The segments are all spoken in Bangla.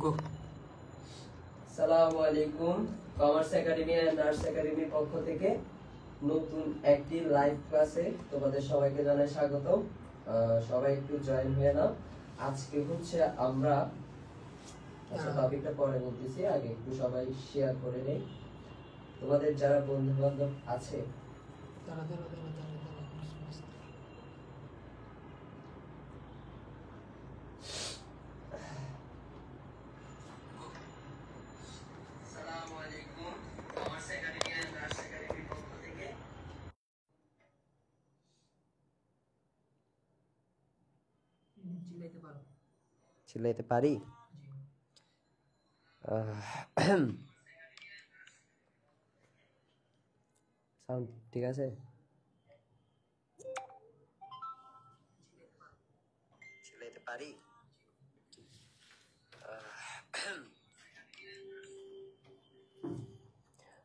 গো। আসসালামু আলাইকুম। কমার্স একাডেমি এন্ড নার্স একাডেমির পক্ষ থেকে নতুন একটি লাইভ ক্লাসে তোমাদের সবাইকে জানাই স্বাগত। সবাই একটু জয়েন হয়ে নাও। আজকে হচ্ছে আমরা টপিকটা পরে বলতেছি, আগে একটু সবাই শেয়ার করে নেই। তোমাদের যারা বন্ধু বান্ধব আছে চিল্লাইতে পারি? সাউন্ড ঠিক আছে? চিল্লাইতে পারি?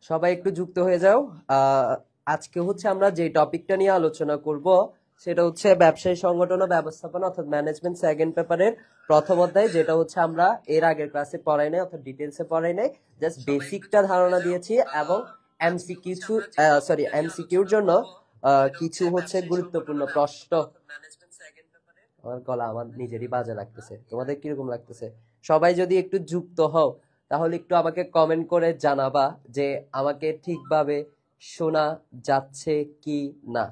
সবাই একটু যুক্ত হয়ে যাও। আজকে হচ্ছে আমরা যে টপিকটা নিয়ে আলোচনা করব সেটা হচ্ছে ব্যবসায়ী সংগঠন ও ব্যবস্থাপনা অর্থাৎ ম্যানেজমেন্ট সেকেন্ড পেপারের প্রথম অধ্যায়, যেটা হচ্ছে আমরা এর আগের ক্লাসে পড়াই নাই অর্থাৎ ডিটেলসে পড়াই নাই, জাস্ট বেসিকটা ধারণা দিয়েছি এবং এমসিকিউর জন্য কিছু হচ্ছে গুরুত্বপূর্ণ প্রশ্ন। আমার গলা আমার নিজেরই বাজে লাগতেছে, তোমাদের কিরকম লাগতেছে? সবাই যদি একটু যুক্ত হও তাহলে একটু আমাকে কমেন্ট করে জানাবা যে আমাকে ঠিকভাবে শোনা যাচ্ছে কি না।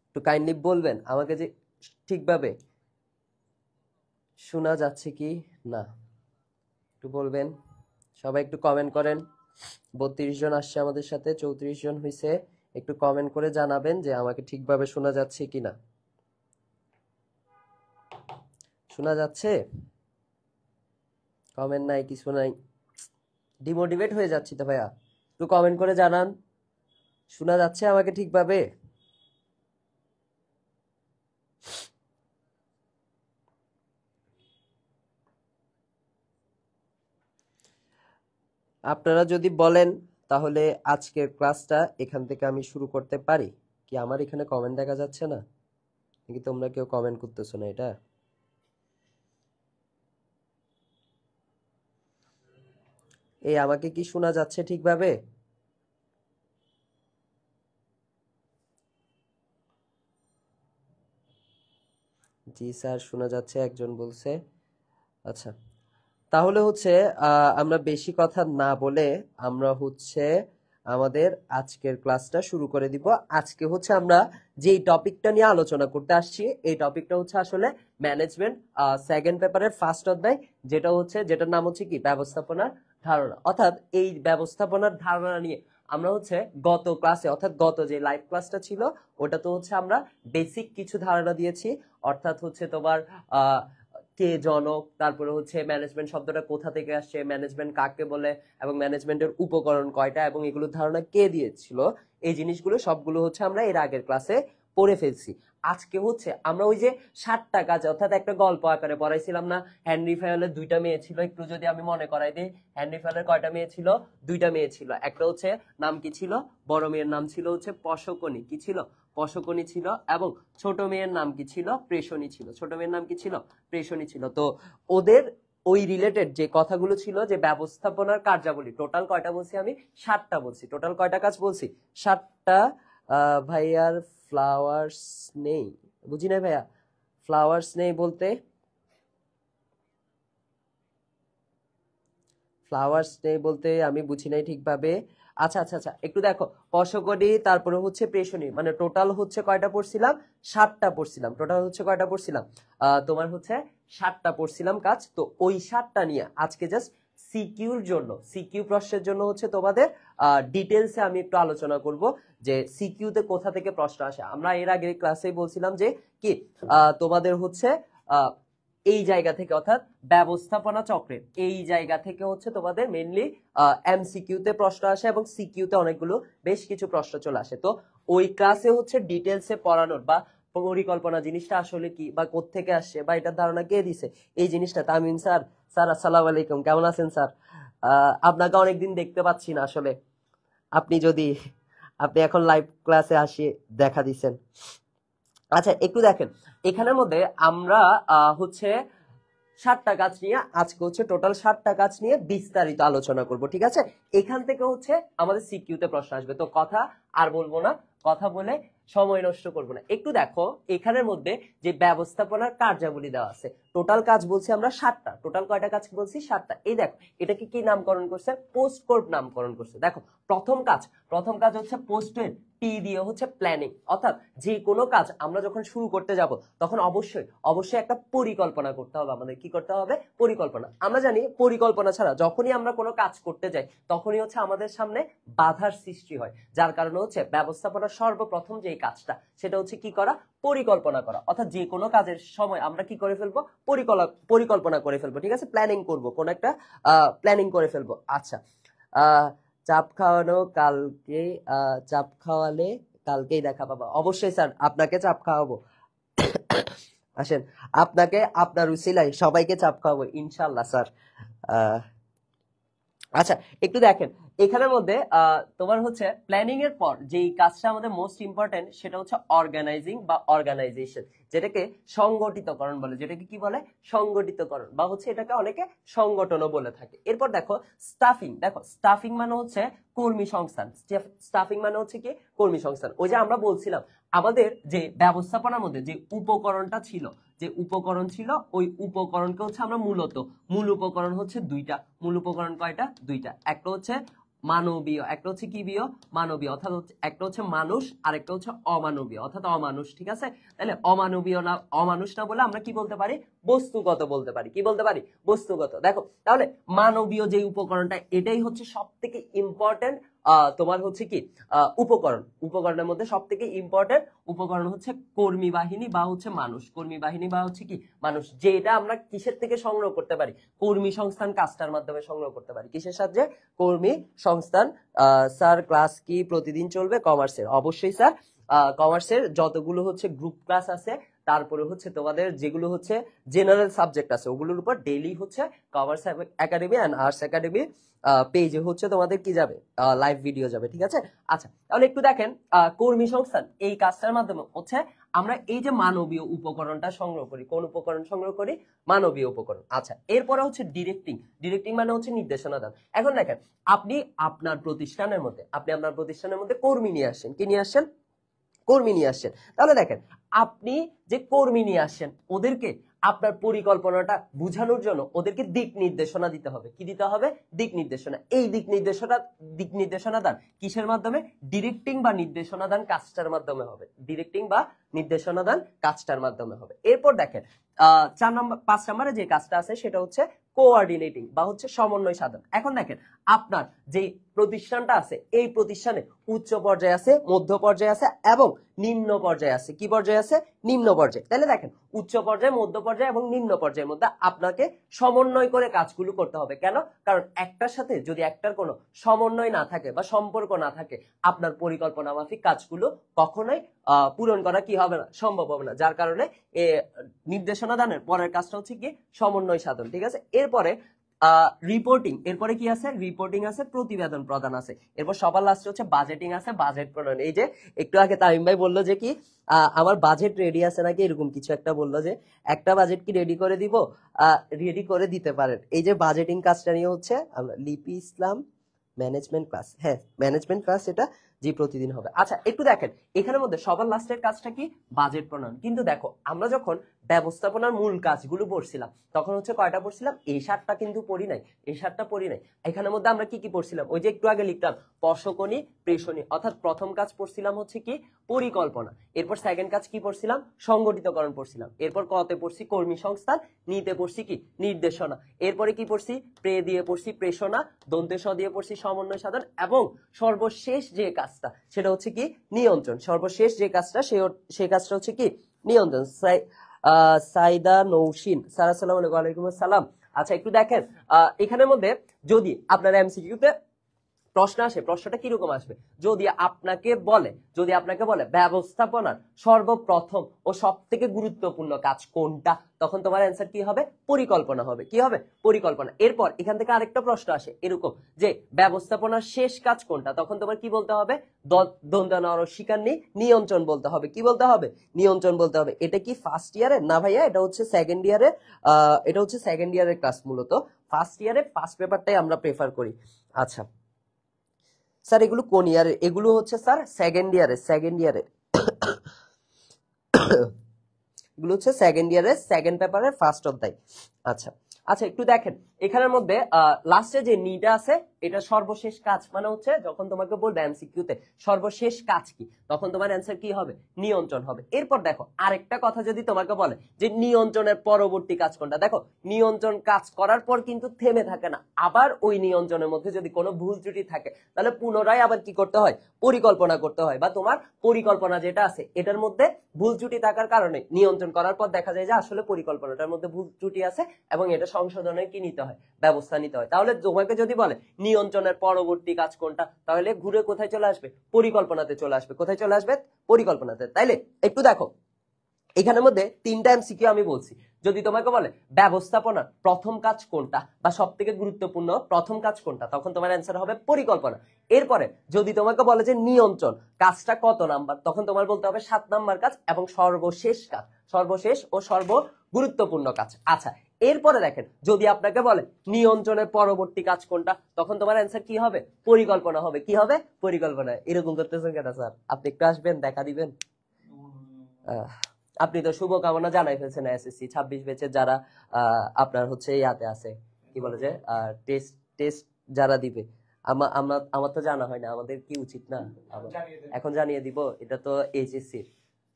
একটু কাইন্ডলি বলবেন আমাকে যে ঠিকভাবে শোনা যাচ্ছে কি না, একটু বলবেন। সবাই একটু কমেন্ট করেন। 32 জন আসছে আমাদের সাথে, 34 জন হয়েছে। একটু কমেন্ট করে জানাবেন যে আমাকে ঠিকভাবে শোনা যাচ্ছে কিনা। শোনা যাচ্ছে? কমেন্ট নাই, কিছু নাই, ডিমোটিভেট হয়ে যাচ্ছি তো ভাইয়া। একটু কমেন্ট করে জানান শোনা যাচ্ছে আমাকে ঠিকভাবে। আপনারা যদি বলেন তাহলে আজকের ক্লাসটা এখান থেকে আমি শুরু করতে পারি। কি আমার এখানে কমেন্ট দেখা যাচ্ছে না নাকি তোমরা কেউ কমেন্ট করতেছো না? এটা এই আমাকে কি শোনা যাচ্ছে ঠিকভাবে? জি স্যার শোনা যাচ্ছে, একজন বলছে। আচ্ছা, তাহলে হচ্ছে আমরা বেশি কথা না বলে আমরা হচ্ছে আমাদের আজকের ক্লাসটা শুরু করে দিব। আজকে হচ্ছে আমরা যে টপিকটা নিয়ে আলোচনা করতে আসছি এই টপিকটা হচ্ছে আসলে ম্যানেজমেন্ট সেকেন্ড পেপারের ফার্স্ট অধ্যায়, যেটার নাম হচ্ছে কি ব্যবস্থাপনার ধারণা। অর্থাৎ এই ব্যবস্থাপনার ধারণা নিয়ে আমরা হচ্ছে গত ক্লাসে অর্থাৎ গত যে লাইভ ক্লাসটা ছিল ওটা তো হচ্ছে আমরা বেসিক কিছু ধারণা দিয়েছি। অর্থাৎ হচ্ছে তোমার কে জনক, তারপরে হচ্ছে ম্যানেজমেন্ট শব্দটা কোথা থেকে আসছে, ম্যানেজমেন্ট কাকে বলে এবং ম্যানেজমেন্টের উপকরণ কয়টা এবং এগুলোর ধারণা কে দিয়েছিল, এই জিনিসগুলো সবগুলো হচ্ছে আমরা এর আগের ক্লাসে পড়ে ফেলছি। আজকে হচ্ছে আমরা ওই যে 7টা কাজ অর্থাৎ একটা গল্প আকারে পড়াইছিলাম না, হেনরি ফায়োলের 2টা মেয়ে ছিল। একটু যদি আমি মনে করাই দিই, হেনরি ফায়োলের কয়টা মেয়ে ছিল? 2টা মেয়ে ছিল। একটা হচ্ছে নাম কি ছিল? বড় মেয়ের নাম ছিল হচ্ছে পশকনি। কি ছিল? পশকনি ছিল। এবং ছোট মেয়ের নাম কি ছিল? প্রেষণী ছিল। ছোট মেয়ের নাম কি ছিল? প্রেষণী ছিল। তো ওদের ওই রিলেটেড যে কথাগুলো ছিল যে ব্যবস্থাপনার কার্যাবলী, টোটাল কয়টা বলছি আমি? 7টা বলছি। টোটাল কয়টা কাজ বলছি? 7টা। ভাইয়ার ফ্লাওয়ার্স নেই, বুঝি না ভাইয়া। ফ্লাওয়ার্স নেই বলতে আমি বুঝি নাই ঠিকভাবে। আচ্ছা আচ্ছা আচ্ছা, একটু দেখো। পশকনি, তারপরে হচ্ছে প্রেষণী, মানে টোটাল হচ্ছে কয়টা পড়ছিলাম? 7টা পড়ছিলাম। টোটাল হচ্ছে কয়টা পড়ছিলাম? তোমার হচ্ছে 7টা পড়ছিলাম কাজ। তো ওই 7টা নিয়ে আজকে জাস্ট সিকিউ প্রশ্নের জন্য হচ্ছে তোমাদের ডিটেলসে আমি একটু আলোচনা করব যে সিকিউতে কোথা থেকে প্রশ্ন আসে। আমরা এর আগের ক্লাসেই বলছিলাম যে কি তোমাদের হচ্ছে এই জায়গা থেকে অর্থাৎ ব্যবস্থাপনা চক্রের এই জায়গা থেকে হচ্ছে তোমাদের মেইনলি এমসিকিউতে প্রশ্ন আসে এবং সিকিউতে অনেকগুলো বেশ কিছু প্রশ্ন চলে আসে। তো ওই ক্লাসে হচ্ছে ডিটেলসে পড়ানোর বা পরিকল্পনা জিনিসটা আসলে কি বা কোত্থেকে আসছে বা এটার ধারণা কে দিছে এই জিনিসটা। তামিম স্যার, স্যার আসসালামু আলাইকুম, কেমন আছেন স্যার? আপনাকে অনেকদিন দেখতে পাচ্ছি না আসলে। আপনি এখন লাইভ ক্লাসে আসি দেখা দিচ্ছেন। আচ্ছা একটু দেখেন, এখানের মধ্যে আমরা হচ্ছে 7টা কাজ নিয়ে আজকে হচ্ছে টোটাল 7টা কাজ নিয়ে বিস্তারিত আলোচনা করব, ঠিক আছে? এখান থেকে হচ্ছে আমাদের সিকিউতে প্রশ্ন আসবে। তো কথা আর বলবো না, কথা বলে সময় নষ্ট করবো না। একটু দেখো এখানের মধ্যে যে ব্যবস্থাপনার কার্যাবলী দেওয়া আছে, টোটাল কাজ বলছি আমরা 7টা। টোটাল কয়টা কাজ বলছি? 7টা। এই দেখো এটাকে কি নামকরণ করছে? পোস্ট কোড নামকরণ করছে। দেখো প্রথম কাজ হচ্ছে পোস্টের পি দিয়ে হচ্ছে প্ল্যানিং, অর্থাৎ যে কোনো কাজ আমরা যখন শুরু করতে যাব তখন অবশ্যই একটা পরিকল্পনা করতে হবে। আমাদের কি করতে হবে? পরিকল্পনা। আমরা জানি পরিকল্পনা ছাড়া যখনই আমরা কোনো কাজ করতে যাই তখনই হচ্ছে আমাদের সামনে বাধার সৃষ্টি হয়, যার কারণে হচ্ছে ব্যবস্থাপনার সর্বপ্রথম যে কাজটা সেটা হচ্ছে কি করা? পরিকল্পনা করা। অর্থাৎ যে কোনো কাজের সময় আমরা কি করে ফেলবো? পরিকল্পনা করে ফেলবো, ঠিক আছে? প্ল্যানিং করব, কোন একটা প্ল্যানিং করে ফেলবো। আচ্ছা, চাপ খাওয়ানো কালকে, চাপ খাওয়ালে কালকেই দেখা পাবা। অবশ্যই স্যার, আপনাকে চাপ খাওয়াবো। আসেন, আপনাকে আপনার উসিলায় সবাইকে চাপ খাওয়াবো ইনশাল্লাহ স্যার। আচ্ছা একটু দেখেন এখানের মধ্যে তোমার হচ্ছে প্ল্যানিং এর পর যেই কাজটা আমাদের মোস্ট ইম্পর্টেন্ট সেটা হচ্ছে অর্গানাইজিং বা অর্গানাইজেশন, যেটাকে সংগঠিতকরণ বলে। যেটাকে কি বলে? সংগঠিতকরণ, বা হচ্ছে এটাকে অনেকে সংগঠনও বলে থাকে। এরপর দেখো স্টাফিং। দেখো স্টাফিং মানে হচ্ছে কর্মী সংস্থান। স্টাফিং মানে হচ্ছে কি? কর্মী সংস্থান। ওই যে আমরা বলছিলাম আমাদের যে ব্যবস্থাপনার মধ্যে যে উপকরণটা ছিল, ওই উপকরণকে হচ্ছে আমরা মূল উপকরণ হচ্ছে দুইটা। মূল উপকরণ কয়টা? দুইটা। একটা হচ্ছে মানবীয়, একটা হচ্ছে কি বিয়? মানবীয়, অর্থাৎ একটা হচ্ছে মানুষ আর একটা হচ্ছে অমানবীয়, অর্থাৎ অমানুষ, ঠিক আছে? তাহলে অমানুষ না বলে আমরা কি বলতে পারি? বস্তুগত বলতে পারি। কি বলতে পারি? বস্তুগত। দেখো তাহলে মানবীয় যে উপকরণটা এটাই হচ্ছে সব থেকে ইম্পর্টেন্ট। তোমার হচ্ছে কি উপকরণের মধ্যে সব থেকে ইম্পর্টেন্ট উপকরণ হচ্ছে কর্মী বাহিনী বা হচ্ছে মানুষ। কর্মী বাহিনী বা হচ্ছে কি? মানুষ। যেটা আমরা কিসের থেকে সংগ্রহ করতে পারি? কর্মী সংস্থান কাজটার মাধ্যমে সংগ্রহ করতে পারি। কিসের সাহায্যে? কর্মী সংস্থান। স্যার ক্লাস কি প্রতিদিন চলবে? কমার্সের অবশ্যই স্যার। কমার্সের যতগুলো হচ্ছে গ্রুপ ক্লাস আছে, তারপরে হচ্ছে তোমাদের যেগুলো হচ্ছে জেনারেল সাবজেক্ট আছে ওগুলোর উপর ডেইলি হচ্ছে commerce academy and arts academy পেজে হচ্ছে তোমাদের কি যাবে? লাইভ ভিডিও যাবে, ঠিক আছে? আচ্ছা তাহলে একটু দেখেন কর্মী সংস্থান এই কাজটার মাধ্যমে হচ্ছে আমরা এই যে মানবীয় উপকরণটা সংগ্রহ করি। কোন উপকরণ সংগ্রহ করি? মানবীয় উপকরণ। আচ্ছা এরপরে হচ্ছে ডিরেক্টিং মানে হচ্ছে নির্দেশনা দান। এখন দেখেন আপনি আপনার প্রতিষ্ঠানের মধ্যে কর্মী নিয়ে আসেন। কি নিয়ে আসেন? কর্মী নিয়ে আসছেন। তাহলে দেখেন আপনি যে কর্মী নিয়ে আসছেন ওদেরকে আপনার পরিকল্পনাটা বুঝানোর জন্য ওদেরকে দিক নির্দেশনা দিতে হবে। কি দিতে হবে? দিক নির্দেশনা। এই দিক নির্দেশনা দান কিসের মাধ্যমে? ডিরেক্টিং বা নির্দেশনা দান কাজটার মাধ্যমে হবে। ডিরেক্টিং বা নির্দেশনা দান কাজটার মাধ্যমে হবে। এরপর দেখেন 5 নম্বরে যে কাজটা আছে সেটা হচ্ছে কোঅর্ডিনেটিং বা হচ্ছে সমন্বয় সাধন। এখন দেখেন আপনার যে প্রতিষ্ঠানটা আছে এই প্রতিষ্ঠানে উচ্চ পর্যায়ে আছে, মধ্য পর্যায়ে আছে এবং নিম্ন পর্যায়ে আছে। কি পর্যায়ে আছে? নিম্ন পর্যায়ে। তাহলে দেখেন উচ্চ পর্যায়ে, মধ্য পর্যায়ে এবং নিম্ন পর্যায়ের মধ্যে আপনাকে সমন্বয় করে কাজগুলো করতে হবে। কেন? কারণ একটার সাথে যদি একটার কোনো সমন্বয় না থাকে বা সম্পর্ক না থাকে আপনার পরিকল্পনা মাফিক কাজগুলো কখনোই পূরণ করা কি হবে না? সম্ভব হবে না। যার কারণে নির্দেশনা দানের পরের কাজটা হচ্ছে কি? সমন্বয় সাধন, ঠিক আছে? এরপরে রিপোর্টিং। এরপরে কি আছে? রিপোর্টিং আছে, প্রতিবেদন প্রদান আছে। এরপর সবার লাস্টে হচ্ছে বাজেটিং আছে, বাজেট প্রণয়ন। এই যে একটু আগে তামিম ভাই বললো যে কি আমার বাজেট রেডি আছে নাকি এরকম কিছু একটা বললো, যে একটা বাজেট কি রেডি করে দিব? রেডি করে দিতে পারেন। এই যে বাজেটিং কাজটা নিয়ে হচ্ছে আমরা লিপি ইসলাম ম্যানেজমেন্ট ক্লাস, হ্যাঁ ম্যানেজমেন্ট ক্লাস, এটা জি প্রতিদিন হবে। আচ্ছা একটু দেখেন এখানের মধ্যে সবার লাস্টের কাজটা কি? বাজেট প্রণয়ন। কিন্তু দেখো আমরা যখন ব্যবস্থাপনার মূল কাজগুলো পড়ছিলাম তখন হচ্ছে কয়টা পড়ছিলাম? এই 7টা কিন্তু পড়ি নাই, এই 7টা পড়ি নাই। এখানের মধ্যে আমরা কি কি পড়ছিলাম? ওই যে একটু আগে লিখলাম পর্ষকনী প্রেষণী, অর্থাৎ প্রথম কাজ পড়ছিলাম হচ্ছে কি? পরিকল্পনা। এরপর সেকেন্ড কাজ কি পড়ছিলাম? সংগঠিতকরণ পড়ছিলাম। এরপর কতে পড়ছি? কর্মী সংস্থান। নিতে পড়ছি কি? নির্দেশনা। এরপরে কি পড়ছি? প্রে দিয়ে পড়ছি প্রেষণা, দন্তেশ দিয়ে পড়ছি সমন্বয় সাধন, এবং সর্বশেষ যে কাজটা সেটা হচ্ছে কি? নিয়ন্ত্রণ। সর্বশেষ যে কাজটা সেই কাজটা হচ্ছে কি? নিয়ন্ত্রণ। সাইদা নৌশিন স্যার আসসালামু আলাইকুম। ওয়ালাইকুম আসসালাম। আচ্ছা একটু দেখেন এখানের মধ্যে যদি আপনার এমসিকিউতে প্রশ্ন আসে, প্রশ্নটা কিরকম আসবে, যদি আপনাকে বলে ব্যবস্থাপনার সর্বপ্রথম ও সব থেকে গুরুত্বপূর্ণ কাজ কোনটা, তখন তোমার অ্যান্সার কি হবে, পরিকল্পনা হবে। কি হবে, পরিকল্পনা। এরপর এখান থেকে আরেকটা প্রশ্ন আসে এরকম যে ব্যবস্থাপনার শেষ কাজ কোনটা, তখন তোমার কি বলতে হবে, দ্বন্দ্ব নরস্বীকার নেই, নিয়ন্ত্রণ বলতে হবে। কি বলতে হবে, নিয়ন্ত্রণ বলতে হবে। এটা কি ফার্স্ট ইয়ারের না ভাইয়া, এটা হচ্ছে সেকেন্ড ইয়ারের, এটা হচ্ছে সেকেন্ড ইয়ারের ক্লাস। মূলত ফার্স্ট ইয়ারে ফার্স্ট পেপারটাই আমরা প্রেফার করি। আচ্ছা স্যার এগুলো কোন ইয়ারে, এগুলো হচ্ছে স্যার সেকেন্ড ইয়ারে এগুলো হচ্ছে সেকেন্ড ইয়ারের সেকেন্ড পেপারের ফার্স্ট অধ্যায়। আচ্ছা আচ্ছা একটু দেখেন এখানের মধ্যে লাস্টে যে নিটা আছে এটা সর্বশেষ কাজ, মানে হচ্ছে যখন তোমাকে বলবে এমসিকিউতে সর্বশেষ কাজ কি, তখন তোমার অ্যান্সার কি হবে, নিয়ন্ত্রণ হবে। এরপর দেখো আরেকটা কথা যদি তোমাকে বলে যে নিয়ন্ত্রণের পরবর্তী কাজ কোনটা, দেখো নিয়ন্ত্রণ কাজ করার পর কিন্তু থেমে থাকে না, আবার ওই নিয়ন্ত্রণের মধ্যে যদি কোনো ভুল ত্রুটি থাকে তাহলে পুনরায় আবার কি করতে হয়, পরিকল্পনা করতে হয়, বা তোমার পরিকল্পনা যেটা আছে এটার মধ্যে ভুল ত্রুটি থাকার কারণে নিয়ন্ত্রণ করার পর দেখা যায় যে আসলে পরিকল্পনাটার মধ্যে ভুল ত্রুটি আছে এবং এটা সংশোধনের কি নিতে হয়, ব্যবস্থা নিতে হয়। তাহলে তোমাকে যদি বলে নিয়ন্ত্রণের পরবর্তী কাজ কোনটা, তাহলে ঘুরে কোথায় চলে আসবে, পরিকল্পনাতে চলে আসবে। কোথায় চলে আসবে, পরিকল্পনাতে। তাইলে একটু দেখো এখানের মধ্যে তিনটা এমসিকিউ আমি বলছি, যদি তোমাকে বলে ব্যবস্থাপনার প্রথম কাজ কোনটা বা সব থেকে গুরুত্বপূর্ণ প্রথম কাজ কোনটা, তখন তোমার অ্যান্সার হবে পরিকল্পনা। এরপরে যদি তোমাকে বলে যে নিয়ন্ত্রণ কাজটা কত নাম্বার, তখন তোমার বলতে হবে 7 নাম্বার কাজ এবং সর্বশেষ কাজ, সর্বশেষ ও সর্ব গুরুত্বপূর্ণ কাজ। আচ্ছা এরপরে দেখেন যদি আপনাকে বলে নিয়ন্ত্রণের পরবর্তী কাজ কোনটা, তখন তোমার অ্যান্সার কি হবে, পরিকল্পনা হবে। কি হবে, পরিকল্পনা। এরকম করতেছেন কেন স্যার, আপনি একটু আসবেন দেখা দিবেন। আপনি তো শুভকামনা জানাই ফেলছেন এসএসসি 26 ব্যাচের যারা আপনার হচ্ছে ইয়াতে আছে, কি বলে যে টেস্ট টেস্ট যারা দিবে। আমার তো জানা হয় না, আমাদের কি উচিত না এখন জানিয়ে দিব, এটা তো এইচএসসি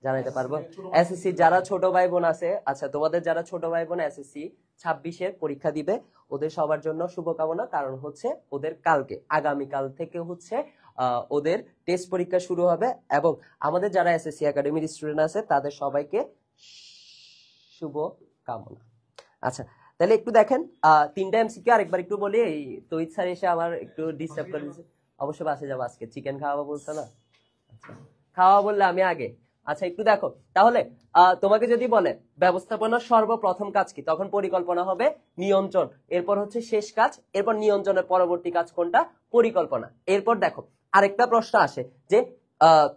জানাইতে পারবো। এসএসসি যারা ছোট ভাই বোন আছে, আচ্ছা তোমাদের যারা ছোট ভাই বোন এসএসসি 26-এর পরীক্ষা দিবে ওদের সবার জন্য শুভকামনা, কারণ হচ্ছে ওদের কালকে আগামীকাল থেকে হচ্ছে ওদের টেস্ট পরীক্ষা শুরু হবে এবং আমাদের যারা এসএসসি একাডেমির স্টুডেন্ট আছে তাদের সবাইকে শুভ কামনা। আচ্ছা তাহলে একটু দেখেন তিনটা এমসিকিউ আরেকবার একটু বলি, এই তৈত স্যার এসে আমার একটু ডিস্টার্ব করে দিয়েছে। অবশ্যই বাসে যাবো আজকে, চিকেন খাওয়াবো বলছো না, আচ্ছা খাওয়া বললে আমি আগে। আচ্ছা একটু দেখো তাহলে তোমাকে যদি বলে ব্যবস্থাপনার সর্বপ্রথম কাজ কি, তখন পরিকল্পনা হবে, নিয়ন্ত্রণ এরপর হচ্ছে শেষ কাজ, এরপর নিয়ন্ত্রণের পরবর্তী কাজ কোনটা, পরিকল্পনা। এরপর দেখো আরেকটা প্রশ্ন আসে যে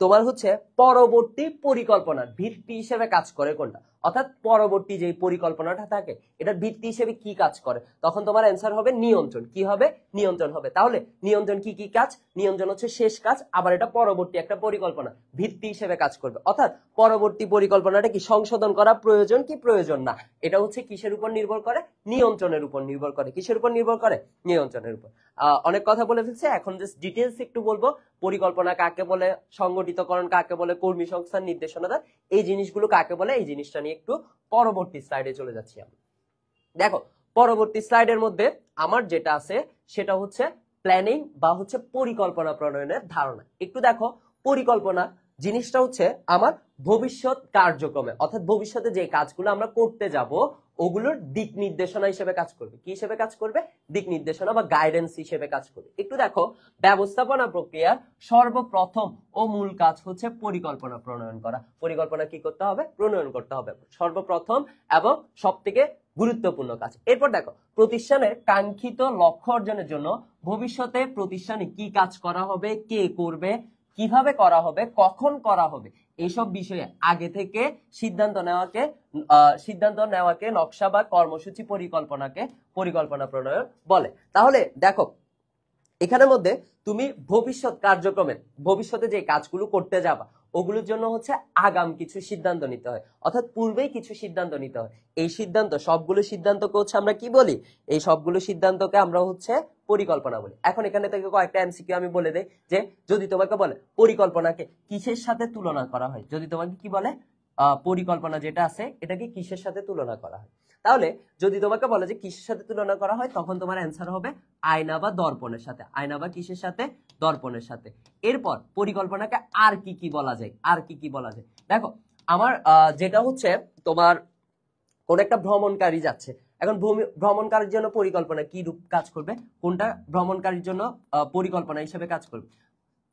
তোমার হচ্ছে পরবর্তী পরিকল্পনার ভিত্তি হিসেবে কাজ করে কোনটা, অর্থাৎ পরবর্তী যে পরিকল্পনাটা থাকে এটার ভিত্তি হিসেবে কি কাজ করে, তখন তোমার অ্যান্সার হবে নিয়ন্ত্রণ। কি হবে, নিয়ন্ত্রণ হবে। তাহলে নিয়ন্ত্রণ কি কি কাজ, নিয়ন্ত্রণ হচ্ছে শেষ কাজ, আবার এটা পরবর্তী একটা পরিকল্পনা ভিত্তি হিসেবে কাজ করবে। অর্থাৎ পরবর্তী পরিকল্পনাটা কি সংশোধন করা প্রয়োজন কি প্রয়োজন না, এটা হচ্ছে কিসের উপর নির্ভর করে, নিয়ন্ত্রণের উপর নির্ভর করে। কিসের উপর নির্ভর করে, নিয়ন্ত্রণের উপর। অনেক কথা বলে ফেলছে, এখন জাস্ট ডিটেইলস একটু বলবো। পরিকল্পনা কাকে বলে, সংগঠিতকরণ কাকে বলে, কর্মী সংস্থান, নির্দেশনা, এই জিনিসগুলো কাকে বলে, এই জিনিসটা নিয়ে একটু পরবর্তী স্লাইডে চলে যাচ্ছি আমরা। দেখো পরবর্তী স্লাইডের মধ্যে আমার যেটা আছে সেটা হচ্ছে প্ল্যানিং বা হচ্ছে পরিকল্পনা প্রণয়নের ধারণা। একটু দেখো পরিকল্পনা জিনিসটা হচ্ছে আমার ভবিষ্যৎ কার্যক্রমে, অর্থাৎ ভবিষ্যতে যে কাজগুলো আমরা করতে যাব ওগুলোর দিক নির্দেশনা হিসেবে কাজ করবে। কি হিসেবে কাজ করবে, দিক নির্দেশনা বা গাইডেন্স হিসেবে কাজ করবে। একটু দেখো ব্যবস্থাপনা প্রক্রিয়ার সর্বপ্রথম ও মূল কাজ হচ্ছে পরিকল্পনা প্রণয়ন করা। পরিকল্পনা কি করতে হবে, প্রণয়ন করতে হবে, সর্বপ্রথম এবং সব থেকে গুরুত্বপূর্ণ কাজ। এরপর দেখো প্রতিষ্ঠানের কাঙ্ক্ষিত লক্ষ্য অর্জনের জন্য ভবিষ্যতে প্রতিষ্ঠানে কি কাজ করা হবে, কে করবে, কিভাবে করা হবে, কখন করা হবে, এইসব বিষয়ে আগে থেকে সিদ্ধান্ত নেওয়াকে নকশা বা কর্মসূচি পরিকল্পনাকে পরিকল্পনা প্রণয়ন বলে। তাহলে দেখো এখানের মধ্যে তুমি ভবিষ্যৎ কার্যক্রমে ভবিষ্যতে যে কাজগুলো করতে যাবা ওগুলোর জন্য হচ্ছে আগাম কিছু সিদ্ধান্ত নিতে হয়, অর্থাৎ পূর্বেই কিছু সিদ্ধান্ত নিতে হয়। এই সিদ্ধান্ত সবগুলো সিদ্ধান্তকে হচ্ছে আমরা কি বলি, এই সবগুলো সিদ্ধান্তকে আমরা হচ্ছে পরিকল্পনা বলি। এখন এখানে থেকে কয়েকটা এমসিকিউ আমি বলে দেই যে যদি তোমাকে বলে পরিকল্পনাকে কিসের সাথে তুলনা করা হয়, যদি তোমাকে কি বলে পরিকল্পনা যেটা আছে এটাকে কিসের সাথে তুলনা করা হয়, তাহলে যদি তোমাকে বলে যে কিসের সাথে তুলনা করা হয় তখন তোমার অ্যান্সার হবে আয়না বা দর্পণের সাথে। আয়না বা কিসের সাথে, দর্পণের সাথে। এরপর পরিকল্পনাকে আর কি কি বলা যায়, আর কি কি বলা যায়, দেখো আমার যেটা হচ্ছে তোমার কোন একটা ভ্রমণকারী যাচ্ছে, এখন ভ্রমণকারীর জন্য পরিকল্পনা কি রূপ কাজ করবে, কোনটা ভ্রমণকারীর জন্য পরিকল্পনা হিসেবে কাজ করবে,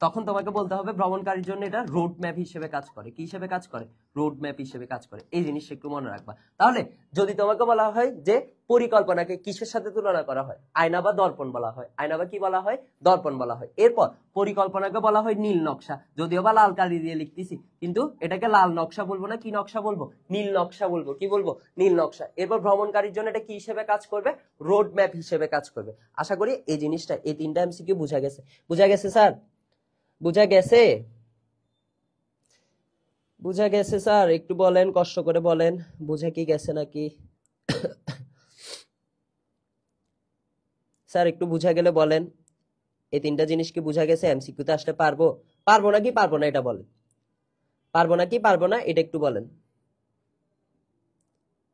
তখন তোমাকে বলতে হবে ভ্রমণকারীর জন্য এটা রোড ম্যাপ হিসেবে কাজ করে। কি হিসেবে কাজ করে? রোড ম্যাপ হিসেবে কাজ করে। এই জিনিসটা একটু মনে রাখবা। তাহলে যদি তোমাকে বলা হয় যে পরিকল্পনাকে কিসের সাথে তুলনা করা হয়, আয়না বা দর্পণ বলা হয়। আয়না বা কি বলা হয়? দর্পণ বলা হয়। এরপর পরিকল্পনাকে বলা হয় নীল নকশা, যদিও বা লাল কালি দিয়ে লিখতেছি, কিন্তু এটাকে লাল নকশা বলবো না, কি নকশা বলবো? নীল নকশা বলবো। কি বলবো? নীল নকশা। এরপর ভ্রমণকারীর জন্য এটা কি হিসেবে কাজ করবে? রোড ম্যাপ হিসেবে কাজ করবে। আশা করি এই জিনিসটা, এই তিনটা এমসিকিউ বুঝা গেছে। বুঝা গেছে স্যার? বুঝা গেছে? বুঝা গেছে স্যার? একটু বলেন, কষ্ট করে বলেন, বুঝা কি গেছে নাকি? স্যার একটু বুঝা গেলে বলেন, এই তিনটা জিনিস কি বুঝা গেছে? এমসিকিউতে আসলে পারবো? পারবো নাকি পারবো না এটা বলেন। পারবো নাকি পারবো না এটা একটু বলেন।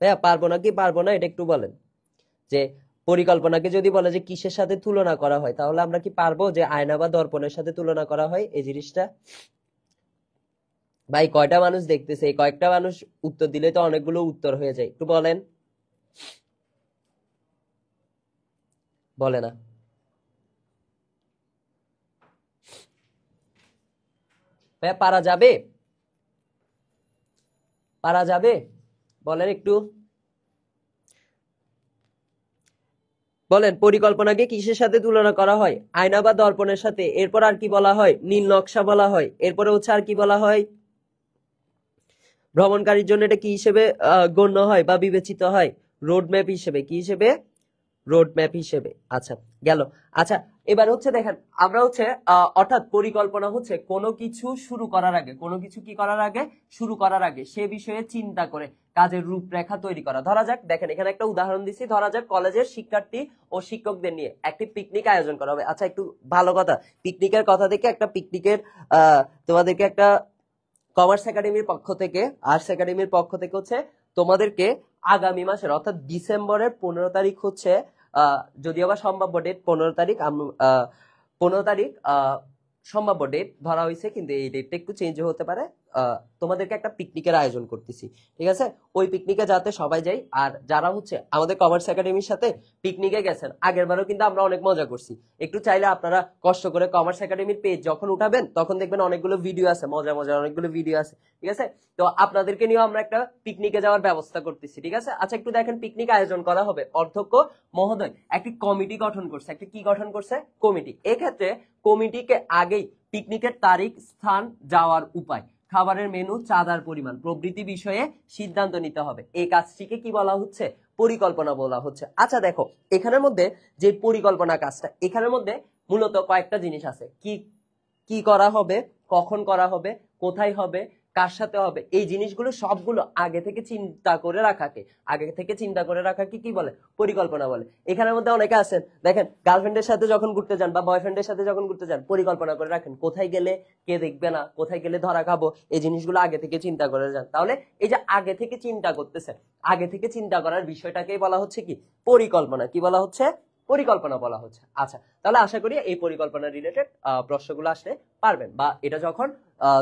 ভাইয়া পারবো নাকি পারবো না এটা একটু বলেন। যে পরিকল্পনাকে যদি বলে যে কিসের সাথে তুলনা করা হয়, তাহলে আমরা কি পারবো যে আয়না বা দর্পণের সাথে তুলনা করা হয় এই জিনিসটা? ভাই কয়টা মানুষ দেখতেছে? এই কয়েকটা মানুষ উত্তর দিলে তো অনেকগুলো উত্তর হয়ে যায়। একটু বলেন। বলে না। ভাইয়া পারা যাবে? পারা যাবে? বলেন একটু বলেন। পরিকল্পনাকে কিসের সাথে তুলনা করা হয়? আয়না বা দর্পণের সাথে। এরপর আর কি বলা হয়? নীল নকশা বলা হয়। এরপরে হচ্ছে আর কি বলা হয়? ভ্রমণকারীর জন্য এটা কি হিসেবে গণ্য হয় বা বিবেচিত হয়? রোড ম্যাপ হিসেবে। কি হিসেবে? রোড ম্যাপ হিসেবে। আচ্ছা গেল। আচ্ছা এবার হচ্ছে দেখেন, আমরা হচ্ছে অর্থাৎ পরিকল্পনা হচ্ছে কোনো কিছু শুরু করার আগে, কোনো কিছু কি করার আগে? শুরু করার আগে সে বিষয়ে চিন্তা করে কাজের রূপরেখা তৈরি করা। ধরা যাক, দেখেন এখানে একটা উদাহরণ দিছি, ধরা যাক কলেজের শিক্ষার্থী ও শিক্ষকদের নিয়ে একটি পিকনিক আয়োজন করা হবে। আচ্ছা একটু ভালো কথা, পিকনিকের কথা থেকে একটা পিকনিকের তোমাদেরকে একটা কমার্স একাডেমির পক্ষ থেকে, আর্টস একাডেমির পক্ষ থেকে হচ্ছে তোমাদেরকে আগামী মাসের অর্থাৎ ডিসেম্বরের 15 তারিখ হচ্ছে যদিও বা সম্ভাব্য ডেট 15 তারিখ, 15 তারিখ সম্ভাব্য ডেট ধরা হয়েছে, কিন্তু এই ডেটটা একটু চেঞ্জ হতে পারে। তোমাদেরকে একটা পিকনিকের আয়োজন করতেছি, ঠিক আছে? ওই পিকনিকে যাতে সবাই যাই। আর যারা হচ্ছে আমাদের কমার্স একাডেমির সাথে পিকনিকে গেছেন, আগের বারও কিন্তু আমরা অনেক মজা করছি। একটু চাইলে আপনারা কষ্ট করে কমার্স একাডেমির পেজ যখন উঠাবেন, তখন দেখবেন অনেকগুলো ভিডিও আছে, মজা মজা অনেকগুলো ভিডিও আছে, ঠিক আছে? তো আপনাদেরকে নিয়েও আমরা একটা পিকনিকে যাওয়ার ব্যবস্থা করতেছি, ঠিক আছে? আচ্ছা একটু দেখেন, পিকনিক আয়োজন করা হবে, অধ্যক্ষ মহোদয় একটি কমিটি গঠন করছে। একটি কি গঠন করছে? কমিটি। এক্ষেত্রে কমিটিকে আগেই পিকনিকের তারিখ, স্থান, যাওয়ার উপায়, খাবারের মেনু, চাঁদার পরিমাণ প্রভৃতি বিষয়ে সিদ্ধান্ত নিতে হবে। এই কাজটিকে কি বলা হচ্ছে? পরিকল্পনা বলা হচ্ছে। আচ্ছা দেখো, এখানের মধ্যে যে পরিকল্পনা কাজটা, এখানের মধ্যে মূলত কয়েকটা জিনিস আছে। কি কি করা হবে, কখন করা হবে, কোথায় হবে, কার সাথে হবে, এই জিনিসগুলো সবগুলো আগে থেকে চিন্তা করে রাখাকে, আগে থেকে চিন্তা করে রাখাকে কি বলে? পরিকল্পনা বলে। এখানের মধ্যে অনেকে আছেন, দেখেন গার্লফ্রেন্ডের সাথে যখন ঘুরতে যান বা বয়ফ্রেন্ডের সাথে যখন ঘুরতে যান, পরিকল্পনা করে রাখেন কোথায় গেলে কে দেখবে না, কোথায় গেলে ধরা খাবো, এই জিনিসগুলো আগে থেকে চিন্তা করে যান। তাহলে এই যে আগে থেকে চিন্তা করতেছেন, আগে থেকে চিন্তা করার বিষয়টাকেই বলা হচ্ছে কি? পরিকল্পনা। কি বলা হচ্ছে? পরিকল্পনা বলা হচ্ছে। আচ্ছা তাহলে আশা করি এই পরিকল্পনা রিলেটেড প্রশ্নগুলো আসলে পারবেন, বা এটা যখন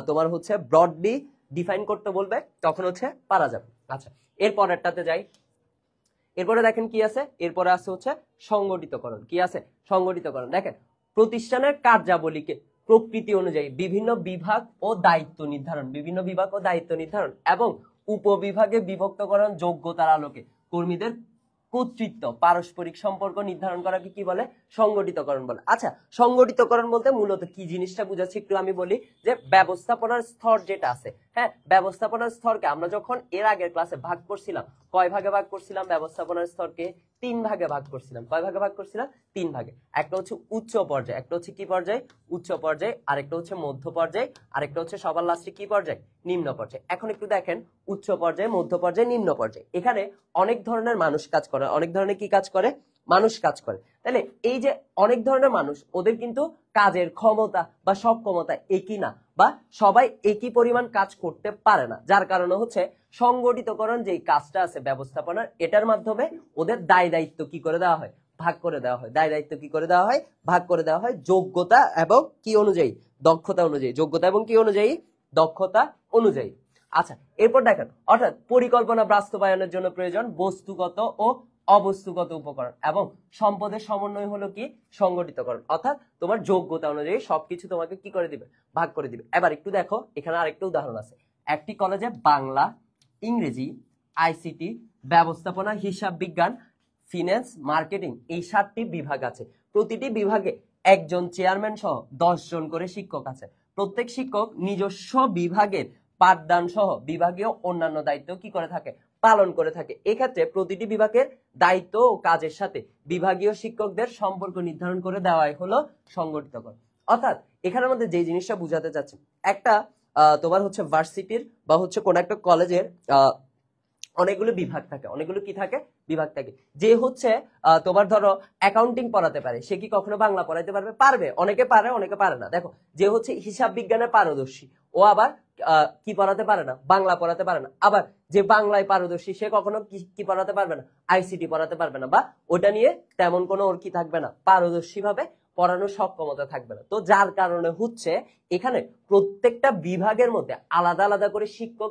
তোমার হচ্ছে ব্রডলি ডিফাইন করতে বলবে তখন হচ্ছে পারা যাবে। আচ্ছা এরপরেরটাতে যাই। এরপরে দেখেন কি আছে, এরপরে আছে হচ্ছে সংগঠিতকরণ। কি আছে? সংগঠিতকরণ। দেখেন প্রতিষ্ঠানের কার্যাবলীকে প্রকৃতি অনুযায়ী বিভিন্ন বিভাগ ও দায়িত্ব নির্ধারণ, বিভিন্ন বিভাগ ও দায়িত্ব নির্ধারণ এবং উপবিভাগে বিভক্তকরণ, যোগ্যতার আলোকে কর্মীদের কর্তৃত্ব, পারস্পরিক সম্পর্ক নির্ধারণ করাকে কি বলে? সংগঠিতকরণ বলে। আচ্ছা সংগঠিতকরণ বলতে মূলত কি জিনিসটা বুঝাচ্ছি একটু আমি বলি, যে ব্যবস্থাপনার স্তর যেটা আছে, হ্যাঁ ব্যবস্থাপনার স্তরকে আমরা যখন এর আগের ক্লাসে ভাগ করছিলাম, কয় ভাগে ভাগ করছিলাম? ব্যবস্থাপনার স্তরকে 3 ভাগে ভাগ করছিলাম। কয় ভাগে ভাগ করছিলাম? 3 ভাগে। একটা হচ্ছে উচ্চ পর্যায়ে, একটা হচ্ছে কি পর্যায়ে? উচ্চ পর্যায়ে, আরেকটা হচ্ছে মধ্য পর্যায়ে, আরেকটা হচ্ছে সবার লাস্টে কি পর্যায়ে? নিম্ন পর্যায়ে। এখন একটু দেখেন উচ্চ পর্যায়ে, মধ্য পর্যায়ে, নিম্ন পর্যায়ে, এখানে অনেক ধরনের মানুষ কাজ করে। অনেক ধরনের কি কাজ করে? মানুষ কাজ করে। তাহলে এই যে অনেক ধরনের মানুষ, ওদের কিন্তু কাজের ক্ষমতা বা সক্ষমতা একই না, বা সবাই একই পরিমাণ কাজ করতে পারে না। যার কারণে হচ্ছে সংগঠিতকরণ যে কাজটা আছে ব্যবস্থাপনার, এটার মাধ্যমে ওদের দায় দায়িত্ব কি করে দেওয়া হয়? ভাগ করে দেওয়া হয়। দায় দায়িত্ব কি করে দেওয়া হয়? ভাগ করে দেওয়া হয় যোগ্যতা এবং কি অনুযায়ী? দক্ষতা অনুযায়ী। যোগ্যতা এবং কি অনুযায়ী? দক্ষতা অনুযায়ী। আচ্ছা এরপর দেখেন, অর্থাৎ পরিকল্পনা বাস্তবায়নের জন্য প্রয়োজন বস্তুগত ও অবস্তুগত উপকরণ, এবং সম্পদের সমন্বয় হলো কি সংগঠিতকরণ, অর্থাৎ তোমার যোগ্যতা অনুযায়ী সবকিছু তোমাকে কি করে দিবে, ভাগ করে দিবে। এবার একটু দেখো, এখানে আরেকটা উদাহরণ আছে। একটি কলেজে বাংলা, ইংরেজি, আইসিটি, ব্যবস্থাপনা, হিসাব বিজ্ঞান, ফিন্যান্স, মার্কেটিং, এই 7টি বিভাগ আছে। প্রতিটি বিভাগে একজন চেয়ারম্যান সহ 10 জন করে শিক্ষক আছে। প্রত্যেক শিক্ষক নিজস্ব বিভাগের পাঠদান সহ বিভাগীয় অন্যান্য দায়িত্ব কি করে থাকে, পালন করে থাকে। এক্ষেত্রে প্রতিটি বিভাগের দায়িত্ব ও কাজের সাথে বিভাগীয় শিক্ষকদের সম্পর্ক নির্ধারণ করে দেওয়াই হলো সংগঠিতকরণ। অর্থাৎ এখানের মধ্যে যে জিনিসটা বুঝাতে চাচ্ছি, একটা তোমার হচ্ছে ভার্সিটির বা হচ্ছে কোন একটা কলেজের অনেকগুলো বিভাগ থাকে, অনেকগুলো কি থাকে, বিভাগ থাকে। যে হচ্ছে তোমার ধরো অ্যাকাউন্টিং পড়াতে পারে, সে কি কখনো বাংলা পড়াইতে পারবে? পারবে, অনেকে পারে অনেকে পারে না। দেখো, যে হচ্ছে হিসাব বিজ্ঞানে পারদর্শী, ও আবার কি পড়াতে পারে না, বাংলা পড়াতে পারে না। আবার যে বাংলায় পারদর্শী, সে কখনো কি পড়াতে পারবে না, আইসিটি পড়াতে পারবে না, বা ওটা নিয়ে তেমন কোনো ওর কি থাকবে না, পারদর্শী ভাবে পড়ানোর সক্ষমতা থাকবে না। তো যার কারণে হচ্ছে এখানে প্রত্যেকটা বিভাগের মধ্যে আলাদা আলাদা করে শিক্ষক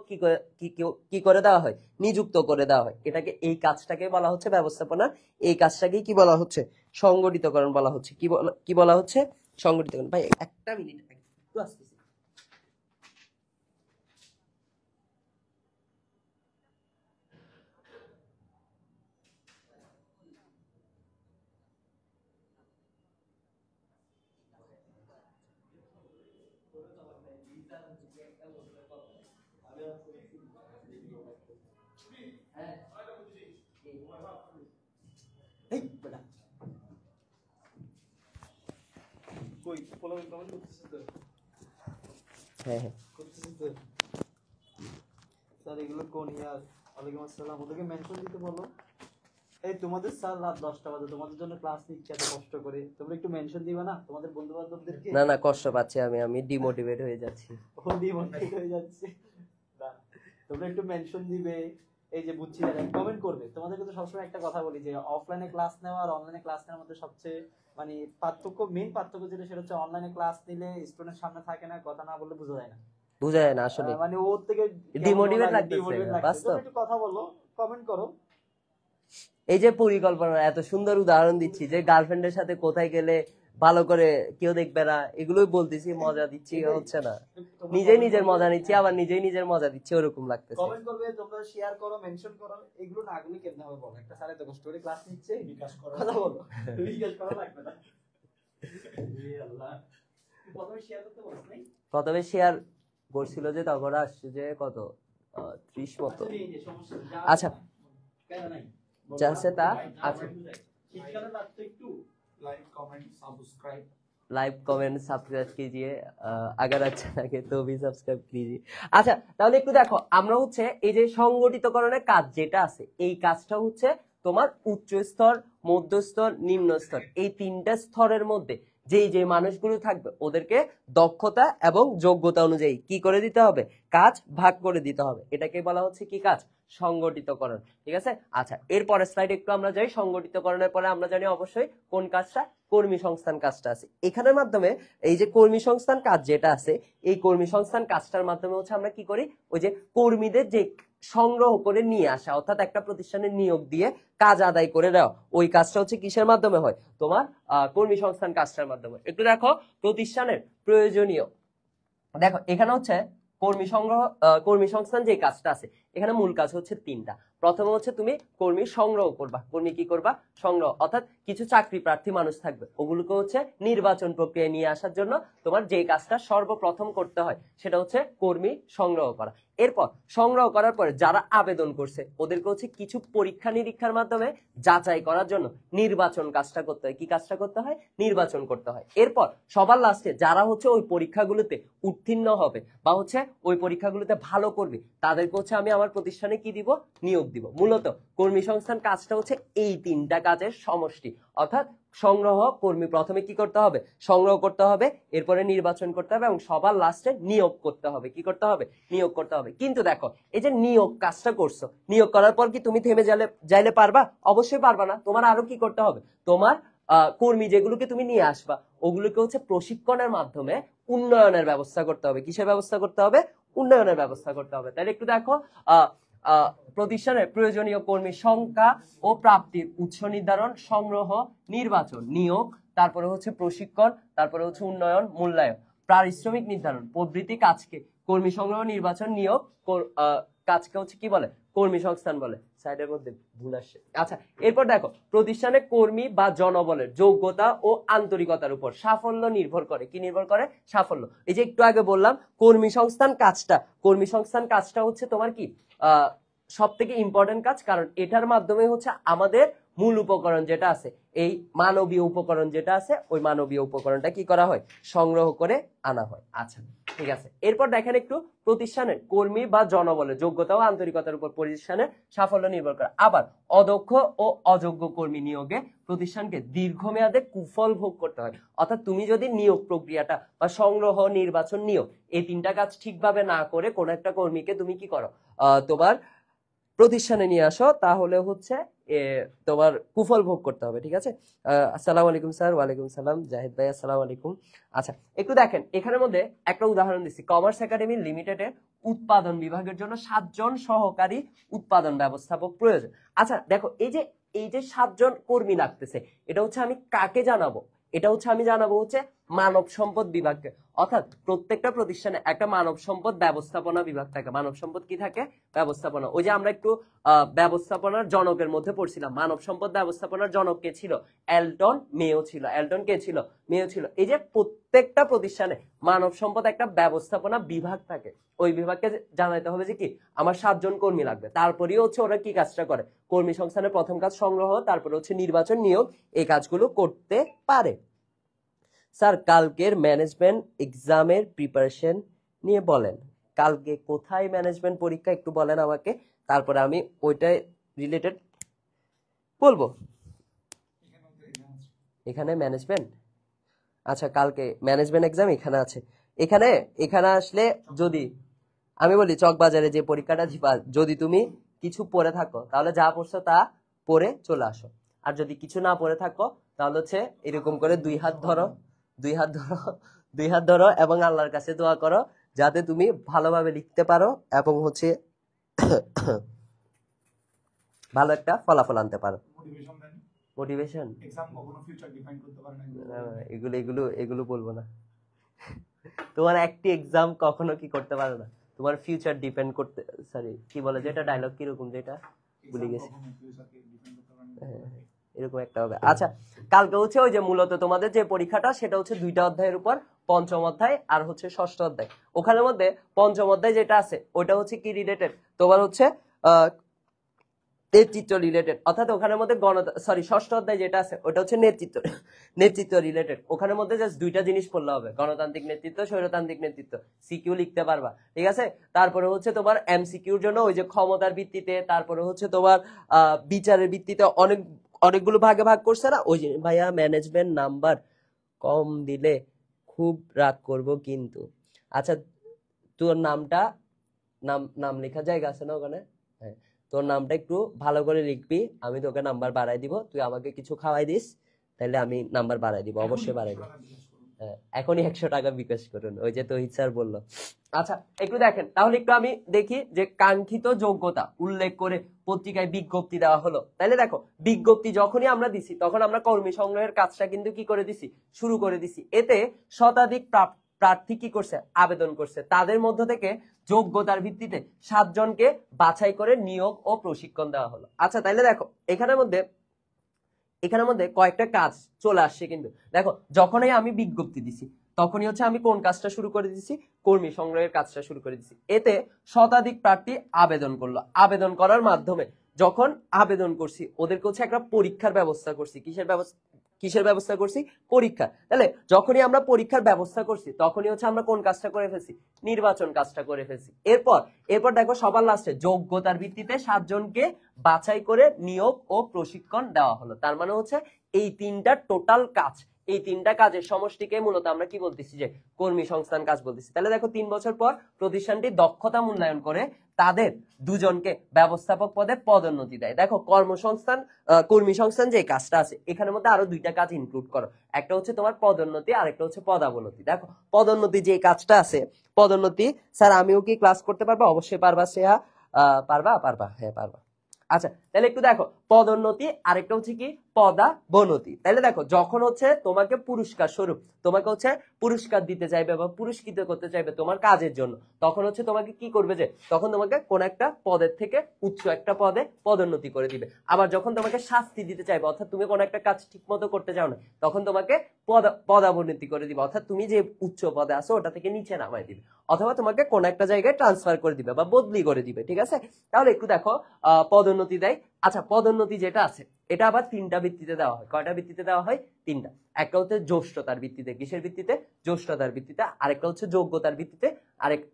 কি করে দেওয়া হয়, নিযুক্ত করে দেওয়া হয়। এটাকে, এই কাজটাকে বলা হচ্ছে ব্যবস্থাপনা, এই কাজটাকে কি বলা হচ্ছে, সংগঠিতকরণ বলা হচ্ছে। কি বলা হচ্ছে, সংগঠিতকরণ। ভাই একটা মিনিট একটু আসতেছি। হ্যাঁ হ্যাঁ, স্যার এগুলো কোন ইয়ার? ওয়ালাইকুম আসসালাম। ওদেরকে মেনশন দিতে বলো। এই তোমাদের স্যার রাত 10টা বাজে, তোমাদের জন্য ক্লাস নিচ্ছে এত কষ্ট করে, তোমরা একটু মেনশন দিবা না তোমাদের বন্ধু বান্ধবদেরকে? না না, কষ্ট পাচ্ছি আমি ডিমোটিভেট হয়ে যাচ্ছি। ও ডিমোটিভেট হয়ে যাচ্ছে না, তোমরা একটু মেনশন দিবে। এই যে বুঝছি, কমেন্ট করবে। তোমাদেরকে তো সবসময় একটা কথা বলি যে অফলাইনে ক্লাস নেওয়া আর অনলাইনে ক্লাস নেওয়ার মধ্যে সবচেয়ে মানে মেইন পার্থক্য যেটা, সেটা হচ্ছে অনলাইনে ক্লাস নিলে স্টুডেন্ট সামনে থাকে না, কথা না বললে বোঝা যায় না, বুঝা যায় না আসলে, মানে ওর থেকে ডিমোটিভেট লাগতেছে বাস্তব। একটু কথা বলো, কমেন্ট করো। এই যে পরিকল্পনা, এত সুন্দর উদাহরণ দিচ্ছি যে গার্লফ্রেন্ডের সাথে কোথায় গেলে ভালো করে কেউ দেখবে না, এগুলোই বলতেছি, মজা দিচ্ছি, হচ্ছে না, নিজেই নিজের মজা নিচ্ছি, আবার নিজেই নিজের মজা দিচ্ছি, ওরকম লাগতেছে। কমেন্ট করবে, তোমরা শেয়ার করো, মেনশন করো। এগুলো না গুলি কেমনে হবে বলো? একটা স্যার এত কষ্ট করে ক্লাস নিচ্ছে, বিকাশ করো, কথা বলো, বিকাশ করা লাগবে না। এ আল্লাহ, প্রথমে শেয়ার করতে বলো নাই? প্রথমে শেয়ার করছিল যে তখন আসছে যে কত 30 মতো। আচ্ছা, যা আছে তা আছে। শীতকালে রাত তো একটু like comment subscribe, like comment subscribe कीजिए, अगर अच्छा लगे तो भी সাবস্ক্রাইব कीजिए। আচ্ছা, তাহলে একটু দেখো, আমরা হচ্ছে এই যে সংগঠিতকরণের কাজ যেটা আছে, এই কাজটা হচ্ছে তোমার উচ্চ স্তর, মধ্য স্তর, নিম্ন স্তর, এই 3টা স্তরের মধ্যে যে মানুষগুলো থাকবে ওদেরকে দক্ষতা এবং যোগ্যতা অনুযায়ী কি করে দিতে হবে, কাজ ভাগ করে দিতে হবে। এটাকে বলা হচ্ছে কি কাজ, সংগঠিতকরণ। ঠিক আছে। আচ্ছা, এরপরের স্লাইডে একটু আমরা যাই। সংগঠিতকরণের পরে আমরা জানি অবশ্যই কোন কাজটা, কর্মী সংস্থান কাজটা আছে। এখানের মাধ্যমে এই যে কর্মী সংস্থান কাজ যেটা আছে, এই কর্মী সংস্থান কাজটার মাধ্যমে হচ্ছে আমরা কি করি, ওই যে কর্মীদের যে সংগ্রহ করে নিয়ে আসা, অর্থাৎ একটা প্রতিষ্ঠানে নিয়োগ দিয়ে কাজ আদায় করে দেওয়া, ওই কাজটা হচ্ছে কিসের মাধ্যমে হয়, তোমার কর্মী সংস্থান কাজটার মাধ্যমে। একটু দেখো, প্রতিষ্ঠানের প্রয়োজনীয়, দেখো এখানে হচ্ছে কর্মী সংস্থান যে কাজটা আছে, এখানে মূল কাজ হচ্ছে 3টা। প্রথমে হচ্ছে তুমি কর্মী সংগ্রহ করবা। কর্মী কি করবা, সংগ্রহ, অর্থাৎ কিছু চাকরি প্রার্থী মানুষ থাকবে, ওগুলোকে হচ্ছে নির্বাচন প্রক্রিয়ায় নিয়ে আসার জন্য তোমার যে কাজটা সর্বপ্রথম করতে হয় সেটা হচ্ছে কর্মী সংগ্রহ করা। এরপর সংগ্রহ করার পরে যারা আবেদন করছে ওদেরকে হচ্ছে কিছু পরীক্ষা নিরীক্ষার মাধ্যমে যাচাই করার জন্য নির্বাচন কাজটা করতে হয়। কি কাজটা করতে হয়, নির্বাচন করতে হয়। এরপর সবার লাস্টে যারা হচ্ছে ওই পরীক্ষাগুলোতে উত্তীর্ণ হবে বা হচ্ছে ওই পরীক্ষাগুলোতে ভালো করবে, তাদেরকে হচ্ছে আমি আমার প্রতিষ্ঠানে কি দিব, নিয়োগ দিব। মূলত কর্মী সংস্থান কাজটা হচ্ছে এই 3টা কাজের সমষ্টি, অর্থাৎ সংগ্রহ, কর্মী প্রথমে কি করতে হবে, সংগ্রহ করতে হবে, এরপরে নির্বাচন করতে হবে এবং সবার লাস্টে নিয়োগ করতে হবে। কি করতে হবে, নিয়োগ করতে হবে। কিন্তু দেখো, এই যে নিয়োগ কাজটা করছো, নিয়োগ করার পর কি তুমি থেমে যাইলে পারবা? অবশ্যই পারবা না। তোমার আরো কি করতে হবে, তোমার কর্মী যেগুলোকে তুমি নিয়ে আসবা ওগুলোকে হচ্ছে প্রশিক্ষণের মাধ্যমে উন্নয়নের ব্যবস্থা করতে হবে। কিসের ব্যবস্থা করতে হবে, উন্নয়নের ব্যবস্থা করতে হবে। তাহলে একটু দেখো, প্রতিষ্ঠানের প্রয়োজনীয় কর্মী সংখ্যা ও প্রাপ্তির উৎস নির্ধারণ, সংগ্রহ, নির্বাচন, নিয়োগ, তারপরে হচ্ছে প্রশিক্ষণ, তারপরে হচ্ছে উন্নয়ন, মূল্যায়ন, পারিশ্রমিক নির্ধারণ প্রভৃতি কাজকে কর্মী সংগ্রহ, নির্বাচন, নিয়োগ কাজকে হচ্ছে কি বলে? কর্মী সংস্থান বলে। সাইডের মধ্যে ভুল আসছে। আচ্ছা, এরপর দেখো, প্রতিষ্ঠানে কর্মী বা জনবলের যোগ্যতা ও আন্তরিকতার উপর সাফল্য নির্ভর করে। কি নির্ভর করে? সাফল্য। এই যে একটু আগে বললাম কর্মী সংস্থান কাজটা হচ্ছে তোমার কি সব থেকে ইম্পর্টেন্ট কাজ, কারণ এটার মাধ্যমে হচ্ছে আমাদের মূল উপকরণ যেটা আছে, এই মানবীয় উপকরণ যেটা আছে, ওই মানবীয় উপকরণটা কি করা হয়? সংগ্রহ করে আনা হয়। আচ্ছা, ঠিক আছে। এরপর দেখেন একটু, প্রতিষ্ঠানের কর্মী বা জনবলের যোগ্যতা ও আন্তরিকতার উপর প্রতিষ্ঠানের সাফল্য নির্ভর করে। আবার অদক্ষ ও অযোগ্য কর্মী নিয়োগে প্রতিষ্ঠানকে দীর্ঘমেয়াদে কুফল ভোগ করতে হয়। অর্থাৎ তুমি যদি নিয়োগ প্রক্রিয়াটা বা সংগ্রহ, নির্বাচন, নিয়োগ এই তিনটা কাজ ঠিকভাবে না করে কোন একটা কর্মীকে তুমি কি করো, তোমার প্রতিষ্ঠানে নিয়ে আসো, তাহলে হচ্ছে তোমার কুফল ভোগ করতে হবে। ঠিক আছে। আসসালামু আলাইকুম স্যার। ওয়ালাইকুম সালাম। জাহিদ ভাই আসসালামু আলাইকুম। আচ্ছা, একটু দেখেন এখানের মধ্যে একটা উদাহরণ দিচ্ছি। কমার্স একাডেমি লিমিটেডের উৎপাদন বিভাগের জন্য 7 জন সহকারী উৎপাদন ব্যবস্থাপক প্রয়োজন। আচ্ছা দেখো, এই যে 7 জন কর্মী লাগতেছে, এটা হচ্ছে আমি কাকে জানাবো? এটা হচ্ছে আমি জানাবো হচ্ছে মানব সম্পদ বিভাগকে। অর্থাৎ প্রত্যেকটা প্রতিষ্ঠানে একটা মানব সম্পদ ব্যবস্থাপনা বিভাগ থাকে। মানব সম্পদ কি থাকে? ব্যবস্থাপনা। ওই যে আমরা একটু ব্যবস্থাপনার জনকের মধ্যে পড়ছিলাম, মানব সম্পদ ব্যবস্থাপনার জনক কে ছিল? এলটন মেও ছিল। এলটন কে ছিল? মেও ছিল। এই যে প্রত্যেকটা প্রতিষ্ঠানে মানব সম্পদ একটা ব্যবস্থাপনা বিভাগ থাকে, ওই বিভাগকে জানাইতে হবে যে কি আমার 7 জন কর্মী লাগবে। তারপরেও হচ্ছে ওরা কি কাজটা করে? কর্মী সংস্থানের প্রথম কাজ সংগ্রহ, তারপরে হচ্ছে নির্বাচন, নিয়োগ, এই কাজগুলো করতে পারে। স্যার, কালকের ম্যানেজমেন্ট এক্সামের প্রিপারেশন নিয়ে বলেন। কালকে কোথায় ম্যানেজমেন্ট পরীক্ষা একটু বলেন আমাকে, তারপরে আমি ওইটাই রিলেটেড বলবো। এখানে ম্যানেজমেন্ট, আচ্ছা কালকে ম্যানেজমেন্ট এক্সাম এখানে আছে। এখানে আসলে যদি আমি বলি চকবাজারে যে পরীক্ষাটা দিবা, যদি তুমি কিছু পড়ে থাকো তাহলে যা পড়ছো তা পড়ে চলে আসো। আর যদি কিছু না পড়ে থাকো তাহলে হচ্ছে এরকম করে দুই হাত ধরো এবং আল্লাহর কাছে দোয়া করো যাতে তুমি ভালোভাবে লিখতে পারো এবং হচ্ছে ভালো একটা ফলাফল আনতে পারো। মোটিভেশন এগুলো বলবো না। তোমার একটি এক্সাম কখনো কি করতে পারো না, তোমার ফিউচার ডিপেন্ড করতে, সরি কি বলে যেটা ডায়লগ কিরকম যেটা ভুলে গেছি, এরকম একটা হবে। আচ্ছা, কালকে হচ্ছে ওই যে মূলত তোমাদের যে পরীক্ষাটা সেটা হচ্ছে 2টা অধ্যায়ের উপর, পঞ্চম অধ্যায় আর হচ্ছে ষষ্ঠ অধ্যায়। ওখানের মধ্যে পঞ্চম অধ্যায় যেটা আছে ওটা হচ্ছে কি রিলেটেড, তোমার হচ্ছে নেতৃত্ব রিলেটেড। অর্থাৎ ওখানের মধ্যে ষষ্ঠ অধ্যায় যেটা আছে ওটা হচ্ছে নেতৃত্ব রিলেটেড। ওখানের মধ্যে জাস্ট 2টা জিনিস পড়লে হবে, গণতান্ত্রিক নেতৃত্ব, স্বৈরতান্ত্রিক নেতৃত্ব। সিকিউ লিখতে পারবা, ঠিক আছে। তারপরে হচ্ছে তোমার এমসিকিউর জন্য ওই যে ক্ষমতার ভিত্তিতে, তারপরে হচ্ছে তোমার বিচারের ভিত্তিতে অনেকগুলো ভাগে ভাগ করছে না, ওই যে ভাইয়া ম্যানেজমেন্ট নাম্বার কম দিলে খুব রাগ করব কিন্তু। আচ্ছা, তোর নাম লেখা জায়গা আছে না ওখানে? হ্যাঁ, তোর নামটা একটু ভালো করে লিখবি, আমি তোকে নাম্বার বাড়াই দিব। তুই আমাকে কিছু খাওয়াই দিস, তাহলে আমি নাম্বার বাড়াই দিব, অবশ্যই বাড়াই দিব। হ্যাঁ, এখনই 100 টাকা বিকাশ করুন, ওই যে তহিদ স্যার বললো। আচ্ছা, একটু দেখেন তাহলে, একটু আমি দেখি যে কাঙ্ক্ষিত যোগ্যতা উল্লেখ করে পত্রিকায় বিজ্ঞপ্তি দেওয়া হলো। তাহলে দেখো, বিজ্ঞপ্তি যখনই আমরা দিছি তখন আমরা কর্মী সংগ্রহের কাজটা কিন্তু কি করে দিছি? শুরু করে দিছি। এতে শতাধিক প্রার্থী কি করছে? আবেদন করছে। তাদের মধ্য থেকে যোগ্যতার ভিত্তিতে 7 জনকে বাছাই করে নিয়োগ ও প্রশিক্ষণ দেওয়া হলো। আচ্ছা, তাইলে দেখো এখানের মধ্যে কয়েকটা কাজ চলে আসছে কিন্তু। দেখো, যখনই আমি বিজ্ঞপ্তি দিছি তখনই হচ্ছে আমি কোন কাজটা শুরু করে দিছি? কর্মী সংগ্রহের কাজটা শুরু করে দিছি। এতে শতাধিক প্রার্থী আবেদন করলো। আবেদন করার মাধ্যমে যখন আবেদন করছি ওদেরকে হচ্ছে একটা পরীক্ষার ব্যবস্থা করছি। কিসের ব্যবস্থা করছি? পরীক্ষা। তাহলে যখনই আমরা পরীক্ষার ব্যবস্থা করছি তখনই হচ্ছে আমরা কোন কাজটা করে ফেলছি? নির্বাচন কাজটা করে ফেলছি। এরপর দেখো, সবার লাস্টে যোগ্যতার ভিত্তিতে 7 জনকে বাছাই করে নিয়োগ ও প্রশিক্ষণ দেওয়া হলো। তার মানে হচ্ছে এই 3টা টোটাল কাজ, এই 3টা কাজের সমষ্টিকে মূলত আমরা কি বলতেছি? যে কর্মী সংস্থান কাজ বলতেছি। তাহলে দেখো, 3 বছর পর প্রতিষ্ঠানটি দক্ষতা মূল্যায়ন করে তাদের 2 জনকে ব্যবস্থাপক পদে পদোন্নতি দেয়। দেখো, কর্মী সংস্থান যে কাজটা আছে এখানের মধ্যে আরো 2টা কাজ ইনক্লুড করো। একটা হচ্ছে তোমার পদোন্নতি, আর একটা হচ্ছে পদাবনতি। দেখো, পদোন্নতি যে কাজটা আছে, পদোন্নতি স্যার আমিও কি ক্লাস করতে পারবো? অবশ্যই পারবা শ্রেয়া। পারবা পারবা, হ্যাঁ পারবা। আচ্ছা তাহলে একটু দেখো, পদোন্নতি আরেকটা হচ্ছে কি পদাবনতি। তাহলে দেখো যখন হচ্ছে তোমাকে পুরস্কার স্বরূপ তোমাকে হচ্ছে পুরস্কার দিতে চাইবে বা পুরস্কৃত করতে চাইবে তোমার কাজের জন্য, তখন হচ্ছে তোমাকে কি করবে, যে তখন তোমাকে কোন একটা পদের থেকে উচ্চ একটা পদে পদোন্নতি করে দিবে। আবার যখন তোমাকে শাস্তি দিতে চাইবে, অর্থাৎ তুমি কোন একটা কাজ ঠিক মতো করতে চাও না, তখন তোমাকে পদাবনতি করে দিবে, অর্থাৎ তুমি যে উচ্চ পদে আছো ওটা থেকে নিচে নামাই দিবে, অথবা তোমাকে কোন একটা জায়গায় ট্রান্সফার করে দিবে বা বদলি করে দিবে। ঠিক আছে, তাহলে একটু দেখো পদোন্নতি দেয়। আচ্ছা পদোন্নতি যেটা আছে এটা আবার তিনটা ভিত্তিতে দেওয়া হয়। কয়টা ভিত্তিতে দেওয়া হয়? তিনটা। একটা হচ্ছে জ্যেষ্ঠতার ভিত্তিতে। কিসের ভিত্তিতে? জ্যেষ্ঠতার ভিত্তিতে। আরেকটা হচ্ছে যোগ্যতার ভিত্তিতে।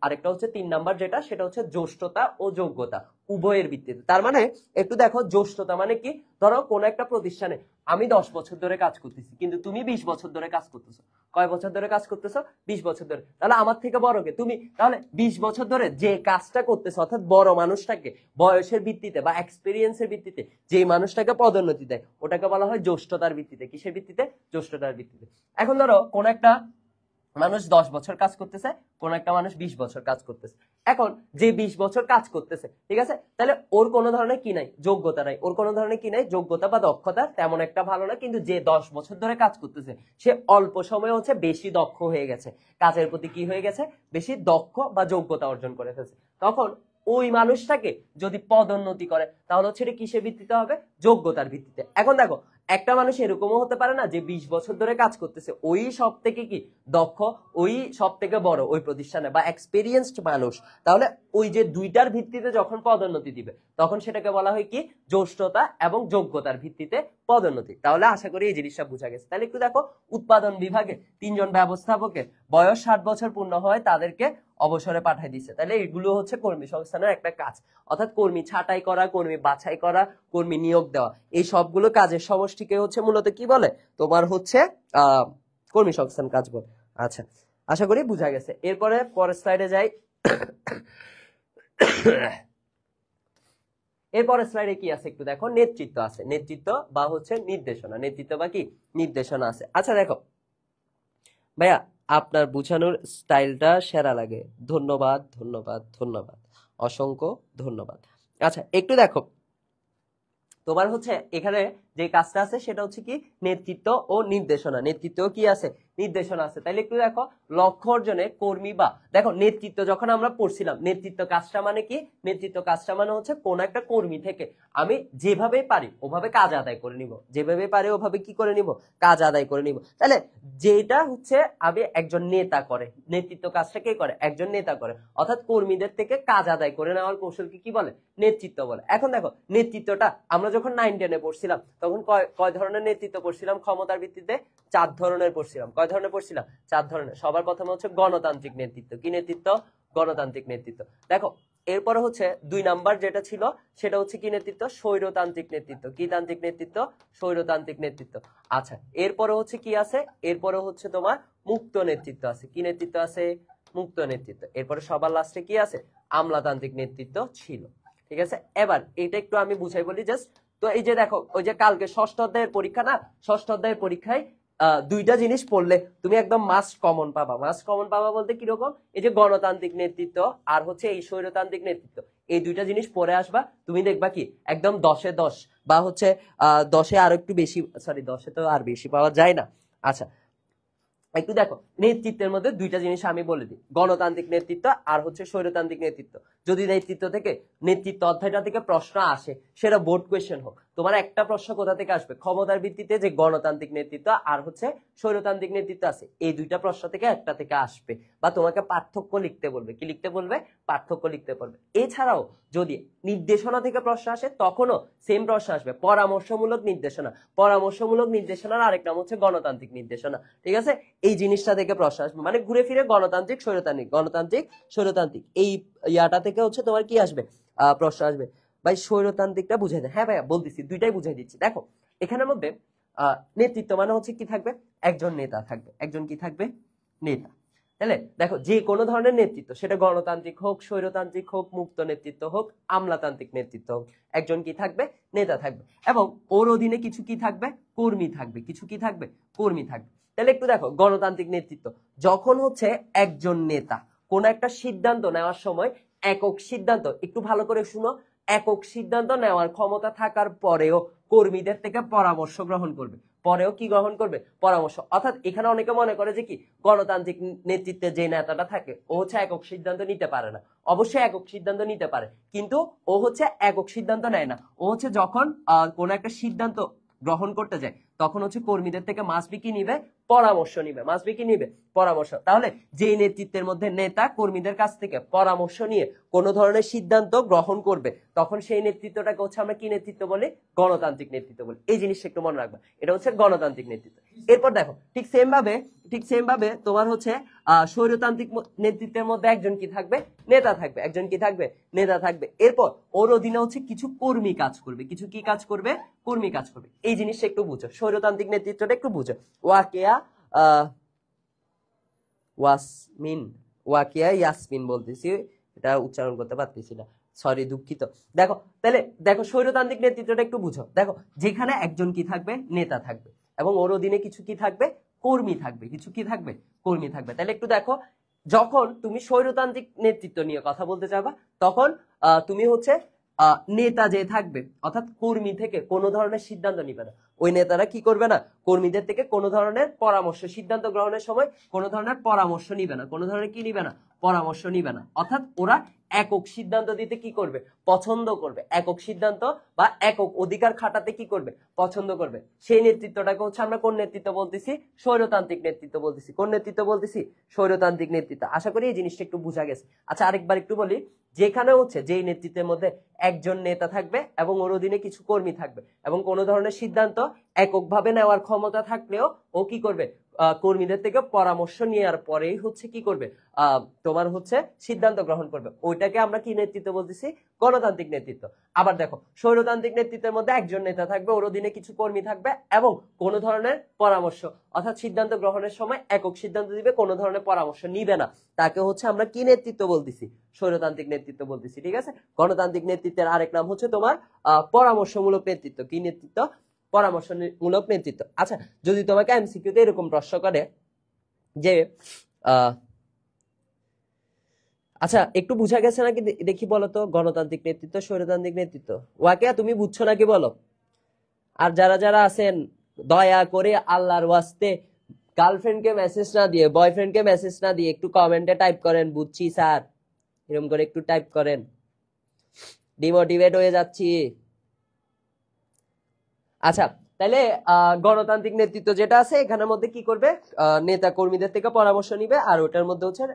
আরেকটা হচ্ছে 3 নাম্বার যেটা, সেটা হচ্ছে জ্যেষ্ঠতা ও যোগ্যতা উভয়ের ভিত্তিতে। তার মানে একটু দেখো, জ্যেষ্ঠতা মানে কি, ধরো কোন একটা প্রতিষ্ঠানে আমি 10 বছর ধরে কাজ করতেছি, কিন্তু তুমি 20 বছর ধরে কাজ করতেছো। কয় বছর ধরে কাজ করতেছো? 20 বছর ধরে। তাহলে আমার থেকে বড় কে? তুমি। তাহলে 20 বছর ধরে যে কাজটা করতেছো, অর্থাৎ বড় মানুষটাকে বয়সের ভিত্তিতে বা এক্সপেরিয়েন্সের ভিত্তিতে যে মানুষটাকে পদোন্নতি দেয়, ওটাকে বলা হয় জ্যেষ্ঠতার ভিত্তিতে। কিসের ভিত্তিতে? জ্যেষ্ঠতার ভিত্তিতে। এখন ধরো কোন একটা মানুষ 10 বছর কাজ করতেছে, কোন একটা মানুষ 20 বছর কাজ করতেছে। এখন যে 20 বছর কাজ করতেছে, ঠিক আছে, তাহলে ওর কোনো ধরনের কি নাই? যোগ্যতা নাই। ওর কোনো ধরনের কি নাই? যোগ্যতা বা দক্ষতা তেমন একটা ভালো না। কিন্তু যে 10 বছর ধরে কাজ করতেছে, সে অল্প সময়ে হচ্ছে বেশি দক্ষ হয়ে গেছে, কাজের প্রতি কি হয়ে গেছে? বেশি দক্ষ বা যোগ্যতা অর্জন করে ফেলছে। তখন ওই মানুষটাকে যদি পদোন্নতি করে, তাহলে হচ্ছে এটা কিসের ভিত্তিতে হবে? যোগ্যতার ভিত্তিতে। এখন দেখো, একটা মানুষ এরকমও হতে পারে না যে 20 বছর ধরে কাজ করতেছে, ওই সব থেকে কি দক্ষ, ওই সব থেকে বড় ওই প্রতিষ্ঠানে বা এক্সপেরিয়েন্সড মানুষ। তাহলে ওই যে দুইটার ভিত্তিতে যখন পদোন্নতি দিবে, তখন সেটাকে বলা হয় কি? জ্যেষ্ঠতা এবং যোগ্যতার ভিত্তিতে পদোন্নতি। তাহলে আশা করি এই জিনিসটা বোঝা গেছে। তাহলে একটু দেখো, উৎপাদন বিভাগে 3 জন ব্যবস্থাপকের বয়স 60 বছর পূর্ণ হয়, তাদেরকে অবসরে পাঠাই দিচ্ছে। তাহলে এগুলো হচ্ছে কর্মী সংস্থানের একটা কাজ, অর্থাৎ কর্মী ছাঁটাই করা, কর্মী বাছাই করা, কর্মী নিয়োগ দেওয়া, এই সবগুলো কাজের সমষ্টিকে হচ্ছে মূলত কি বলে? তোমার হচ্ছে কর্মী সংস্থান কাজ বলে। আচ্ছা, আশা করি বোঝা গেছে। এরপরে পরের স্লাইডে যাই। এরপরের স্লাইডে কি আছে একটু দেখো, নেতৃত্ব আছে। নেতৃত্ব বা হচ্ছে নির্দেশনা, নেতৃত্ব বা কি নির্দেশনা আছে। আচ্ছা দেখো ভাইয়া, আপনার বুঝানোর স্টাইলটা সেরা লাগে, ধন্যবাদ ধন্যবাদ ধন্যবাদ, অসংখ্য ধন্যবাদ। আচ্ছা একটু দেখো, তোমার হচ্ছে এখানে যে কাজটা আছে সেটা হচ্ছে কি নেতৃত্ব ও নির্দেশনা। নেতৃত্ব কি আছে? নির্দেশনা আছে। তাইলে একটু দেখো, লক্ষ্য অর্জনে কর্মী বা দেখো নেতৃত্ব যখন আমরা পড়ছিলাম, নেতৃত্ব কাজটা মানে কি? নেতৃত্ব কাজটা মানে হচ্ছে কোন একটা কর্মী থেকে আমি যেভাবে পারি ওভাবে কাজ আদায় করে নিব, যেভাবে পারি ওভাবে কি করে নিব? কাজ আদায় করে নিব। তাহলে যেটা হচ্ছে আমি একজন নেতা করে, নেতৃত্ব কাজটা কে করে? একজন নেতা করে, অর্থাৎ কর্মীদের থেকে কাজ আদায় করে নেওয়ার কৌশলকে কি বলে? নেতৃত্ব বলে। এখন দেখো, নেতৃত্বটা আমরা যখন 9-10-এ পড়ছিলাম, তখন কয় ধরনের নেতৃত্ব পড়ছিলাম? ক্ষমতার ভিত্তিতে 4 ধরনের পড়ছিলাম। কয় ধরনের পড়ছিলাম? 4 ধরনের। সবার প্রথমে হচ্ছে গণতান্ত্রিক নেতৃত্ব। কি নেতৃত্ব? গণতান্ত্রিক নেতৃত্ব। দেখো এরপরে হচ্ছে 2 নাম্বার যেটা ছিল, সেটা হচ্ছে কি নেতৃত্ব? স্বৈরতান্ত্রিক নেতৃত্ব। কি তান্ত্রিক নেতৃত্ব? স্বৈরতান্ত্রিক নেতৃত্ব। আচ্ছা এরপরে হচ্ছে কি আছে? এরপরে হচ্ছে তোমার মুক্ত নেতৃত্ব আছে। কি নেতৃত্ব আছে? মুক্ত নেতৃত্ব। এরপরে সবার লাস্টে কি আছে? আমলাতান্ত্রিক নেতৃত্ব ছিল। ঠিক আছে, এবার এটা একটু আমি বুঝাই বলি জাস্ট। তো এই যে দেখো, ওই যে কালকে 6ষ্ঠ অধ্যায়ের পরীক্ষা না, 6ষ্ঠ অধ্যায়ের পরীক্ষায় দুইটা জিনিস পড়লে তুমি একদম মাস্ট কমন পাবা। মাস্ট কমন পাবা বলতে কিরকম? এই যে গণতান্ত্রিক নেতৃত্ব আর হচ্ছে এই স্বৈরতান্ত্রিক নেতৃত্ব, এই দুইটা জিনিস পড়ে আসবা, তুমি দেখবা কি একদম 10-এ 10 বা হচ্ছে 10-এ আরো একটু বেশি, সরি 10-এ তো আর বেশি পাওয়া যায় না। আচ্ছা একটু দেখো, নেতৃত্বের মধ্যে দুইটা জিনিস আমি বলে দিই, গণতান্ত্রিক নেতৃত্ব আর হচ্ছে স্বৈরতান্ত্রিক নেতৃত্ব। যদি নেতৃত্ব থেকে, নেতৃত্ব অধ্যায়টা থেকে প্রশ্ন আসে, সেটা বোর্ড কোয়েশ্চেন হোক, তোমার একটা প্রশ্ন কোথা থেকে আসবে? ক্ষমতার ভিত্তিতে যে গণতান্ত্রিক নেতৃত্ব আর হচ্ছে স্বৈরতান্ত্রিক নেতৃত্ব আছে, এই দুইটা প্রশ্ন থেকে একটা থেকে আসবে, বা তোমাকে পার্থক্য লিখতে বলবে। কি লিখতে বলবে? পার্থক্য লিখতে বলবে। এছাড়াও যদি নির্দেশনা থেকে প্রশ্ন আসে, তখনও সেম প্রশ্ন আসবে, পরামর্শমূলক নির্দেশনা। পরামর্শমূলক নার আরেক নাম হচ্ছে গণতান্ত্রিক নির্দেশনা। ঠিক আছে, এই জিনিসটা থেকে প্রশ্ন আসবে, মানে ঘুরে ফিরে গণতান্ত্রিক স্বৈরতান্ত্রিক, গণতান্ত্রিক স্বৈরতান্ত্রিক, এই ইয়াটা থেকে হচ্ছে তোমার কি আসবে? প্রশ্ন আসবে। ভাই স্বৈরতান্ত্রিকটা বুঝাই দেয়? হ্যাঁ ভাইয়া বলতেছি, দুইটাই বুঝাই দিচ্ছি। দেখো এখানের মধ্যে নেতৃত্ব মানে হচ্ছে কি থাকবে? একজন নেতা থাকবে। একজন কি থাকবে? নেতা। তাহলে দেখো, যে কোনো ধরনের নেতৃত্ব, সেটা গণতান্ত্রিক হোক, স্বৈরতান্ত্রিক হোক, মুক্ত নেতৃত্ব হোক, আমলাতান্ত্রিক নেতৃত্ব হোক, একজন কি থাকবে? নেতা থাকবে। এবং ওর অধীনে কিছু কি থাকবে? কর্মী থাকবে। কিছু কি থাকবে? কর্মী থাকবে। তাহলে একটু দেখো, গণতান্ত্রিক নেতৃত্ব যখন হচ্ছে একজন নেতা কোন একটা সিদ্ধান্ত নেওয়ার সময় একক সিদ্ধান্ত, একটু ভালো করে শুনো, একক সিদ্ধান্ত নেওয়ার ক্ষমতা থাকার পরেও কর্মীদের থেকে পরামর্শ গ্রহণ করবে, পরেও কি গ্রহণ করবে? পরামর্শ। অর্থাৎ এখানে অনেকে মনে করে যে কি গণতান্ত্রিক নেতৃত্বে যে নেতাটা থাকে ও হচ্ছে একক সিদ্ধান্ত নিতে পারে না। অবশ্যই একক সিদ্ধান্ত নিতে পারে, কিন্তু ও হচ্ছে একক সিদ্ধান্ত নেয় না। ও হচ্ছে যখন কোন একটা সিদ্ধান্ত গ্রহণ করতে যায় তখন হচ্ছে কর্মীদের থেকে মাসবি কি নিবে? পরামর্শ নিবে। মাসবি কি নিবে? পরামর্শ। তাহলে যেই নেতৃত্বের মধ্যে নেতা কর্মীদের কাছ থেকে পরামর্শ নিয়ে কোন ধরনের সিদ্ধান্ত গ্রহণ করবে তখন সেই নেতৃত্বটাকে হচ্ছে আমরা কি নেতৃত্ব বলি? গণতান্ত্রিক নেতৃত্ব বলি। এই জিনিসটা একটু মনে রাখবা, এটা হচ্ছে গণতান্ত্রিক নেতৃত্ব। এরপর দেখো ঠিক সেম ভাবে তোমার হচ্ছে স্বৈরতান্ত্রিক নেতৃত্বের মধ্যে একজন কি থাকবে? নেতা থাকবে। একজন কি থাকবে? নেতা থাকবে। এরপর ওর অধীনে হচ্ছে কিছু কর্মী কাজ করবে। কিছু কি কাজ করবে? কর্মী কাজ করবে। এই জিনিসটা একটু বুঝো, স্বৈরতান্ত্রিক নেতৃত্বটা একটু বুঝো। ওয়াকিয়া ইয়াসমিন বলতেছি, এটা উচ্চারণ করতে পারতেছি না, সরি, দুঃখিত। দেখো তাহলে দেখো স্বৈরতান্ত্রিক নেতৃত্বটা একটু বুঝো। দেখো যেখানে একজন কি থাকবে? নেতা থাকবে, এবং ওর অধীনে কিছু কি থাকবে? কর্মী থাকবে। কিছু কি থাকবে? কর্মী থাকবে। তাহলে একটু দেখো, যখন তুমি স্বৈরতান্ত্রিক নেতৃত্ব নিয়ে কথা বলতে যাবা তখন তুমি হচ্ছে নেতা যে থাকবে অর্থাৎ কর্মী থেকে কোনো ধরনের সিদ্ধান্ত নিবে না। ওই নেতারা কি করবে না? কর্মীদের থেকে কোনো ধরনের পরামর্শ, সিদ্ধান্ত গ্রহণের সময় কোনো ধরনের পরামর্শ নিবে না। কোনো ধরনের কি নিবে না? পরামর্শ নিবে না। অর্থাৎ ওরা একক সিদ্ধান্ত দিতে কি করবে? পছন্দ করবে। একক সিদ্ধান্ত বা একক অধিকার খাটাতে কি করবে? পছন্দ করবে। সেই নেতৃত্বটাকে হচ্ছে আমরা কোন নেতৃত্ব বলতেছি? স্বৈরতান্ত্রিক নেতৃত্ব বলতেছি। কোন নেতৃত্ব বলতেছি? স্বৈরতান্ত্রিক নেতৃত্ব। আশা করি এই জিনিসটা একটু বোঝা গেছে। আচ্ছা আরেকবার একটু বলি, যেখানে হচ্ছে যেই নেতৃত্বের মধ্যে একজন নেতা থাকবে এবং ওর অধীনে কিছু কর্মী থাকবে এবং কোন ধরনের সিদ্ধান্ত এককভাবে নেওয়ার ক্ষমতা থাকলেও ও কি করবে? কর্মীদের থেকে পরামর্শ নেওয়ার পরেই হচ্ছে কি করবে? তোমার হচ্ছে সিদ্ধান্ত গ্রহণ করবে। ওইটাকে আমরা কি নেতৃত্ব বলতেছি? গণতান্ত্রিক নেতৃত্ব। আবার দেখো স্বৈরতান্ত্রিক নেতৃত্বের মধ্যে একজন নেতা থাকবে, ওর অধীনে কিছু কর্মী থাকবে এবং কোন ধরনের পরামর্শ অর্থাৎ সিদ্ধান্ত গ্রহণের সময় একক সিদ্ধান্ত দিবে, কোন ধরনের পরামর্শ নিবে না। তাকে হচ্ছে আমরা কি নেতৃত্ব বলতেছি? স্বৈরতান্ত্রিক নেতৃত্ব বলতেছি। ঠিক আছে। গণতান্ত্রিক নেতৃত্বের আরেক নাম হচ্ছে তোমার পরামর্শমূলক নেতৃত্ব। কি নেতৃত্ব? পরামর্শমূলক নেতৃত্ব। আচ্ছা যদি তোমাকে এমসিকিউতে এরকম প্রশ্ন করে যে আচ্ছা একটু বুঝা গেছে নাকি দেখি বলো তো, গণতান্ত্রিক নেতৃত্ব স্বৈরতান্ত্রিক নেতৃত্ব। ওয়াকিয়া তুমি বুঝছো নাকি বলো? আর যারা যারা আছেন দয়া করে আল্লাহর ওয়াস্তে গার্লফ্রেন্ডকে মেসেজ না দিয়ে, বয়ফ্রেন্ডকে মেসেজ না দিয়ে একটু কমেন্টে টাইপ করেন বুঝছি স্যার, এরকম করে একটু টাইপ করেন, ডিমোটিভেট হয়ে যাচ্ছি। আচ্ছা তাহলে গণতান্ত্রিক নেতৃত্ব যেটা আছে এখানের মধ্যে কি করবে? নেতা কর্মীদের থেকে পরামর্শ নিবে, আর ওটার মধ্যে হচ্ছে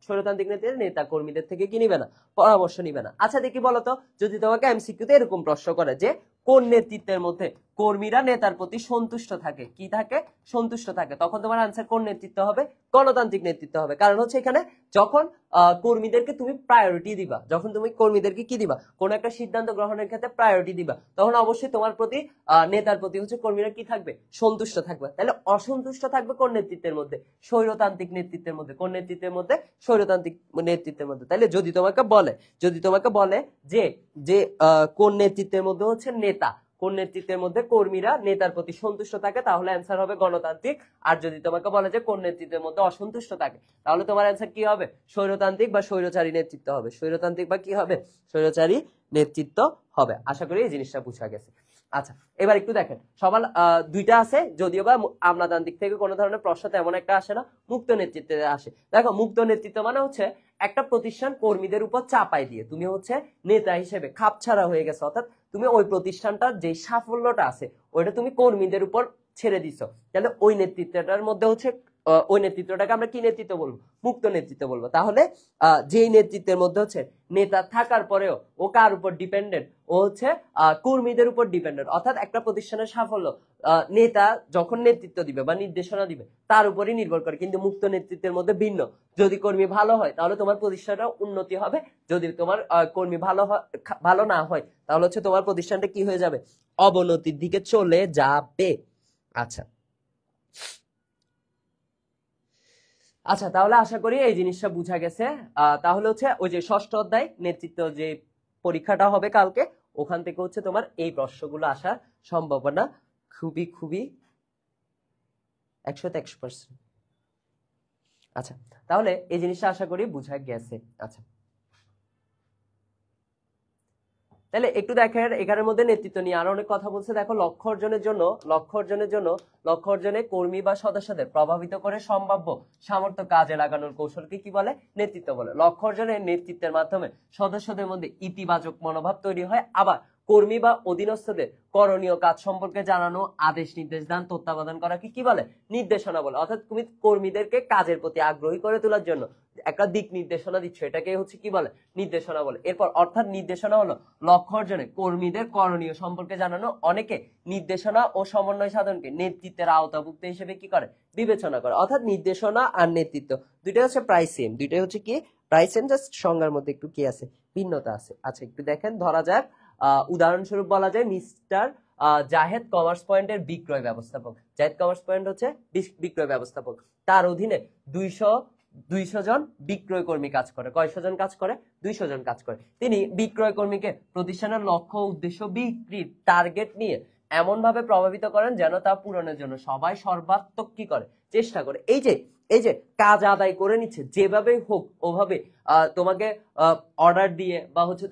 স্বৈরতান্ত্রিক নেতা কর্মীদের থেকে কি নিবে না? পরামর্শ নিবে না। আচ্ছা দেখি বলতো, যদি তোমাকে এমসিকিউতে এরকম প্রশ্ন করে যে কোন নেতৃত্বের মধ্যে কর্মীরা নেতার প্রতি সন্তুষ্ট থাকে, কি থাকে? সন্তুষ্ট থাকে, তখন তোমার আনসার কোন নেতৃত্ব হবে? গণতান্ত্রিক নেতৃত্ব হবে। কারণ হচ্ছে এখানে যখন কর্মীদেরকে তুমি প্রায়োরিটি দিবা, যখন তুমি কর্মীদেরকে কি দিবা? কোন একটা সিদ্ধান্ত গ্রহণের ক্ষেত্রে প্রায়োরিটি দিবা, তখন অবশ্যই তোমার প্রতি নেতার প্রতি হচ্ছে কর্মীরা কি থাকবে? সন্তুষ্ট থাকবে। তাহলে অসন্তুষ্ট থাকবে কোন নেতৃত্বের মধ্যে? স্বৈরতান্ত্রিক নেতৃত্বের মধ্যে। কোন নেতৃত্বের মধ্যে? স্বৈরতান্ত্রিক নেতৃত্বের মধ্যে। তাহলে যদি তোমাকে বলে যে যে কোন নেতৃত্বের মধ্যে হচ্ছে নেতা, কোন নেতৃত্বের মধ্যে কর্মীরা নেতার প্রতি সন্তুষ্ট থাকে, তাহলে অ্যান্সার হবে গণতান্ত্রিক। আর যদি তোমাকে বলে যে কোন নেতৃত্বের মধ্যে অসন্তুষ্ট থাকে, তাহলে তোমার অ্যান্সার কি হবে? স্বৈরতান্ত্রিক বা স্বৈরচারী নেতৃত্ব হবে। স্বৈরতান্ত্রিক বা কি হবে? স্বৈরচারী নেতৃত্ব হবে। আশা করি এই জিনিসটা বোঝা গেছে। আচ্ছা এবার একটু দেখেন, সবার দুইটা আছে, যদিও বা আমলাতান্ত্রিক থেকে কোনো ধরনের প্রশ্ন তেমন একটা আসে না, মুক্ত নেতৃত্বে আসে। দেখো মুক্ত নেতৃত্ব মানে হচ্ছে একটা প্রতিষ্ঠান কর্মীদের উপর চাপাই দিয়ে তুমি হচ্ছে নেতা হিসেবে খাপছাড়া হয়ে গেছে, অর্থাৎ তুমি ওই প্রতিষ্ঠানটার যে সাফল্যটা আছে ওইটা তুমি কর্মীদের উপর ছেড়ে দিছো। তাহলে ওই নেতৃত্বটার মধ্যে হচ্ছে ওই নেতৃত্বটাকে আমরা কি নেতৃত্ব বলবো? মুক্ত নেতৃত্ব বলবো। তাহলে যেই নেতৃত্বের মধ্যে হচ্ছে নেতা থাকার পরেও ও কার উপর ডিপেন্ডেন্ট? ও হচ্ছে কর্মীদের উপর ডিপেন্ডেন্ট। অর্থাৎ একটা প্রতিষ্ঠানের সাফল্য নেতা যখন নেতৃত্ব দিবে বা নির্দেশনা দিবে তার উপরই নির্ভর করে, কিন্তু মুক্ত নেতৃত্বের মধ্যে ভিন্ন। যদি কর্মী ভালো হয় তাহলে তোমার প্রতিষ্ঠানটা উন্নতি হবে, যদি তোমার কর্মী ভালো না হয় তাহলে হচ্ছে তোমার প্রতিষ্ঠানটা কি হয়ে যাবে? অবনতির দিকে চলে যাবে। আচ্ছা আচ্ছা তাহলে আশা করি এই জিনিসটা বোঝা গেছে। তাহলে হচ্ছে ওই যে ষষ্ঠ অধ্যায় নেতৃত্ব যে পরীক্ষাটা হবে কালকে, ওখান থেকে হচ্ছে তোমার এই প্রশ্নগুলো আসার সম্ভাবনা খুবই খুবই 100%। আচ্ছা তাহলে এই জিনিসটা আশা করি বোঝা গেছে। আচ্ছা তাহলে একটু দেখেন এখানের মধ্যে নেতৃত্ব নিয়ে আরো অনেক কথা বলছে। দেখো লক্ষ্য অর্জনে কর্মী বা সদস্যদের প্রভাবিত করে সম্ভাব্য সামর্থ্য কাজে লাগানোর কৌশলকে কি বলে? নেতৃত্ব বলে। লক্ষ্য অর্জনে নেতৃত্বের মাধ্যমে সদস্যদের মধ্যে ইতিবাচক মনোভাব তৈরি হয়। আবার কর্মী বা অধীনস্থদের করণীয় কাজ সম্পর্কে জানানো, আদেশ নির্দেশ দান, তত্ত্বাবধান করাকে কি বলে? নির্দেশনা বলে। অর্থাৎ তুমি কর্মীদেরকে কাজের প্রতি আগ্রহী করে তোলার জন্য একটা দিক নির্দেশনা দিচ্ছ, এটাকে হচ্ছে কি বলে? নির্দেশনা বলে। এরপর অর্থাৎ নির্দেশনা হলো লক্ষ্য অর্জনে কর্মীদের করণীয় সম্পর্কে জানানো। অনেকে নির্দেশনা ও সমন্বয় সাধনকে নেতৃত্বের আওতাভুক্ত হিসেবে কি করে? বিবেচনা করে। অর্থাৎ নির্দেশনা আর নেতৃত্ব দুইটাই হচ্ছে প্রায় সেম, দুইটাই হচ্ছে কি প্রায় সেম, জাস্ট সংজ্ঞার মধ্যে একটু কি আছে? ভিন্নতা আছে। আচ্ছা একটু দেখেন, ধরা যাক উদাহরণস্বরূপ বলা যায় মিস্টার জাহেদ কমার্স পয়েন্টের বিক্রয় ব্যবস্থাপক। জাহেদ কমার্স পয়েন্ট হচ্ছে বিক্রয় ব্যবস্থাপক। তার অধীনে 200 জন বিক্রয় কর্মী কাজ করে। কয়শো জন কাজ করে? 200 জন কাজ করে। তিনি বিক্রয় কর্মীকে প্রতিষ্ঠানের লক্ষ্য, উদ্দেশ্য, বিক্রির টার্গেট নিয়ে এমন ভাবে প্রভাবিত করেন যেন তা পূরণের জন্য সবাই সর্বাত্মক কি করে? চেষ্টা করে। এই যে কাজ আদায় করে নিচ্ছে যেভাবেই হোক ওভাবে তোমাকে অর্ডার দিয়ে বা হচ্ছে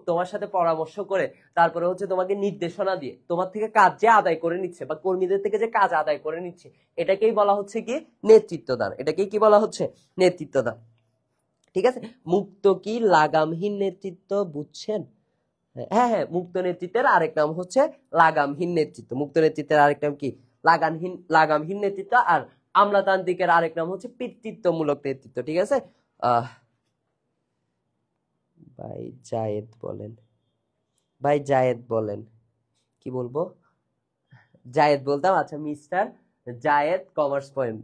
তোমার সাথে পরামর্শ করে, তারপরে হচ্ছে তোমাকে নির্দেশনা দিয়ে তোমার থেকে কাজ যে আদায় করে নিচ্ছে বা কর্মীদের থেকে যে কাজ আদায় করে নিচ্ছে, এটাকেই বলা হচ্ছে কি? নেতৃত্ব দান। এটাকেই কি বলা হচ্ছে? নেতৃত্ব দান। ঠিক আছে। মুক্ত কি লাগামহীন নেতৃত্ব, বুঝছেন? হ্যাঁ, মুক্ত নেতৃত্বের আরেক নাম হচ্ছে লাগামহীন নেতৃত্ব। মুক্ত নেতৃত্বের আরেক নাম কি? লাগামহীন নেতৃত্ব। আর আমলাতান্ত্রিকের আরেক নাম হচ্ছে পিতৃত্বমূলক নেতৃত্ব। ঠিক আছে। ভাই জায়েদ বলেন কি বলবো? জায়েদ বলতাম। আচ্ছা মিস্টার জায়েদ কমার্স পয়েন্ট,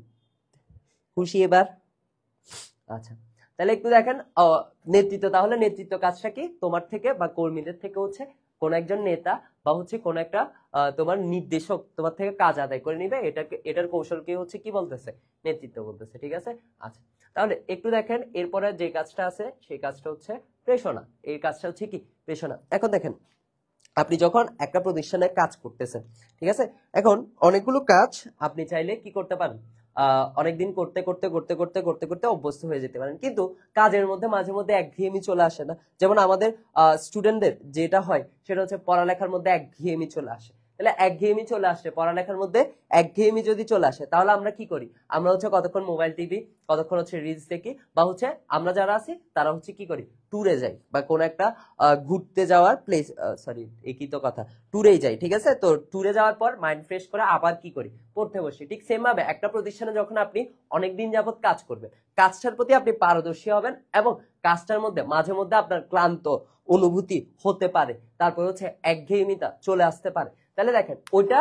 খুশি এবার? আচ্ছা তাহলে একটু দেখেন নেতৃত্ব। তাহলে নেতৃত্ব কাজটা কি? তোমার থেকে বা কর্মীদের থেকে হচ্ছে কোন একজন নেতা বা হচ্ছে কোন একটা তোমার নির্দেশক তোমার থেকে কাজ আদায় করে নিবে, এটার কৌশলকে হচ্ছে কি বলতেছে? নেতৃত্ব বলতেছে। ঠিক আছে। আচ্ছা তাহলে একটু দেখেন এরপরে যে কাজটা আছে সেই কাজটা হচ্ছে প্রেষণা। এই কাজটা হচ্ছে কি? প্রেষণা। এখন দেখেন আপনি যখন একটা প্রতিষ্ঠানে কাজ করতেছেন, ঠিক আছে, এখন অনেকগুলো কাজ আপনি চাইলে কি করতে পারেন? অনেকদিন করতে করতে করতে করতে করতে করতে অভ্যস্ত হয়ে যেতে পারেন, কিন্তু কাজের মধ্যে মাঝে মধ্যে একঘেয়েমি চলে আসে না? যেমন আমাদের স্টুডেন্টদের যেটা হয় সেটা হচ্ছে পড়ালেখার মধ্যে একঘেয়েমি চলে আসে। তাহলে একঘেয়েমি চলে আসে, পড়ালেখার মধ্যে একঘেয়েমি যদি চলে আসে তাহলে আমরা কি করি? আমরা হচ্ছে কতক্ষণ মোবাইল টিভি, কতক্ষণ হচ্ছে রিলস দেখি, বা হচ্ছে আমরা যারা আছি তারা হচ্ছে কি করি? ট্যুরে যাই বা কোন একটা ঘুরতে যাওয়ার প্লেস, সরি একই তো কথা, ট্যুরেই যাই। ঠিক আছে। তো ট্যুরে যাওয়ার পর মাইন্ড ফ্রেশ করে আবার কি করি? পড়তে বসি। ঠিক সেম ভাবে একটা প্রতিষ্ঠানে যখন আপনি অনেকদিন যাবত কাজ করবেন, কাজটার প্রতি আপনি পারদর্শী হবেন এবং কাজটার মধ্যে মাঝে মধ্যে আপনার ক্লান্ত অনুভূতি হতে পারে, তারপর হচ্ছে একঘেয়েমিতা চলে আসতে পারে। তাহলে দেখেন ওইটা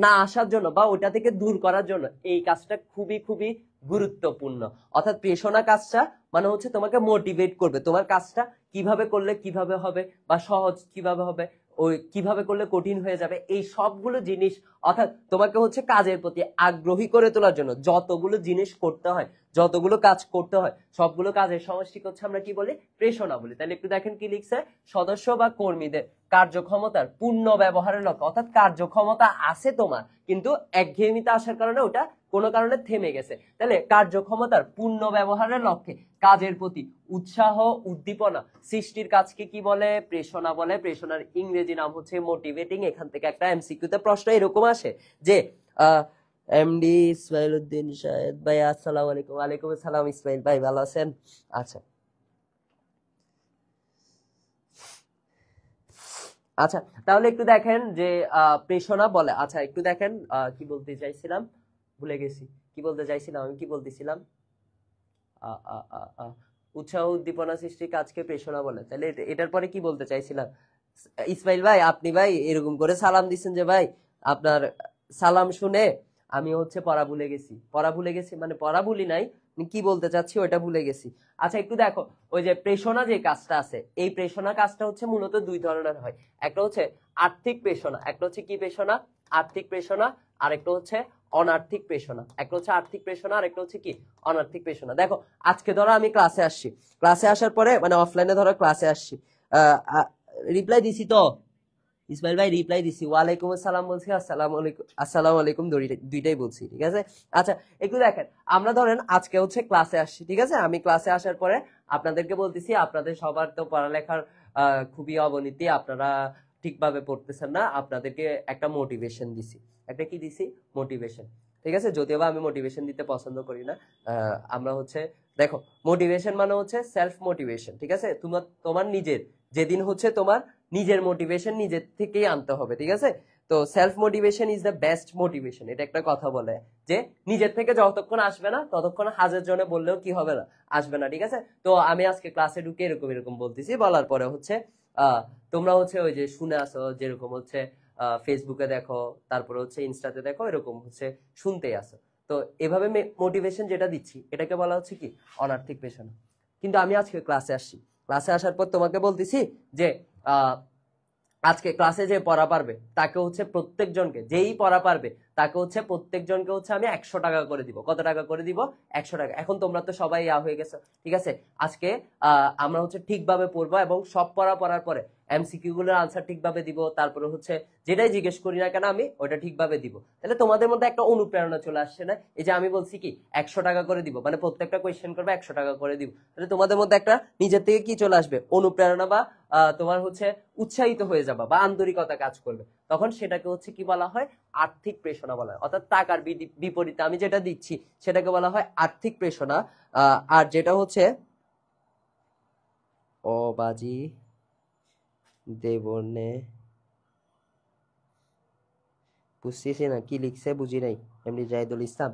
না আসার জন্য বা ওইটা থেকে দূর করার জন্য এই কাজটা খুবই খুবই গুরুত্বপূর্ণ। অর্থাৎ প্রেষণা কাজটা মানে হচ্ছে তোমাকে মোটিভেট করবে, তোমার কাজটা কিভাবে করলে কিভাবে হবে বা সহজ কিভাবে হবে, ওই কিভাবে করলে কঠিন হয়ে যাবে, এই সবগুলো জিনিস অর্থাৎ তোমাকে হচ্ছে কাজের প্রতি আগ্রহী করে তোলার জন্য যতগুলো জিনিস করতে হয়, যতগুলো কাজ করতে হয়, সবগুলো কাজের সমষ্টিকে হচ্ছে আমরা কি বলি? প্রেষণা বলি। তাহলে একটু দেখেন কি লিখছে? সদস্য বা কর্মীদের কার্যক্ষমতার পূর্ণ ব্যবহারের লক্ষ্য। অর্থাৎ কার্যক্ষমতা আছে তোমার, কিন্তু একঘেয়েমিতে আসার কারণে ওটা কোনো কারণে থেমে গেছে। তাহলে কার্যক্ষমতার পূর্ণ ব্যবহারের লক্ষ্যে কাজের প্রতি উৎসাহ উদ্দীপনা সৃষ্টির কাজকে কি বলে? প্রেষণা বলে। প্রেষণার ইংরেজি নাম হচ্ছে মোটিভেটিং। এখান থেকে একটা এমসিকিউ তে প্রশ্ন এরকম আসে যে এমডি ইসমাইল উদ্দিন শাহেদ ভাই আসসালামু আলাইকুম। ওয়ালাইকুম আসসালাম ইসমাইল ভাই, ভালো আছেন? আচ্ছা আচ্ছা তাহলে একটু দেখেন যে প্রেষণা বলে। আচ্ছা একটু দেখেন কি বলতে চাইছিলাম, ভুলে গেছি কি বলতে চাইছিলাম। আমি কি বলতেছিলাম? উৎসাহ উদ্দীপনা সৃষ্টির কাজকে প্রেষণা বলে। তাহলে এটার পরে কি বলতে চাইছিলাম? ইসমাইল ভাই আপনি ভাই এরকম করে সালাম দিচ্ছেন যে ভাই আপনার সালাম শুনে আমি হচ্ছে পড়া ভুলে গেছি মানে পড়া ভুলি নাই, কি বলতে চাচ্ছি ওটা ভুলে গেছি। আচ্ছা একটু দেখো ওই যে প্রেষণা যে কাজটা আছে, এই প্রেষণা কাজটা হচ্ছে মূলত দুই ধরনের হয়। একটা হচ্ছে আর্থিক প্রেষণা, একটা হচ্ছে কি প্রেষণা? আর্থিক প্রেষণা। আর একটা হচ্ছে অনার্থিক প্রেষণা। একটা হচ্ছে আর্থিক প্রেষণা আর একটা হচ্ছে কি? অনার্থিক প্রেষণা। দেখো আজকে ধরো আমি ক্লাসে আসছি, ক্লাসে আসার পরে মানে অফলাইনে ধরো ক্লাসে আসছি, রিপ্লাই দিছি তো ইসমাইল ভাই, রিপ্লাই দিছি, ওয়ালাইকুম আসসালাম বলছি, আসসালামু আলাইকুম দুইটাই বলছি। ঠিক আছে। আচ্ছা একটু দেখেন আমরা ধরেন আজকে হচ্ছে ক্লাসে আসছি, ঠিক আছে, আমি ক্লাসে আসার পরে আপনাদেরকে বলতেছি আপনাদের সবার তো পড়ালেখার খুবই অবনতি, আপনারা ঠিকভাবে পড়তেছেন না, আপনাদেরকে একটা মোটিভেশন দিছি। একটা কি দিছি? মোটিভেশন। ঠিক আছে, যদিও বা আমি মোটিভেশন দিতে পছন্দ করি না। আমরা হচ্ছে দেখো, মোটিভেশন মানে হচ্ছে সেলফ মোটিভেশন। ঠিক আছে, তোমার নিজের, যেদিন হচ্ছে তোমার নিজের মোটিভেশন নিজের থেকেই আনতে হবে। ঠিক আছে, তো self motivation is the best motivation, এটা একটা কথা বলে যে নিজের থেকে যতক্ষণ আসবে না ততক্ষণ হাজার জনে বললেও কি হবে না, আসবে না। ঠিক আছে, তো আমি আজকে ক্লাসে ঢুকে এরকম এরকম বলতেছি, বলার পরে হচ্ছে তোমরা হচ্ছে ওই যে শুনে আসো, যেরকম হচ্ছে ফেসবুকে দেখো, তারপরে হচ্ছে ইনস্টাতে দেখো, এরকম হচ্ছে শুনতেই আসো। তো এভাবে মোটিভেশন যেটা দিচ্ছি এটাকে বলা হচ্ছে কি অনার্থিক পেশনা। কিন্তু আমি আজকে ক্লাসে আসছি, ক্লাসে আসার পর তোমাকে বলতেছি যে আজকে ক্লাসে যে পড়া পারবে তাকে হচ্ছে প্রত্যেকজনকে, যেই পড়া পারবে তাকে হচ্ছে প্রত্যেকজনকে হচ্ছে আমি 100 টাকা করে দিব। কত টাকা করে দিব? 100 টাকা। এখন তোমরা তো সবাই হয়ে গেছো। ঠিক আছে, আজকে আমরা হচ্ছে ঠিকভাবে পড়বো এবং সব পড়ার পরে এমসিকিউ গুলোর আনসার ঠিকভাবে দিব, তারপরে হচ্ছে যেটাই জিজ্ঞেস করি না কেন আমি ওটা ঠিকভাবে দিব। তাহলে তোমাদের মধ্যে একটা অনুপ্রেরণা চলে আসছে না? এই যে আমি বলছি কি 100 টাকা করে দিব, মানে প্রত্যেকটা কোয়েশ্চেন করবে 100 টাকা করে দিব, তাহলে তোমাদের মধ্যে একটা নিজের থেকে কি চলে আসবে? অনুপ্রেরণা, বা তোমার হচ্ছে উৎসাহিত হয়ে যাবা, বা আন্তরিকতা কাজ করবে। তখন সেটাকে হচ্ছে কি বলা হয়? আর্থিক প্রেরণা বলা হয়। অর্থাৎ টাকার বিপরীতে আমি যেটা দিচ্ছি সেটাকে বলা হয় আর্থিক প্রেরণা। আর যেটা হচ্ছে ও বাজি দেবনে, বুঝতেছি না কি লিখছে, বুঝি নাই। এমনি জাহিদুল ইসলাম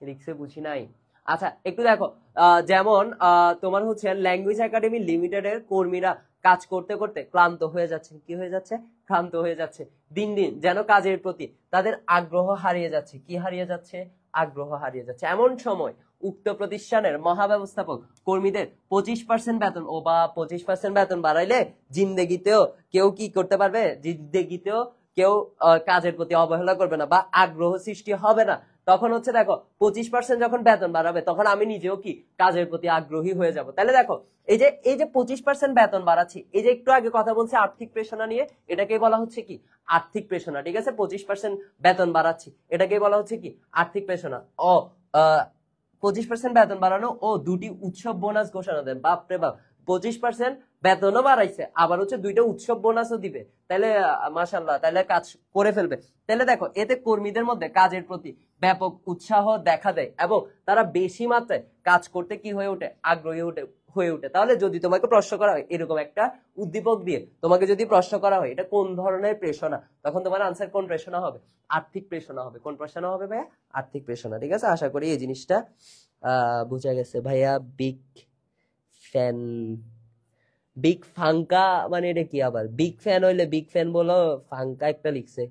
লিখছে, বুঝি নাই। আচ্ছা একটু দেখো, যেমন তোমার হচ্ছে ল্যাঙ্গুয়েজ একাডেমি লিমিটেডের কর্মীরা কাজ করতে করতে ক্লান্ত হয়ে যাচ্ছে। কি হয়ে যাচ্ছে? ক্লান্ত হয়ে যাচ্ছে। দিন দিন যেন কাজের প্রতি তাদের আগ্রহ হারিয়ে যাচ্ছে। কি হারিয়ে যাচ্ছে? আগ্রহ হারিয়ে যাচ্ছে। এমন সময় উক্ত প্রতিষ্ঠানের মহাব্যবস্থাপক কর্মীদের 25% বেতন, ও বা 25% বেতন বাড়াইলে জিন্দেগিতেও কেউ কি করতে পারবে? জিন্দেগিতেও কেউ কাজের প্রতি অবহেলা করবে না, বা আগ্রহ সৃষ্টি হবে না। তখন হচ্ছে দেখো 25% যখন বেতন বাড়াবে তখন আমি নিজেও কি কাজের প্রতি আগ্রহী হয়ে যাব। তাহলে দেখো এই যে 25% বেতন বাড়াচ্ছি, এই যে একটু আগে কথা বলছি আর্থিক প্রেরণা নিয়ে, এটাকে বলা হচ্ছে কি আর্থিক প্রেরণা। ঠিক আছে, 25% বেতন বাড়াচ্ছি, এটাকে বলা হচ্ছে কি আর্থিক প্রেরণা। ও 25% বেতন বাড়ানো ও 2টি উৎসব বোনাস ঘোষণা দেন। বাপরে বাপ, 25% বেতনও বাড়াইছে, আবার হচ্ছে 2টা উৎসব বোনাসও দিবে। তাহলে মাশাআল্লাহ, তাহলে কাজ করে ফেলবে। তাহলে দেখো, এতে কর্মীদের মধ্যে কাজের প্রতি ব্যাপক উৎসাহ দেখা দেয় এবং তারা বেশি মাত্রায় কাজ করতে কি হয়ে ওঠে? আগ্রহী হয়ে ওঠে। তাহলে যদি তোমাকে প্রশ্ন করা হয় এরকম একটা উদ্দীপক দিয়ে, তোমাকে যদি প্রশ্ন করা হয় এটা কোন ধরনের প্রেরণা, তখন তোমার আনসার কোন প্রেরণা হবে? আর্থিক প্রেরণা হবে। কোন প্রেরণা হবে ভাইয়া? আর্থিক প্রেরণা। ঠিক আছে, আশা করি এই জিনিসটা বুঝা গেছে ভাইয়া। বিগ ফ্যান, বিগ ফাঙ্কা মানে এটা কি? আবার বিগ ফ্যান হইলে বিগ ফ্যান বলো, ফাঙ্কা একটা লিখছে।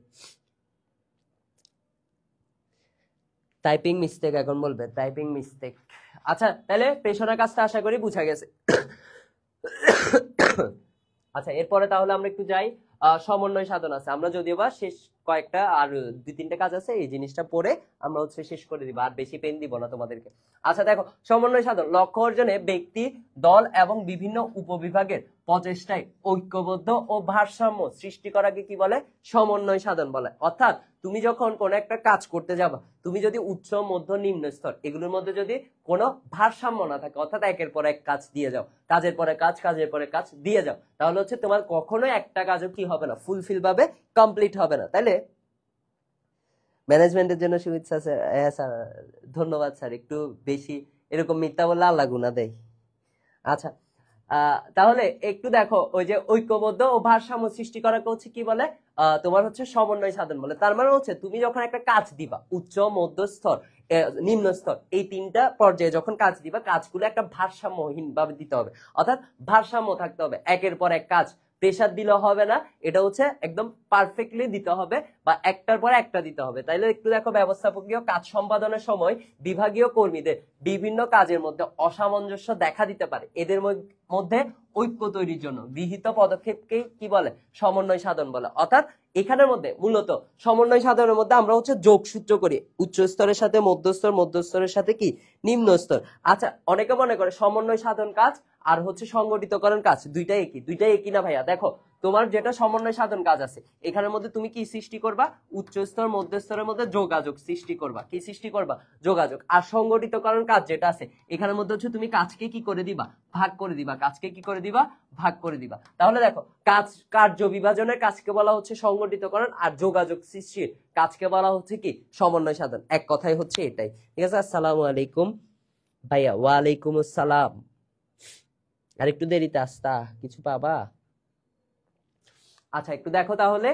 টাইপিং মিস্টেক এখন বলবে, টাইপিং মিস্টেক। আচ্ছা তাহলে পেশনার কাজটা আশা করি বুঝা গেছে। আচ্ছা এরপরে তাহলে আমরা একটু যাই সমন্বয় সাধন আছে। আমরা যদিও বা শেষ কয়েকটা আর 2-3টা কাজ আছে, এই জিনিসটা পড়ে আমরা হচ্ছে শেষ করে দিব, আর বেশি পেন দিব না তোমাদেরকে। আচ্ছা দেখো, সমন্বয় সাধন লক্ষ্য অর্জনে ব্যক্তি, দল এবং বিভিন্ন উপবিভাগের প্রচেষ্টায় ঐক্যবদ্ধ ও ভারসাম্য সৃষ্টি করাকে কি বলে? সমন্বয় সাধন বলে। অর্থাৎ তুমি যখন কোন একটা কাজ করতে যাবা, তুমি যদি উচ্চ, মধ্য, নিম্ন স্তর এগুলোর মধ্যে যদি কোনো ভারসাম্য না থাকে, অর্থাৎ একের পর এক কাজ দিয়ে যাও, কাজের পরে কাজ, কাজের পরে কাজ দিয়ে যাও, তাহলে হচ্ছে তোমার কখনোই একটা কাজও কি হবে না? ফুলফিল ভাবে কমপ্লিট হবে না। তাইলে ম্যানেজমেন্টের জন্য শুভেচ্ছা স্যার। হ্যাঁ স্যার, ধন্যবাদ স্যার। একটু বেশি এরকম মিথ্যা বললে আল্লাহ গুনাহ দেয়। আচ্ছা তাহলে একটু দেখো, ওই যে ঐক্যবদ্ধ ও ভারসাম্য সৃষ্টি করাকে হচ্ছে কি বলে? তোমার হচ্ছে সমন্বয় সাধন বলে। তার মানে হচ্ছে তুমি যখন একটা কাজ দিবা, উচ্চ, মধ্য স্তর, নিম্ন স্তর, এই 3টা পর্যায়ে যখন কাজ দিবা, কাজগুলো একটা ভারসাম্যহীন ভাবে দিতে হবে। অর্থাৎ ভারসাম্য থাকতে হবে, একের পর এক কাজ প্রেসার দিলে হবে না, এটা হচ্ছে একদম পারফেক্টলি দিতে হবে, বা একটার পর একটা দিতে হবে। তাইলে একটু দেখো, ব্যবস্থাপকীয় কাজ সম্পাদনের সময় বিভাগীয় কর্মীদের বিভিন্ন কাজের মধ্যে অসামঞ্জস্য দেখা দিতে পারে। এদের মধ্যে ঐক্য তৈরির জন্য গৃহীত পদক্ষেপকে কি বলে? সমন্বয় সাধন বলে। অর্থাৎ এখানের মধ্যে মূলত সমন্বয় সাধনের মধ্যে আমরা হচ্ছে যোগসূত্র করি, উচ্চ স্তরের সাথে মধ্যস্তর, মধ্যস্তরের সাথে কি নিম্ন স্তর। আচ্ছা অনেকে মনে করে সমন্বয় সাধন কাজ আর হচ্ছে সংগঠিতকরণ কাজ দুইটাই একই। দুইটাই একই না ভাইয়া। দেখো তোমার যেটা সমন্বয় সাধন কাজ আছে এখানের মধ্যে তুমি কি সৃষ্টি করবা, উচ্চ স্তর মধ্য স্তরের মধ্যে যোগাযোগ সৃষ্টি করবা, কি সৃষ্টি করবা, যোগাযোগ। আর সংগঠিতকরণ কাজ যেটা আছে এখানের মধ্যে হচ্ছে তুমি কাজকে কি করে দিবা, ভাগ করে দিবা, কাজকে কি করে দিবা, ভাগ করে দিবা। তাহলে দেখো কাজ, কার্য বিভাজনের কাজকে বলা হচ্ছে সংগঠিতকরণ, আর যোগাযোগ সৃষ্টির কাজকে বলা হচ্ছে কি সমন্বয় সাধন। এক কথাই হচ্ছে এটাই, ঠিক আছে। আসসালামু আলাইকুম ভাইয়া। ওয়ালাইকুম আসসালাম। আর একটু দেরিতে আসতা, কিছু পাবা? আচ্ছা একটু দেখো তাহলে,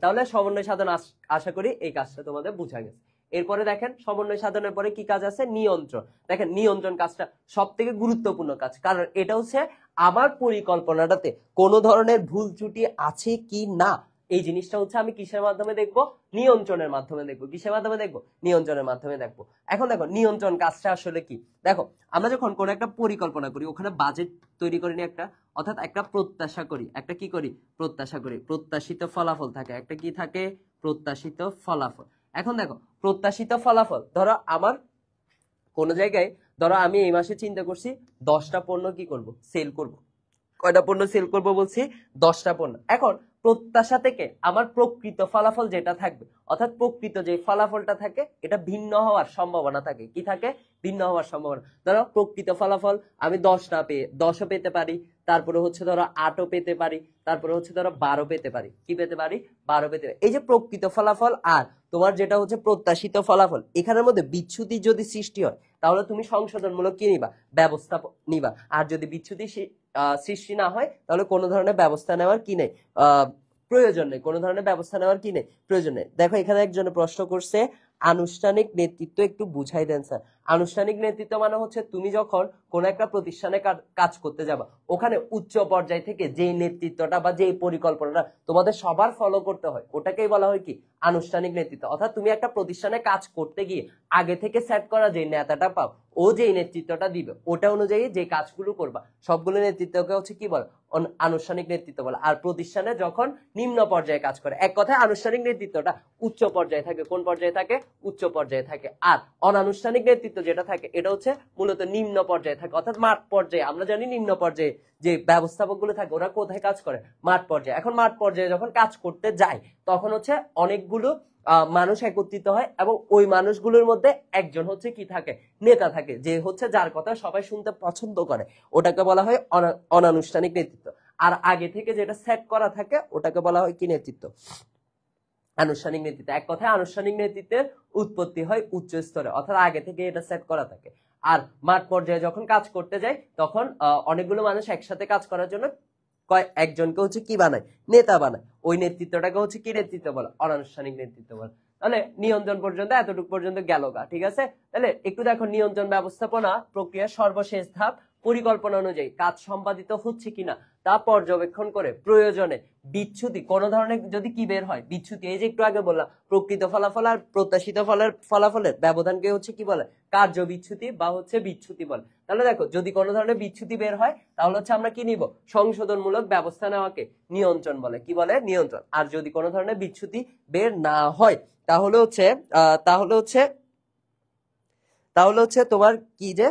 তাহলে সমন্বয় সাধন আশা করি এই কাজটা তোমাদের বোঝা গেছে। এরপরে দেখেন সমন্বয় সাধনের পরে কি কাজ আছে, নিয়ন্ত্রণ। দেখেন নিয়ন্ত্রণ কাজটা সব থেকে গুরুত্বপূর্ণ কাজ, কারণ এটা হচ্ছে আমার পরিকল্পনাটাতে কোনো ধরনের ভুল ত্রুটি আছে কি না, এই জিনিসটা হচ্ছে আমি কিসের মাধ্যমে দেখব, নিয়ন্ত্রণের মাধ্যমে দেখবো। কিসের মাধ্যমে দেখবো, নিয়ন্ত্রণের মাধ্যমে দেখবো। এখন দেখো নিয়ন্ত্রণ কাজটা আসলে কি, দেখো আমরা যখন কোনো একটা পরিকল্পনা করি ওখানে বাজেট তৈরি করি নি একটা, অর্থাৎ একটা প্রত্যাশা করি, একটা কি করি, প্রত্যাশা করি, প্রত্যাশিত ফলাফল থাকে, একটা কি থাকে, প্রত্যাশিত ফলাফল। এখন দেখো প্রত্যাশিত ফলাফল, ধরো আমার কোন জায়গায়, ধরো আমি এই মাসে চিন্তা করছি 10টা পণ্য কি করব, সেল করব। কয়টা পণ্য সেল করব বলছি, 10টা পণ্য। এখন প্রত্যাশা থেকে আমার প্রকৃত ফলাফল যেটা থাকবে, অর্থাৎ প্রকৃত যে ফলাফলটা থাকে এটা ভিন্ন হওয়ার সম্ভাবনা থাকে, কি থাকে, ভিন্ন হওয়ার সম্ভাবনা। ধরো প্রকৃত ফলাফল আমি 10ও পেতে পারি, তারপরে হচ্ছে ধরো 8ও পেতে পারি, তারপরে হচ্ছে ধরো 12 পেতে পারি, কি পেতে পারি, 12 পেতে পারি। এই যে প্রকৃত ফলাফল আর তোমার যেটা হচ্ছে প্রত্যাশিত ফলাফল, এখানের মধ্যে বিচ্যুতি যদি সৃষ্টি হয় তাহলে তুমি সংশোধনমূলক কি নিবা, ব্যবস্থা নিবা। আর যদি বিচ্যুতি সৃষ্টি না হয় তাহলে কোনো ধরনের ব্যবস্থা নেওয়ার কি নেই, প্রয়োজন নেই, কোনো ধরনের ব্যবস্থা নেওয়ার কি নেই, প্রয়োজন নেই। দেখো এখানে একজনে প্রশ্ন করছে আনুষ্ঠানিক নেতৃত্ব একটু বুঝাই দেন স্যার। আনুষ্ঠানিক নেতৃত্ব মানে হচ্ছে তুমি যখন কোন একটা প্রতিষ্ঠানে কাজ করতে যাবা, ওখানে উচ্চ পর্যায় থেকে যে নেতৃত্বটা বা যে পরিকল্পনাটা তোমাদের সবার ফলো করতে হয় ওটাকেই বলা হয় কি, আনুষ্ঠানিক নেতৃত্ব। অর্থাৎ তুমি একটা প্রতিষ্ঠানে কাজ করতে গিয়ে আগে থেকে সেট করা যে নেতাটা পাও, ও যে নেতৃত্বটা দিবে ওটা অনুযায়ী যে কাজগুলো করবা সবগুলো নেতৃত্বকে হচ্ছে কি বলে, আনুষ্ঠানিক নেতৃত্ব বলে। আর প্রতিষ্ঠানে যখন নিম্ন পর্যায়ে কাজ করে, এক কথায় আনুষ্ঠানিক নেতৃত্বটা উচ্চ পর্যায়ে থাকে। কোন পর্যায়ে থাকে, উচ্চ পর্যায়ে থাকে। আর অনানুষ্ঠানিক নেতৃত্ব যেটা থাকে এটা হচ্ছে মূলত নিম্ন পর্যায়ে থাকে, অর্থাৎ মাঠ পর্যায়ে। আমরা জানি নিম্ন পর্যায়ে যে ব্যবস্থাপক গুলো থাকে ওরা কোথায় কাজ করে, মাঠ পর্যায়ে। এখন মাঠ পর্যায়ে যখন কাজ করতে যায় তখন হচ্ছে অনেকগুলো মানুষ একত্রিত হয় এবং ওই মানুষগুলোর মধ্যে একজন হচ্ছে কি থাকে, নেতা থাকে, যে হচ্ছে যার কথা সবাই শুনতে পছন্দ করে, ওটাকে বলা হয় অনানুষ্ঠানিক নেতৃত্ব। আর আগে থেকে যেটা সেট করা থাকে ওটাকে বলা হয় কি, নেতৃত্ব, আনুষ্ঠানিক নেতৃত্ব। এক কথায় আনুষ্ঠানিক নেতৃত্বের উৎপত্তি হয় উচ্চ স্তরে, অর্থাৎ আগে থেকে এটা সেট করা থাকে। আর মাঠ পর্যায়ে যখন কাজ করতে যায় তখন অনেকগুলো মানুষ একসাথে কাজ করার জন্য একজনকে হচ্ছে কি বানায়, নেতা বানায়। ওই নেতৃত্বটাকে হচ্ছে কি নেতৃত্ব বলে, অনানুষ্ঠানিক নেতৃত্ব বলে। তাহলে নিয়ন্ত্রণ পর্যন্ত এতটুকু পর্যন্ত গেল গা, ঠিক আছে। তাহলে একটু দেখো নিয়ন্ত্রণ ব্যবস্থাপনা প্রক্রিয়ার সর্বশেষ ধাপ, পরিকল্পনা অনুযায়ী কাজ সম্পাদিত হচ্ছে কিনা তা পর্যবেক্ষণ করে প্রয়োজনে বিচ্যুতি, কোন ধরনের যদি কি বের হয়, বিচ্যুতি, এই যে একটু আগে বললাম প্রকৃত ফলাফল আর প্রত্যাশিত ফলাফলের ব্যবধানকে হচ্ছে কি বলে, কার্য বিচ্যুতি বা হচ্ছে বিচ্যুতি বলে। তাহলে দেখো যদি কোনো ধরনের বিচ্যুতি বের হয় তাহলে হচ্ছে আমরা কি নিব, সংশোধনমূলক ব্যবস্থা নেওয়াকে নিয়ন্ত্রণ বলে, কি বলে, নিয়ন্ত্রণ। আর যদি কোনো ধরনের বিচ্যুতি বের না হয় তাহলে হচ্ছে তোমার কি যে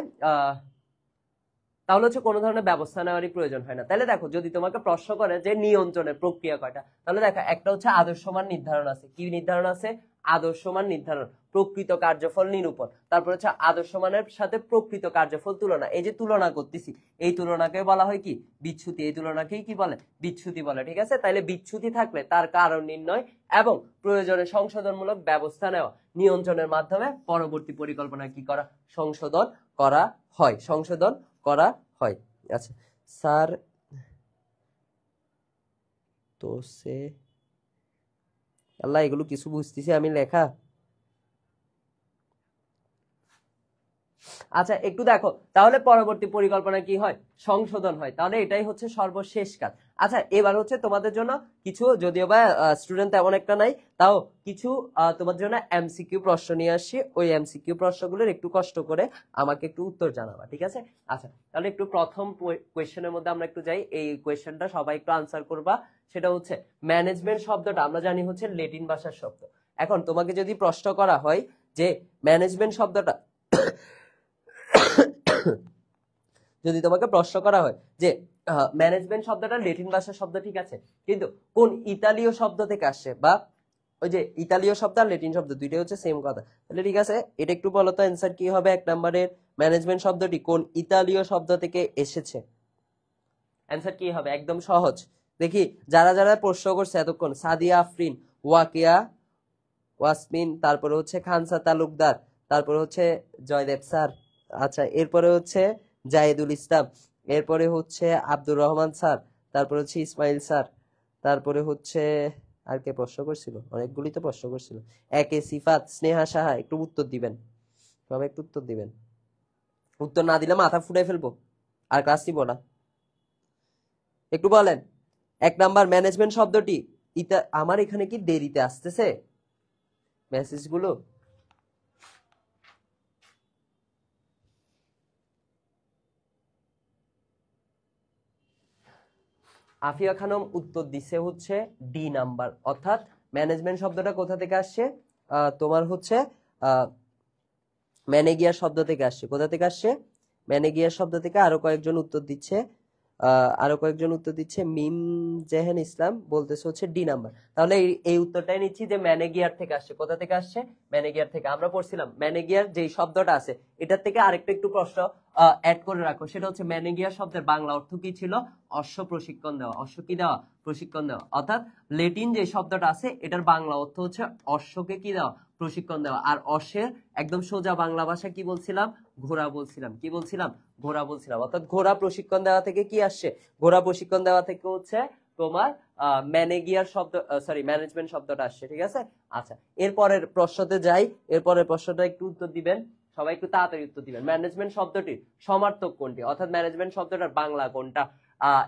তাহলে হচ্ছে কোনো ধরনের ব্যবস্থা নেওয়ারই প্রয়োজন হয় না। তাহলে দেখো যদি তোমাকে প্রশ্ন করে যে নিয়ন্ত্রণের প্রক্রিয়া কয়টা, তাহলে দেখো একটা হচ্ছে আদর্শমান নির্ধারণ আছে। কি নির্ধারণ আছে, আদর্শমান নির্ধারণ, প্রকৃত কার্যফল নিরূপণ, তারপর হচ্ছে আদর্শমানের সাথে প্রকৃত কার্যফল তুলনা। এই যে তুলনা করতেছি এই তুলনাকে বলা হয় কি, বিচ্যুতি। এই তুলনাকেই কি বলে, বিচ্যুতি বলে, ঠিক আছে। তাইলে বিচ্যুতি থাকলে তার কারণ নির্ণয় এবং প্রয়োজনে সংশোধনমূলক ব্যবস্থা নেওয়া, নিয়ন্ত্রণের মাধ্যমে পরবর্তী পরিকল্পনা কি করা, সংশোধন করা হয়, সংশোধন করা হয়। আচ্ছা স্যার, তো সে আল্লাহ এগুলো কিছু বুঝতেছি আমি লেখা। আচ্ছা একটু দেখো তাহলে পরবর্তী পরিকল্পনা কি হয়, সংশোধন হয়। তাহলে এটাই হচ্ছে সর্বশেষ কাজ। আচ্ছা এবার হচ্ছে তোমাদের জন্য কিছু, যদিও বা স্টুডেন্ট তেমন একটা নাই, তাও কিছু তোমার জন্য এমসিকিউ প্রশ্ন নিয়ে আসছি। ওই এমসিকিউ প্রশ্নগুলোর একটু কষ্ট করে আমাকে একটু উত্তর জানাবা, ঠিক আছে। আচ্ছা তাহলে একটু প্রথম কোয়েশ্চেনের মধ্যে আমরা একটু যাই। এই কোয়েশ্চেনটা সবাই একটু আনসার করবা। সেটা হচ্ছে ম্যানেজমেন্ট শব্দটা আমরা জানি হচ্ছে ল্যাটিন ভাষার শব্দ। এখন তোমাকে যদি প্রশ্ন করা হয় যে ম্যানেজমেন্ট শব্দটা যদি তোমাকে প্রশ্ন করা হয় যে ম্যানেজমেন্ট শব্দটা ল্যাটিন ভাষার শব্দ, ঠিক আছে, কিন্তু কোন ইতালীয় শব্দ থেকে আসছে, বা ওই যে ইতালীয় শব্দ আর ল্যাটিন শব্দ দুইটাই হচ্ছে সেম কথা, তাহলে ঠিক আছে এটা একটু বলো তো অ্যান্সার কি হবে এক নম্বরের, ম্যানেজমেন্ট শব্দটি কোন ইতালীয় শব্দ থেকে এসেছে, অ্যান্সার কি হবে, একদম সহজ। দেখি যারা যারা প্রশ্ন করছে এতক্ষণ, সাদিয়া আফরিন, ওয়াকিয়া ওয়াসমিন, তারপরে হচ্ছে খানসা তালুকদার, তারপরে হচ্ছে জয়দেব স্যার, আচ্ছা এরপরে হচ্ছে জাহিদুল ইসলাম, এরপরে হচ্ছে আব্দুর রহমান স্যার, তারপরে হচ্ছে ইসমাইল স্যার, তারপরে হচ্ছে আর কে প্রশ্ন করছিল, অনেকগুলি তো প্রশ্ন করছিল, একে সিফাত, স্নেহা সাহা, একটু উত্তর দিবেন, সবাই একটু উত্তর দিবেন, উত্তর না দিলে মাথা ফুটাই ফেলবো আর ক্লাস নিব না। একটু বলেন এক নাম্বার ম্যানেজমেন্ট শব্দটি আমার এখানে কি দেরিতে আসতেছে মেসেজগুলো? আফিয়া খানম উত্তর দিছে হচ্ছে ডি নাম্বার, অর্থাৎ ম্যানেজমেন্ট শব্দটা কোথা থেকে আসছে, তোমার হচ্ছে ম্যানেগিয়ার শব্দ থেকে আসছে। কোথা থেকে আসছে? ম্যানেগিয়ার শব্দ থেকে। আরো কয়েকজন উত্তর দিচ্ছে মিম জেহেন ইসলাম বলতেছে হচ্ছে ডি নাম্বার। তাহলে এই উত্তরটাই নিচ্ছি যে ম্যানেগিয়ার থেকে আসছে। কোথা থেকে আসছে? ম্যানেগিয়ার থেকে। আমরা পড়ছিলাম ম্যানেগিয়ার যেই শব্দটা আছে এটার থেকে আরেকটা একটু প্রশ্ন অ্যাড করে রাখো, সেটা হচ্ছে ম্যানেগিয়ার শব্দের বাংলা অর্থ কি ছিল? অশ্ব প্রশিক্ষণ দেওয়া। অশ্ব কি দেওয়া? প্রশিক্ষণ দেওয়া। অর্থাৎ লেটিন যে শব্দটা আছে এটার বাংলা অর্থ হচ্ছে অশ্বকে কি দেওয়া? প্রশিক্ষণ দেওয়া। আর অশ্বের একদম সোজা বাংলা ভাষা কি বলছিলাম? ঘোড়া বলছিলাম। কি বলছিলাম? ঘোড়া বলছিলাম। অর্থাৎ ঘোড়া প্রশিক্ষণ দেওয়া থেকে কি আসছে? ঘোড়া প্রশিক্ষণ দেওয়া থেকে হচ্ছে তোমার ম্যানেগিয়ার শব্দ, সরি ম্যানেজমেন্ট শব্দটা আসছে। ঠিক আছে, আচ্ছা এরপরের প্রশ্নতে যাই। এরপরের প্রশ্নটা একটু উত্তর দিবেন সবাই, একটু তাড়াতাড়ি উত্তর দিবেন। ম্যানেজমেন্ট শব্দটির সমার্থক কোনটি? অর্থাৎ ম্যানেজমেন্ট শব্দটার বাংলা কোনটা?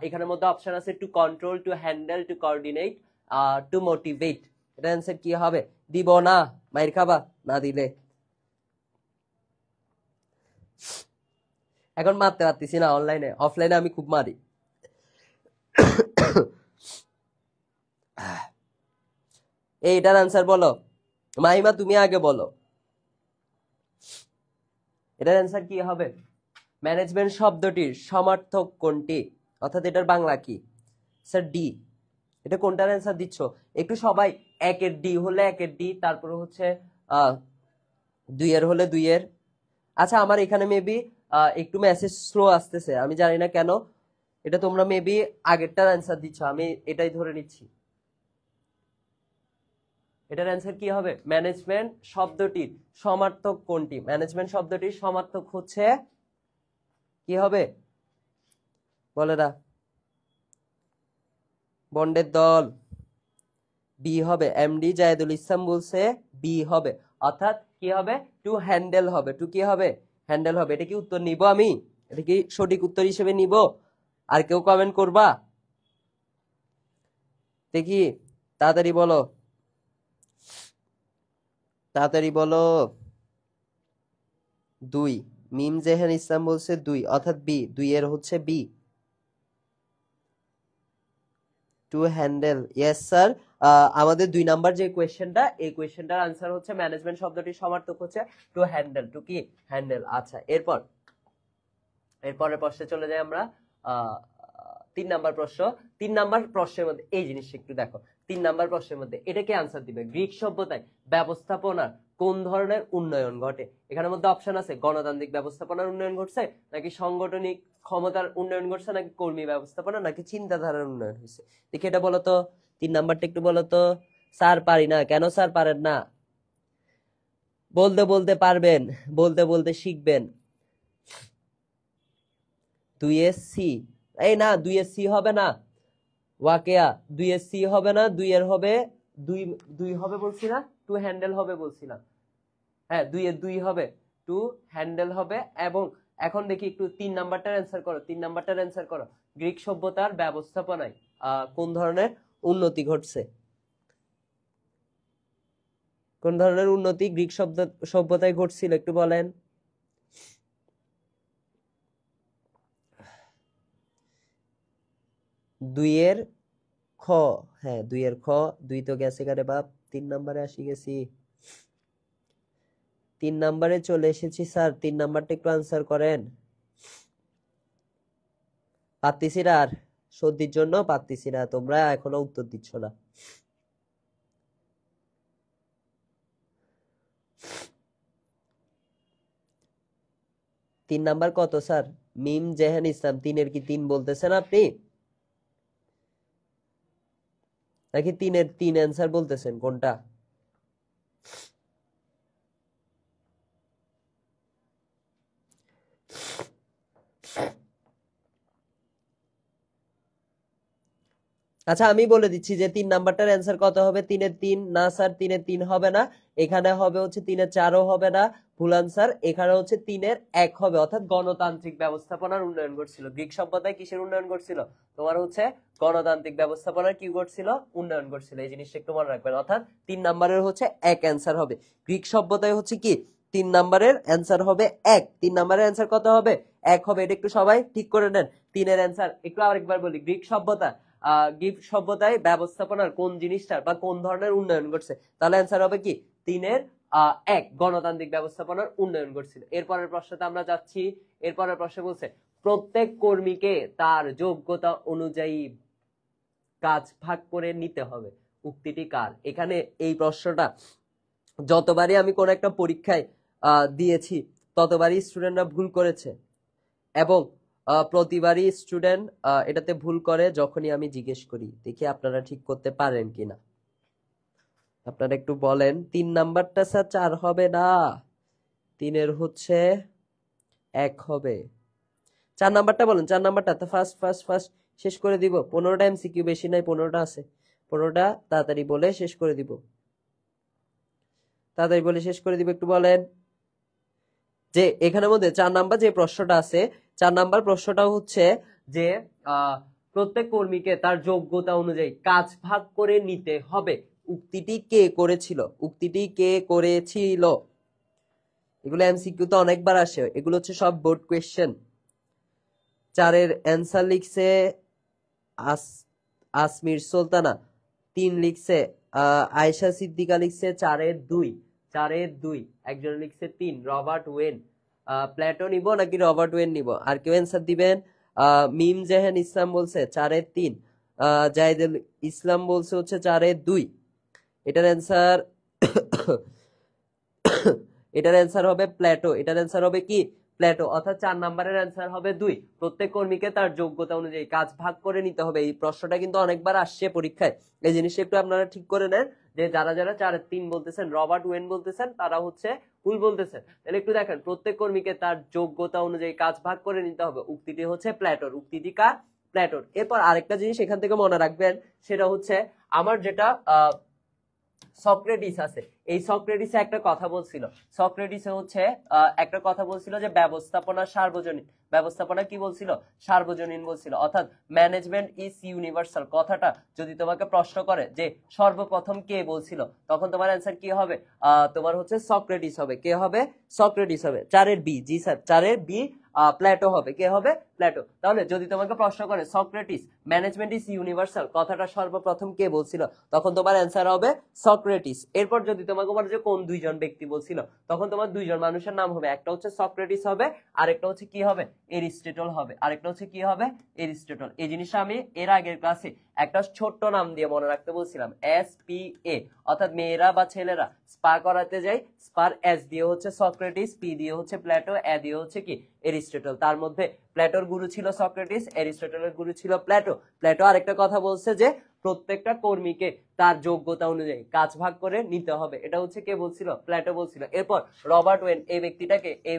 এখানের মধ্যে অপশন আছে to control, to handle, to coordinate, to motivate. এটা অ্যান্সার কি হবে? দিব না, মাইর খাবা না দিলে। এখন মারতে পারতেছি না অনলাইনে, অফলাইনে আমি খুব মারি। এইটার অ্যান্সার বলো মাহিমা, তুমি আগে বলো এটার অ্যান্সার কি হবে? ম্যানেজমেন্ট শব্দটির সমার্থক কোনটি? অর্থাৎ এটার বাংলা কি? Sir D. এটা কোনটার অ্যান্সার দিচ্ছ? একটু সবাই একের ডি হলে একের ডি, তারপরে হচ্ছে দুইয়ের হলে দুইয়ের। আচ্ছা আমার এখানে মেবি একটু মেসেজ স্লো আসতেছে, আমি জানি না কেন। এটা তোমরা মেবি আগেরটার অ্যান্সার দিচ্ছ, আমি এটাই ধরে নিচ্ছি। এটার অ্যান্সার কি হবে? ম্যানেজমেন্ট শব্দটির সমার্থক কোনটি? ম্যানেজমেন্ট শব্দটির সমার্থক হচ্ছে কি হবে বলে না, বন্ডের দল। বি হবে। এমডি জায়েদুল ইসলাম বলছে বি হবে, অর্থাৎ কি হবে? টু হ্যান্ডেল হবে। টু কি হবে? হ্যান্ডেল হবে। এটা কি উত্তর নিব আমি? এটা কি সঠিক উত্তর হিসেবে নিব? আর কেউ কমেন্ট করবা? দেখি তাড়াতাড়ি বলো, তাড়াতাড়ি বলো। দুই। মিম জেহান ইসলাম বলছে দুই, অর্থাৎ বি। দুই এর হচ্ছে B, to handle. Yes sir. আমাদের 2 নাম্বার যে কোয়েশ্চেনটা, এই কোয়েশ্চেনটার আনসার হচ্ছে ম্যানেজমেন্ট শব্দটির সমার্থক হচ্ছে টু হ্যান্ডেল। টু কি? হ্যান্ডেল। আচ্ছা এরপরের প্রশ্নে চলে যাই আমরা। 3 নাম্বার প্রশ্ন। 3 নাম্বার প্রশ্নের মধ্যে এই জিনিসটা একটু দেখো। 3 নাম্বার প্রশ্নের মধ্যে এটাকে আনসার দিবে, গ্রিক সভ্যতায় ব্যবস্থাপনার কোন ধরনের উন্নয়ন ঘটে? এখানের মধ্যে অপশন আছে গণতান্ত্রিক ব্যবস্থাপনার উন্নয়ন ঘটছে, নাকি সাংগঠনিক ক্ষমতার উন্নয়ন ঘটছে, নাকি কর্মী ব্যবস্থাপনা, নাকি চিন্তাধারার উন্নয়ন হয়েছে। দেখি এটা বলো তো, 3 নাম্বারটা একটু বলো তো। স্যার পারি না, কেন স্যার পারেন না? বলতে বলতে পারবেন, বলতে বলতে শিখবেন। 2SC, এই না 2SC হবে না ওয়াকেয়া, 2SC হবে না, 2 এর হবে দুই। দুই হবে বলছি না, টু হ্যান্ডেল হবে বলছিলাম। হ্যাঁ 2 এর 2 হবে, টু হ্যান্ডেল হবে। এবং এখন দেখি একটু 3 নাম্বারটার অ্যান্সার করো। 3 নাম্বারটার অ্যান্সার করো, গ্রিক সভ্যতার ব্যবস্থাপনায় কোন ধরনের উন্নতি ঘটছে? কোন ধরনের উন্নতি গ্রিক সভ্যতায় ঘটছিল একটু বলেন। দুইয়ের খ। হ্যাঁ 2 এর খ। 2 তো গেছে গারে বাপ, 3 নাম্বারে আসি গেছি। 3 নাম্বারে চলে এসেছি স্যার, 3 নাম্বারটা একটু আনসার করেন। পারতেছি না আর, সর্দির জন্য পারতেছি না, তোমরা এখনো উত্তর দিচ্ছ না। তিন নাম্বার কত স্যার? মিম জেহান ইসলাম, তিনের কি তিন বলতেছেন আপনি, নাকি তিনের তিন অ্যান্সার বলতেছেন, কোনটা? আচ্ছা আমি বলে দিচ্ছি যে তিন নাম্বারটার অ্যান্সার কত হবে। তিনের তিন না স্যার, তিনের তিন হবে না, এখানে হবে হচ্ছে তিনের চারও হবে না, ভুল আনসার। এখানে হচ্ছে তিনের এক হবে, অর্থাৎ গণতান্ত্রিক ব্যবস্থাপনার উন্নয়ন করছিল। গ্রিক সভ্যতায় কিসের উন্নয়ন করছিল? তোমার হচ্ছে গণতান্ত্রিক ব্যবস্থাপনার কি করছিল? উন্নয়ন করছিল। এই জিনিসটা একটু মনে রাখবেন, অর্থাৎ তিন নাম্বারের হচ্ছে এক অ্যান্সার হবে। গ্রিক সভ্যতায় হচ্ছে কি তিন নাম্বারের অ্যান্সার হবে এক। তিন নাম্বারের অ্যান্সার কত হবে? এক হবে। এটা একটু সবাই ঠিক করে নেন। তিনের অ্যান্সার একটু আরেকবার বলি, গ্রিক সভ্যতা গ্রিক সভ্যতায় ব্যবস্থাপনার কোন জিনিসটার বা কোন ধরনের উন্নয়ন করছে, তাহলে অ্যান্সার হবে কি তিনের এক, গণতান্ত্রিক ব্যবস্থাপনার উন্নয়ন করছিল। এরপরের প্রশ্নটা আমরা যাচ্ছি। এরপরের প্রশ্ন বলছে প্রত্যেক কর্মীকে তার যোগ্যতা অনুযায়ী কাজ ভাগ করে নিতে হবে, উক্তিটি কার? এখানে এই প্রশ্নটা যতবারই আমি কোন একটা পরীক্ষায় দিয়েছি ততবারই স্টুডেন্টরা ভুল করেছে, এবং প্রতিবারই স্টুডেন্ট এটাতে ভুল করে যখনই আমি জিজ্ঞেস করি। দেখি আপনারা ঠিক করতে পারেন কিনা, আপনারা একটু বলেন। তিন নাম্বারটা স্যার চার হবে না, তিনের হচ্ছে এক হবে। চার নাম্বারটা বলেন, চার নাম্বারটা তো ফার্স্ট ফার্স্ট ফার্স্ট শেষ করে দিব। 15টা এমসিকিউ, বেশি নাই, 15টা আছে, 15টা তাড়াতাড়ি বলে শেষ করে দিব, তাড়াতাড়ি বলে শেষ করে দিব। একটু বলেন যে এখানের মধ্যে চার নাম্বার যে প্রশ্নটা আছে, চার নাম্বার প্রশ্নটা হচ্ছে যে প্রত্যেক কর্মীকে তার যোগ্যতা অনুযায়ী কাজ ভাগ করে নিতে হবে, উক্তিটি কে করেছিল? উক্তিটি কে করেছিল? এগুলো এমসিকিউ তো অনেকবার আসে, এগুলো হচ্ছে সব বোর্ড কোয়েশ্চেন। চারের অ্যান্সার লিখছে আসমির সুলতানা, তিন লিখছে আয়েশা সিদ্দিকা, লিখছে চারের দুই, চারের দুই। একজন লিখছে তিন, রবার্ট ওয়েন। প্ল্যাটো নিব নাকি রবার্ট ওয়েন নিব? আর কেউ অ্যান্সার দিবেন? মিম জেহান ইসলাম বলছে চারের তিন, জাহিদুল ইসলাম বলছে হচ্ছে চারের দুই। এটার অ্যান্সার এটার অ্যান্সার হবে প্ল্যাটো। এটার অ্যান্সার হবে কি? প্ল্যাটো। অর্থাৎ চার নাম্বারের অ্যান্সার হবে দুই, প্রত্যেক কর্মীকে তার যোগ্যতা অনুযায়ী কাজ ভাগ করে নিতে হবে। এই প্রশ্নটা কিন্তু অনেকবার আসছে পরীক্ষায়, এই জিনিসটা একটু আপনারা ঠিক করে নেন যে যারা যারা চারের তিন বলতেছেন, রবার্ট ওয়েন বলতেছেন, তারা হচ্ছে ভুল বলতেছেন। তাহলে একটু দেখেন, প্রত্যেক কর্মীকে তার যোগ্যতা অনুযায়ী কাজ ভাগ করে নিতে হবে, উক্তিটি হচ্ছে প্ল্যাটোর। উক্তিটি কার? প্ল্যাটোর। এরপর আরেকটা জিনিস এখান থেকে মনে রাখবেন, সেটা হচ্ছে আমার যেটা সক্রেটিস আছে, এই সক্রেটিসে একটা কথা বলছিল। সক্রেটিসে হচ্ছে একটা কথা বলছিল যে ব্যবস্থাপনা সার্বজনীন। ব্যবস্থাপনা কি বলছিল? সার্বজনীন বলছিল। অর্থাৎ ম্যানেজমেন্ট ইজ ইউনিভার্সাল কথাটা যদি তোমাকে প্রশ্ন করে যে সর্বপ্রথম কে বলছিল, তখন তোমার অ্যান্সার কি হবে? তোমার হচ্ছে সক্রেটিস হবে। কে হবে? সক্রেটিস হবে। চারের বি, জি স্যার, চারের বি প্ল্যাটো হবে। কে হবে? প্ল্যাটো। তাহলে যদি তোমাকে প্রশ্ন করে সক্রেটিস ম্যানেজমেন্ট ইজ ইউনিভার্সাল কথাটা সর্বপ্রথম কে বলছিল, তখন তোমার অ্যান্সার হবে সক্রেটিস। এরপর যদি তোমাকে বলে যে কোন দুইজন ব্যক্তি বলছিল, তখন তোমার দুইজন মানুষের নাম হবে, একটা হচ্ছে সক্রেটিস হবে, আরেকটা হচ্ছে কি হবে? এরিস্টটল হবে। আরেকটা হচ্ছে কি হবে? এরিস্টটল। এই জিনিসটা আমি এর আগের ক্লাসে একটা ছোট্ট নাম দিয়ে মনে রাখতে বলছিলাম, SPA, অর্থাৎ মেয়েরা বা ছেলেরা স্পা করাতে যায়, স্পার এস দিয়ে হচ্ছে সক্রেটিস, পি দিয়ে হচ্ছে প্ল্যাটো, এ দিয়ে হচ্ছে কি? এরিস্টটল। তার মধ্যে প্ল্যাটোর গুরু ছিল সক্রেটিস, এরিস্টটলের গুরু ছিল প্ল্যাটো। প্ল্যাটো আরেকটা কথা বলছে যে প্রত্যেকটা কর্মীকে তার যোগ্যতা অনুযায়ী কাজ ভাগ করে নিতে হবে, এটা হচ্ছে কে বলছিল? প্ল্যাটো বলছিল। এরপর রবার্ট ওয়েন, এই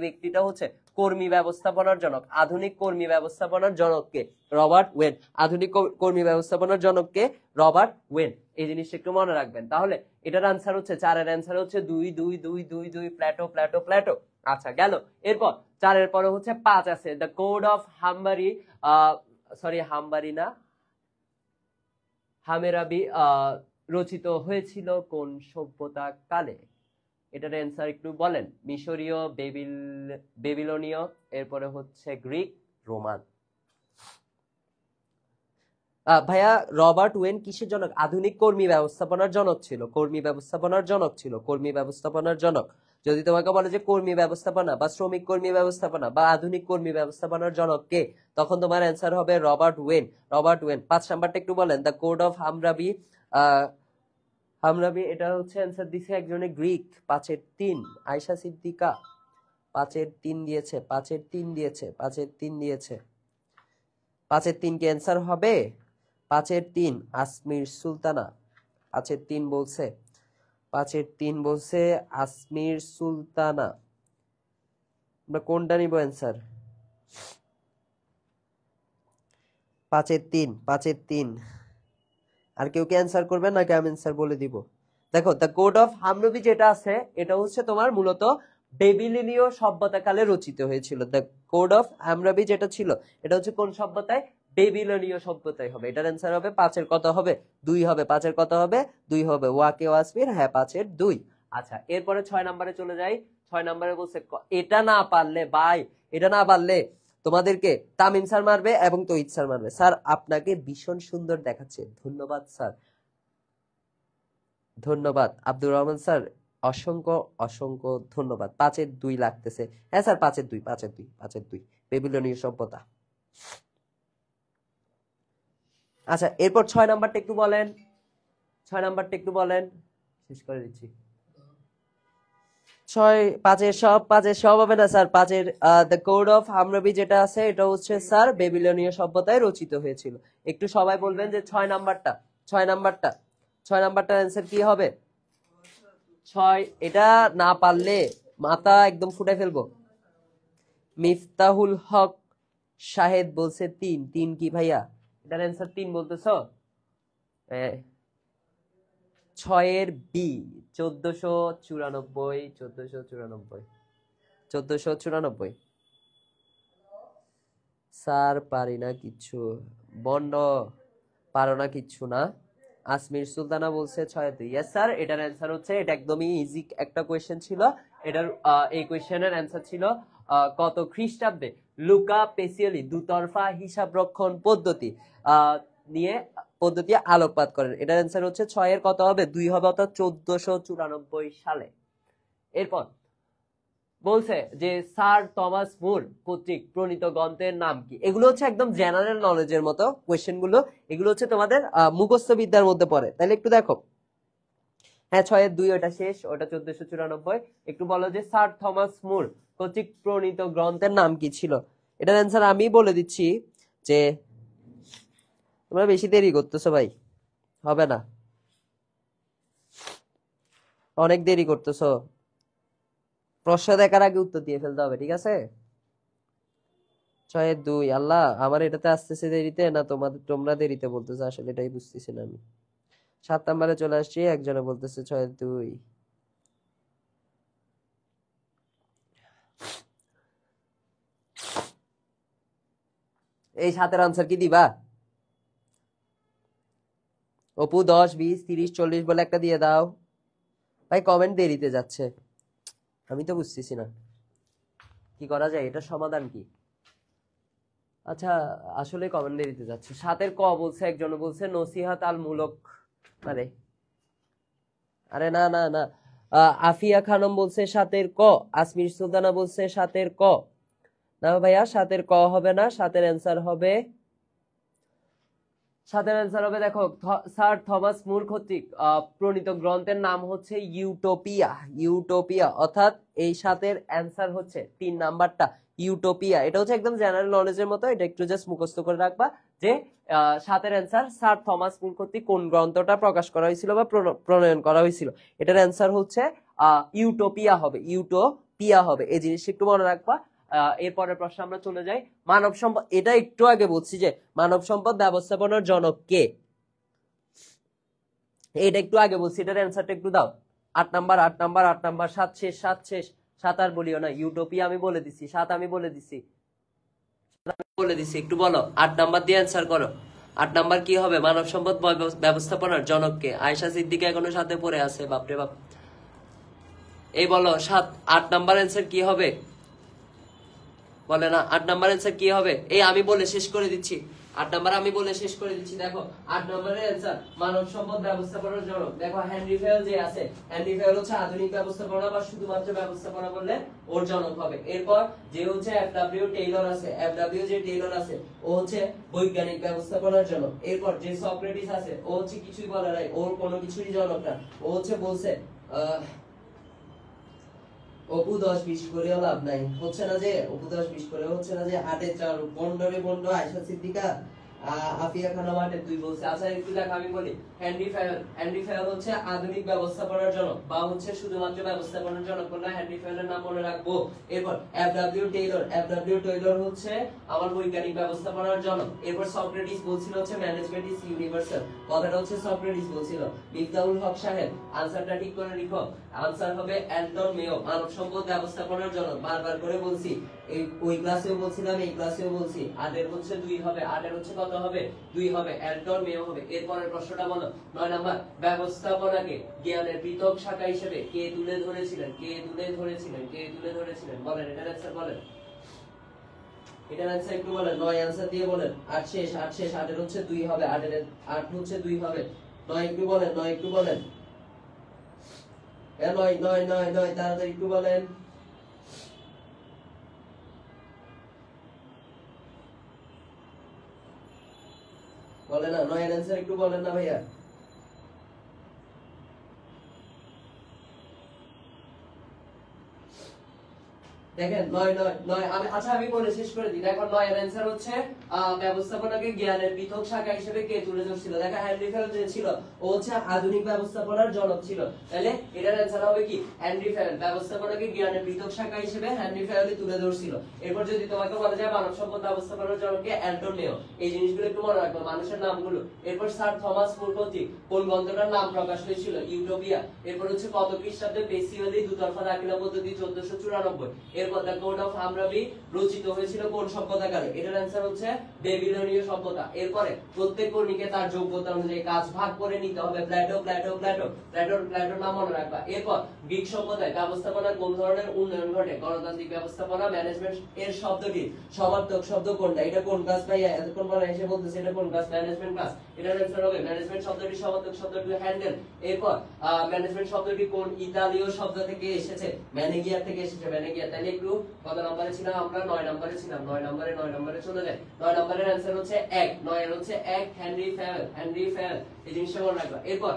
ব্যক্তিটা হচ্ছে কর্মী ব্যবস্থাপনার জনক, আধুনিক কর্মী ব্যবস্থাপনার জনককে রবার্ট ওয়েন। আধুনিক কর্মী ব্যবস্থাপনার জনককে রবার্ট ওয়েন। এই জিনিসটা একটু মনে রাখবেন। তাহলে এটার আনসার হচ্ছে, চারের আনসার হচ্ছে দুই দুই দুই দুই দুই, প্ল্যাটো প্ল্যাটো প্ল্যাটো। আচ্ছা গেল। এরপর চারের পরে হচ্ছে পাঁচ আছে, দ্য কোড অফ হাম্বারি, হাম্বারি না, হামেরাবি রচিত হয়েছিল কোন সভ্যতা কালে? এটার অ্যান্সার একটু বলেন। মিশরীয়, বেবিলনীয়, এরপরে হচ্ছে গ্রিক, রোমান। ভাইয়া রবার্ট ওয়েন কিসের জনক? আধুনিক কর্মী ব্যবস্থাপনার জনক ছিল, কর্মী ব্যবস্থাপনার জনক ছিল, কর্মী ব্যবস্থাপনার জনক। যদি তোমাকে বলে যে কর্মী ব্যবস্থাপনা বা শ্রমিক কর্মী ব্যবস্থাপনা বা আধুনিক কর্মী ব্যবস্থাপনার জনক কে, তখন তোমার অ্যান্সার হবে রবার্ট ওয়েন। Robert when. 5 নাম্বারটা একটু বলেন। The code of Hammurabi. Hammurabi এটা হচ্ছে অ্যান্সার দিছে একজনে গ্রিক। 5-এর 3 আয়েশা সিদ্দিকা। 5-এর 3 দিয়েছে, 5-এর 3 দিয়েছে, 5-এর 3 দিয়েছে। 5-এর 3 কি অ্যান্সার হবে? 5-এর 3 আসমির সুলতানা। 5-এর 3 বলছে, 5-এর 3 বলছে আসমির সুলতানা। আমরা কোনটা নিব অ্যান্সার? 5-এর 3, 5-এর 3। আর কেউ কি অ্যান্সার করবে নাকি আমি অ্যান্সার বলে দিব? দেখো, দ্য কোড অফ হামরাবি যেটা আছে এটা হচ্ছে তোমার মূলত বেবিলনীয় সভ্যতাকালে রচিত হয়েছিল। দ্য কোড অফ হামরাবি যেটা ছিল এটা হচ্ছে কোন সভ্যতায়? বেবিলনীয় সভ্যতায় হবে। এটার অ্যান্সার হবে 5-এর কত হবে? 2 হবে। 5-এর কত হবে? 2 হবে। ওয়াকে ওয়াসমির, হ্যাঁ 5-এর 2। আচ্ছা, এরপরে 6 নম্বরে চলে যাই। 6 নম্বরে বলছে এটা না পারলে ভাই, এটা না পারলে তোমাদেরকে তামিম স্যার মারবে এবং তৌহিদ স্যার মারবে। স্যার আপনাকে ভীষণ সুন্দর দেখাচ্ছে, ধন্যবাদ স্যার, ধন্যবাদ। আব্দুর রহমান স্যার অসংখ্য অসংখ্য ধন্যবাদ। 5-এর 2 লাগতেছে। হ্যাঁ স্যার 5-এর 2, 5-এর 2, 5-এর 2 বেবিলনীয় সভ্যতা। আচ্ছা, এরপর 6 নাম্বারটা একটু বলেন। 6 নাম্বারটা একটু বলেন, শেষ করে দিচ্ছি। 5-এর সব হবে না স্যার। 5-এর দ্য কোড অফ হামরাবি যেটা আছে এটা হচ্ছে স্যার বেবিলনীয় সভ্যতায় রচিত হয়েছিল। একটু সবাই বলবেন যে 6 নাম্বারটা, 6 নাম্বারটা, 6 নাম্বারটার অ্যান্সার কি হবে? 6। এটা না পারলে মাথা একদম ফুটে ফেলবো। মিফতাহুল হক শাহেদ বলছে 3। 3 কি ভাইয়া? এটার অ্যান্সার 3 বলতেছো? 6-এর বি 1494, 1494, 1494। স্যার পারি না কিচ্ছু, বন্ড পারো না কিচ্ছু না। আসমির সুলতানা বলছে 6-2। ইয়েস স্যার, এটার অ্যান্সার হচ্ছে, এটা একদমই ইজি একটা কোয়েশ্চেন ছিল। এটার এই কোয়েশ্চেনের অ্যান্সার ছিল কত খ্রিস্টাব্দে লুকা পেসিওলি দুতরফা হিসাব রক্ষণ পদ্ধতি নিয়ে আলোকপাত করেন। এটার অ্যান্সার হচ্ছে 6-এর কত হবে? 2 হবে, অর্থাৎ 1494 সালে। এরপর বলছে যে স্যার থমাস মুর কর্তৃক প্রণীত গ্রন্থের নাম কি? এগুলো হচ্ছে একদম জেনারেল নলেজের মতো কোয়েশ্চেন গুলো। এগুলো হচ্ছে তোমাদের মুখস্থ বিদ্যার মধ্যে পড়ে। তাহলে একটু দেখো। হ্যাঁ 6-এর 2 ওটা শেষ, ওটা 1494। একটু বলো যে স্যার থমাস মুর কর্তৃক প্রণীত গ্রন্থের নাম কি ছিল? এটার অ্যান্সার আমি বলে দিচ্ছি যে তোমরা বেশি দেরি করতেছো ভাই, হবে না, অনেক দেরি করতেছো। প্রশ্ন দেখার আগে উত্তর দিয়ে ফেলতে হবে, ঠিক আছে? 6-এর 2। আল্লাহ, আমার এটাতে আসতেছে দেরিতে না তোমরা দেরিতে বলতেছো, আসলে এটাই বুঝতেছি না আমি। 7 নম্বরে চলে আসছি। একজনে বলতেছে 6-এর 2। এই 7-এর আনসার কি দিবা? অপু 10, 20, 30, 40 বলে একটা দিয়ে দাও ভাই। কমেন্ট দেরিতে যাচ্ছে, আমি তো বুঝতেছি না কি করা যায়, এটা সমাধান কি? আচ্ছা, আসলে কমেন্ট দেরিতে যাচ্ছে। 7-এর ক বলছে একজন, বলছে নসিহাত আল মুলক। আরে আরে না না না, আফিয়া খানম বলছে 7-এর ক। আসমির সুলতানা বলছে 7-এর ক। না ভাইয়া, 7-এর ক হবে না। 7-এর অ্যান্সার হবে, 7-এর অ্যান্সার হবে দেখো, স্যার থমাস মুর কর্তৃক প্রণীত গ্রন্থের নাম হচ্ছে ইউটোপিয়া। ইউটোপিয়া, অর্থাৎ এই 7-এর অ্যান্সার হচ্ছে 3 নাম্বারটা, ইউটোপিয়া। এটা হচ্ছে একদম জেনারেল নলেজের মতো, এটা একটু জাস্ট মুখস্থ করে রাখবা যে 7-এর অ্যান্সার স্যার থমাস মুর কর্তৃক কোন গ্রন্থটা প্রকাশ করা হয়েছিল বা প্রণয়ন করা হয়েছিল। এটার অ্যান্সার হচ্ছে ইউটোপিয়া হবে, ইউটোপিয়া হবে। এই জিনিসটা একটু মনে রাখবা। এরপরের প্রশ্ন আমরা চলে যাই। মানব সম্পদ, এটা একটু আগে বলছি যে মানব সম্পদ ব্যবস্থাপনার জনক কে, এটা একটু আগে বলছি। এটার অ্যান্সারটা একটু দাও। 8 নাম্বার, 8 নাম্বার, 8 নাম্বার। 7 শেষ, 7 শেষ। 7 আর বলিও না, ইউটোপিয়া আমি বলে দিছি। 7 আমি বলে দিছি, একটু বলো। 8 নাম্বার দিয়ে অ্যান্সার করো। 8 নাম্বার কি হবে? মানব সম্পদ ব্যবস্থাপনার জনক কে? আয়েশা সিদ্দিকা এখনো সাথে পড়ে আছে, বাপরে বাপ। এই বলো 8 নাম্বার অ্যান্সার কি হবে? বলে না 8 নাম্বার অ্যান্সার কি হবে? এই আমি বলে শেষ করে দিচ্ছি। 8 নাম্বার আমি বলে শেষ করে দিচ্ছি। দেখো 8 নম্বরের অ্যানসার মানব সম্পদ ব্যবস্থাপনার জনক। দেখো হেনরি ফেল যে আছে, হেনরি ফেল হচ্ছে আধুনিক ব্যবস্থাপনা বা শুধুমাত্র ব্যবস্থাপনা বললে ওর জনক হবে। এরপর যে হচ্ছে এফডব্লিউ টেইলর আছে, এফডব্লিউ যে টেইলর আছে ও হচ্ছে বৈজ্ঞানিক ব্যবস্থাপনার জনক। এরপর যে সক্রেটিস আছে ও হচ্ছে কিছুই বলে নাই, ওর কোনো কিছুরই জনক না। ও হচ্ছে বলছে অপু 10-20 করেও লাভ নাই, হচ্ছে না যে অপু 10-20 করে হচ্ছে না যে 8-4 বন্ডরে বন্ড আয়েশা সিদ্দিকা আফিয়া খানা মাঠে 2 বলছে। আচ্ছা একটু দেখ আমি বলি, হেনরি ফেল হচ্ছে আধুনিক ব্যবস্থাপনার জনক বা হচ্ছে শুধুমাত্র ব্যবস্থাপনার জনক বললে হেনরি ফেলের নাম মনে রাখবো। এরপর এফডব্লিউ টেইলর হচ্ছে আমার বৈজ্ঞানিক ব্যবস্থাপনার জনক। এরপর সক্রেটিস বলছিল হচ্ছে ম্যানেজমেন্ট ইজ ইউনিভার্সাল, কথাটা হচ্ছে সক্রেটিস বলছিল। মিফতাহুল হক সাহেব আনসারটা ঠিক করে লিখো, আনসার হবে অ্যান্টন মেও, মানব সম্পদ ব্যবস্থাপনার জনক। বারবার করে বলছি, এই ওই ক্লাসেও বলছিলাম এই ক্লাসেও বলছি, 8 এর হচ্ছে 2 হবে, 8 এর হচ্ছে কত হবে 2 হবে, অ্যান্টন মেও হবে। এরপরের প্রশ্নটা বলো 9 নাম্বার, ব্যবস্থাপনাকে জ্ঞানের পৃথক শাখা হিসেবে কে তুলে ধরেছিলেন, বলেন এটার অ্যানসার বলেন, এটার অ্যানসার একটু বলেন, 9 অ্যানসার দিয়ে বলেন। 8 শেষ, 8 এর হচ্ছে 2 হবে, 8 হচ্ছে 2 হবে। 9 একটু বলেন, 9 একটু বলেন, 9 তাড়াতাড়ি একটু বলেন। বলে না 9 এর অ্যানসার একটু বলেন না ভাইয়া। দেখেন 9 আচ্ছা আমি বলে শেষ করে দিই। দেখো 9 এর অ্যানসার হচ্ছে ব্যবস্থাপনাকে জ্ঞানের পৃথক শাখা হিসেবে কে তুলে ধরছিল। দেখো হেনরি ফেল যে ছিল ও হচ্ছে আধুনিক ব্যবস্থাপনার জনক ছিল, তাহলে এটার অ্যানসার হবে কি হেনরি ফেল, ব্যবস্থাপনাকে জ্ঞানের পৃথক শাখা হিসেবে হেনরি ফেলই তুলে ধরছিল। এরপর যদি তোমাকে বলা যায় মানব সম্পদ ব্যবস্থাপনার জনককে অ্যান্টন মেও, এই জিনিসগুলো একটু মনে রাখবে, মানুষের নামগুলো। এরপর স্যার থমাস মোর কর্তৃক কোন গ্রন্থটার নাম প্রকাশ হয়েছিল, ইউটোপিয়া। এরপর হচ্ছে কত খ্রিস্টাব্দে বেসিওয়ালি দুতরফা দাখিলা পদ্ধতি 1494। এরপর দ্য কোড অফ হামরাবি রচিত হয়েছিল কোন সভ্যতাকালে, এটার অ্যানসার হচ্ছে বেবিলনীয় সভ্যতা। এরপরে প্রত্যেক কর্মীকে তার যোগ্যতা অনুযায়ী কাজ ভাগ করে নিতে হবে, প্ল্যাটোর নাম মনে রাখবা। এরপর গ্রিক সভ্যতায় ব্যবস্থাপনার কোন ধরনের উন্নয়ন ঘটে, গণতান্ত্রিক ব্যবস্থাপনা, ম্যানেজমেন্ট। এর শব্দটি সমার্থক শব্দ কোনটা, এটা কোন ক্লাস ভাইয়া এতক্ষণ পরে এসে বলতেছে এটা কোন ক্লাস, ম্যানেজমেন্ট ক্লাস। এটার অ্যানসার হবে ম্যানেজমেন্ট শব্দটি সমার্থক শব্দটি হ্যান্ডেল। এরপর ম্যানেজমেন্ট শব্দটি কোন ইতালীয় শব্দ থেকে এসেছে, ম্যানেগিয়ার থেকে এসেছে, ম্যানেগিয়ার। তাহলে একটু কত নম্বরে ছিলাম আমরা, 9 নম্বরে ছিলাম। 9 নম্বরে চলে যায়। 9 নম্বরের অ্যানসার হচ্ছে 1, 9 এর হচ্ছে 1 হেনরি ফেল, এই জিনিসটা মনে রাখবা। এরপর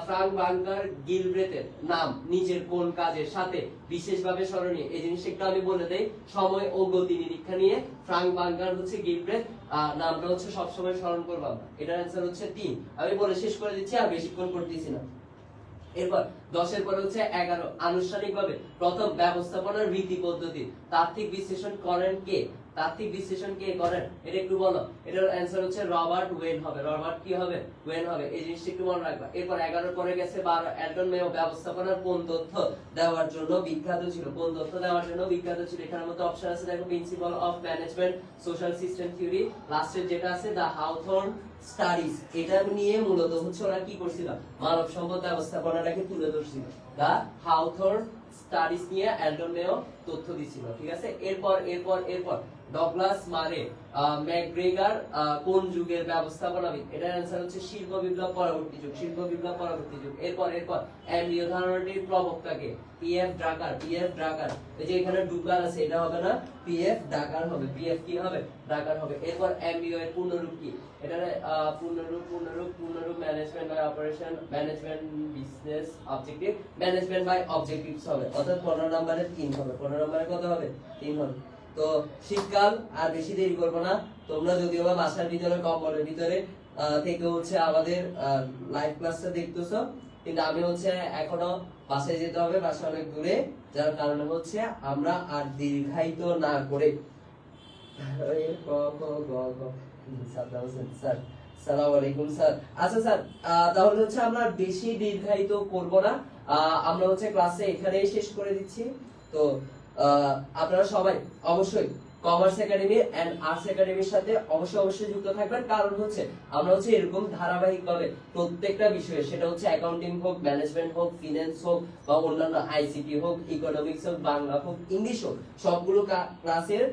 ফ্রাঙ্ক বাঙ্কার গিলব্রেথের নাম নিজের কোন কাজের সাথে বিশেষভাবে স্মরণীয়, এই জিনিসটা একটু আমি বলে দেই। সময় ও গতি নিরীক্ষা নিয়ে ফ্রাঙ্ক বাঙ্কার হচ্ছে গিলব্রেথ নামটা হচ্ছে সবসময় স্মরণ করবা। এটার অ্যানসার হচ্ছে 3। আমি বলে শেষ করে দিচ্ছি, আর বেশিক্ষণ করতেছি না। এরপর 10 এর পরে হচ্ছে 11, আনুষ্ঠানিকভাবে প্রথম ব্যবস্থাপনার রীতি পদ্ধতি তাত্ত্বিক বিশ্লেষণ করেন কে, এটা একটু বলো। এটার অ্যানসার হচ্ছে রবার্ট ওয়েন হবে, এই জিনিসটা একটু মনে রাখবা। এরপর 11 পরে গেছে 12, অ্যান্টন মেও ব্যবস্থাপনার কোন তথ্য দেওয়ার জন্য বিখ্যাত ছিল, এখানের মধ্যে অপশন আছে দেখো, principal of management, social system theory, লাস্টের যেটা আছে দা হাউথর্ন স্টাডিজ, এটা নিয়ে মূলত হচ্ছে ওরা কি করছিল, মানব সম্পদ ব্যবস্থাপনাটাকে তুলে ধরছিল। দা হাউথর্ন স্টাডিজ নিয়ে অ্যান্টন মেও তথ্য দিছিল, ঠিক আছে। এরপর ডগলাস মারে ম্যাকগ্রেগার কোন যুগের ব্যবস্থাপনাবিদ, এটার অ্যানসার হচ্ছে শিল্প বিপ্লব পরবর্তী যুগ। এরপর এমবিও ধারণাটির প্রবক্তাকে, পিএফ ড্রাকার। এই যে এখানে ডুগার আছে, এটা হবে না, পিএফ ডাকার হবে, পিএফ কি হবে, ডাকার হবে। এরপর এমবিও এর পূর্ণরূপ কি, এটার পূর্ণরূপ management by operation, management business objective, management by objectives হবে। অর্থাৎ 15 নম্বরে 3 হবে, 15 নম্বরে কত হবে, 3 হবে। তো শীতকাল আর বেশি দেরি করবো না, তোমরা যদিও বা বাসার ভিতরে কম্বলের ভিতরে থেকে হচ্ছে আমাদের লাইভ ক্লাসটা দেখতেছো, কিন্তু আমি হচ্ছে এখনো বাসায় যেতে হবে, বাসা অনেক দূরে, যার কারণে হচ্ছে আমরা আর দীর্ঘায়িত না করে সালাম আলাইকুম স্যার। আচ্ছা স্যার, তাহলে হচ্ছে আমরা বেশি দীর্ঘায়িত করব না, আমরা হচ্ছে ক্লাসে এখানেই শেষ করে দিচ্ছি। তো আপনারা সবাই অবশ্যই কমার্স একাডেমি এন্ড আর্টস একাডেমির সাথে অবশ্যই যুক্ত থাকবেন। কারণ হচ্ছে আমরা হচ্ছে এরকম ধারাবাহিকভাবে প্রত্যেকটা বিষয়ে, সেটা হচ্ছে অ্যাকাউন্টিং হোক, ম্যানেজমেন্ট হোক, ফিনান্স হোক, বা অন্যান্য আইসিটি হোক, ইকোনমিক্স হোক, বাংলা হোক, ইংলিশ হোক, সবগুলো ক্লাসের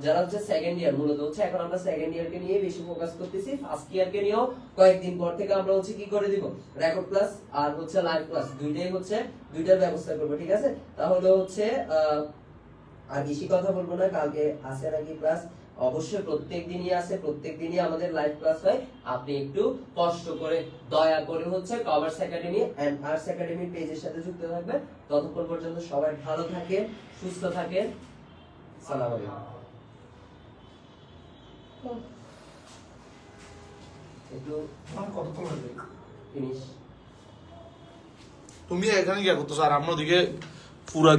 যারা হচ্ছে সেকেন্ড ইয়ার, মূলত হচ্ছে এখন আমরা সেকেন্ড ইয়ারকে নিয়ে বেশি ফোকাস করতেছি। ফার্স্ট ইয়ারকে নিয়েও কয়েকদিন পর থেকে আমরা হচ্ছে কি করে দিব, রেকর্ড ক্লাস আর হচ্ছে লাইভ ক্লাস দুইটাই হচ্ছে, দুইটার ব্যবস্থা করবো, ঠিক আছে? তাহলে হচ্ছে আর বেশি কথা বলবো না। কালকে আছে নাকি ক্লাস? অবশ্যই প্রত্যেক দিনই আছে, প্রত্যেক দিনই আমাদের লাইভ ক্লাস হয়। আপনি একটু কষ্ট করে দয়া করে হচ্ছে কমার্স একাডেমি এন্ড আর্টস একাডেমির পেজের সাথে যুক্ত থাকবেন। ততক্ষণ পর্যন্ত সবাই ভালো থাকেন, সুস্থ থাকেন। সালাম আলাইকুম। একটু ফিনিশ। তুমি এখানে কি করতেছো আর আমরা ওদিকে পুরা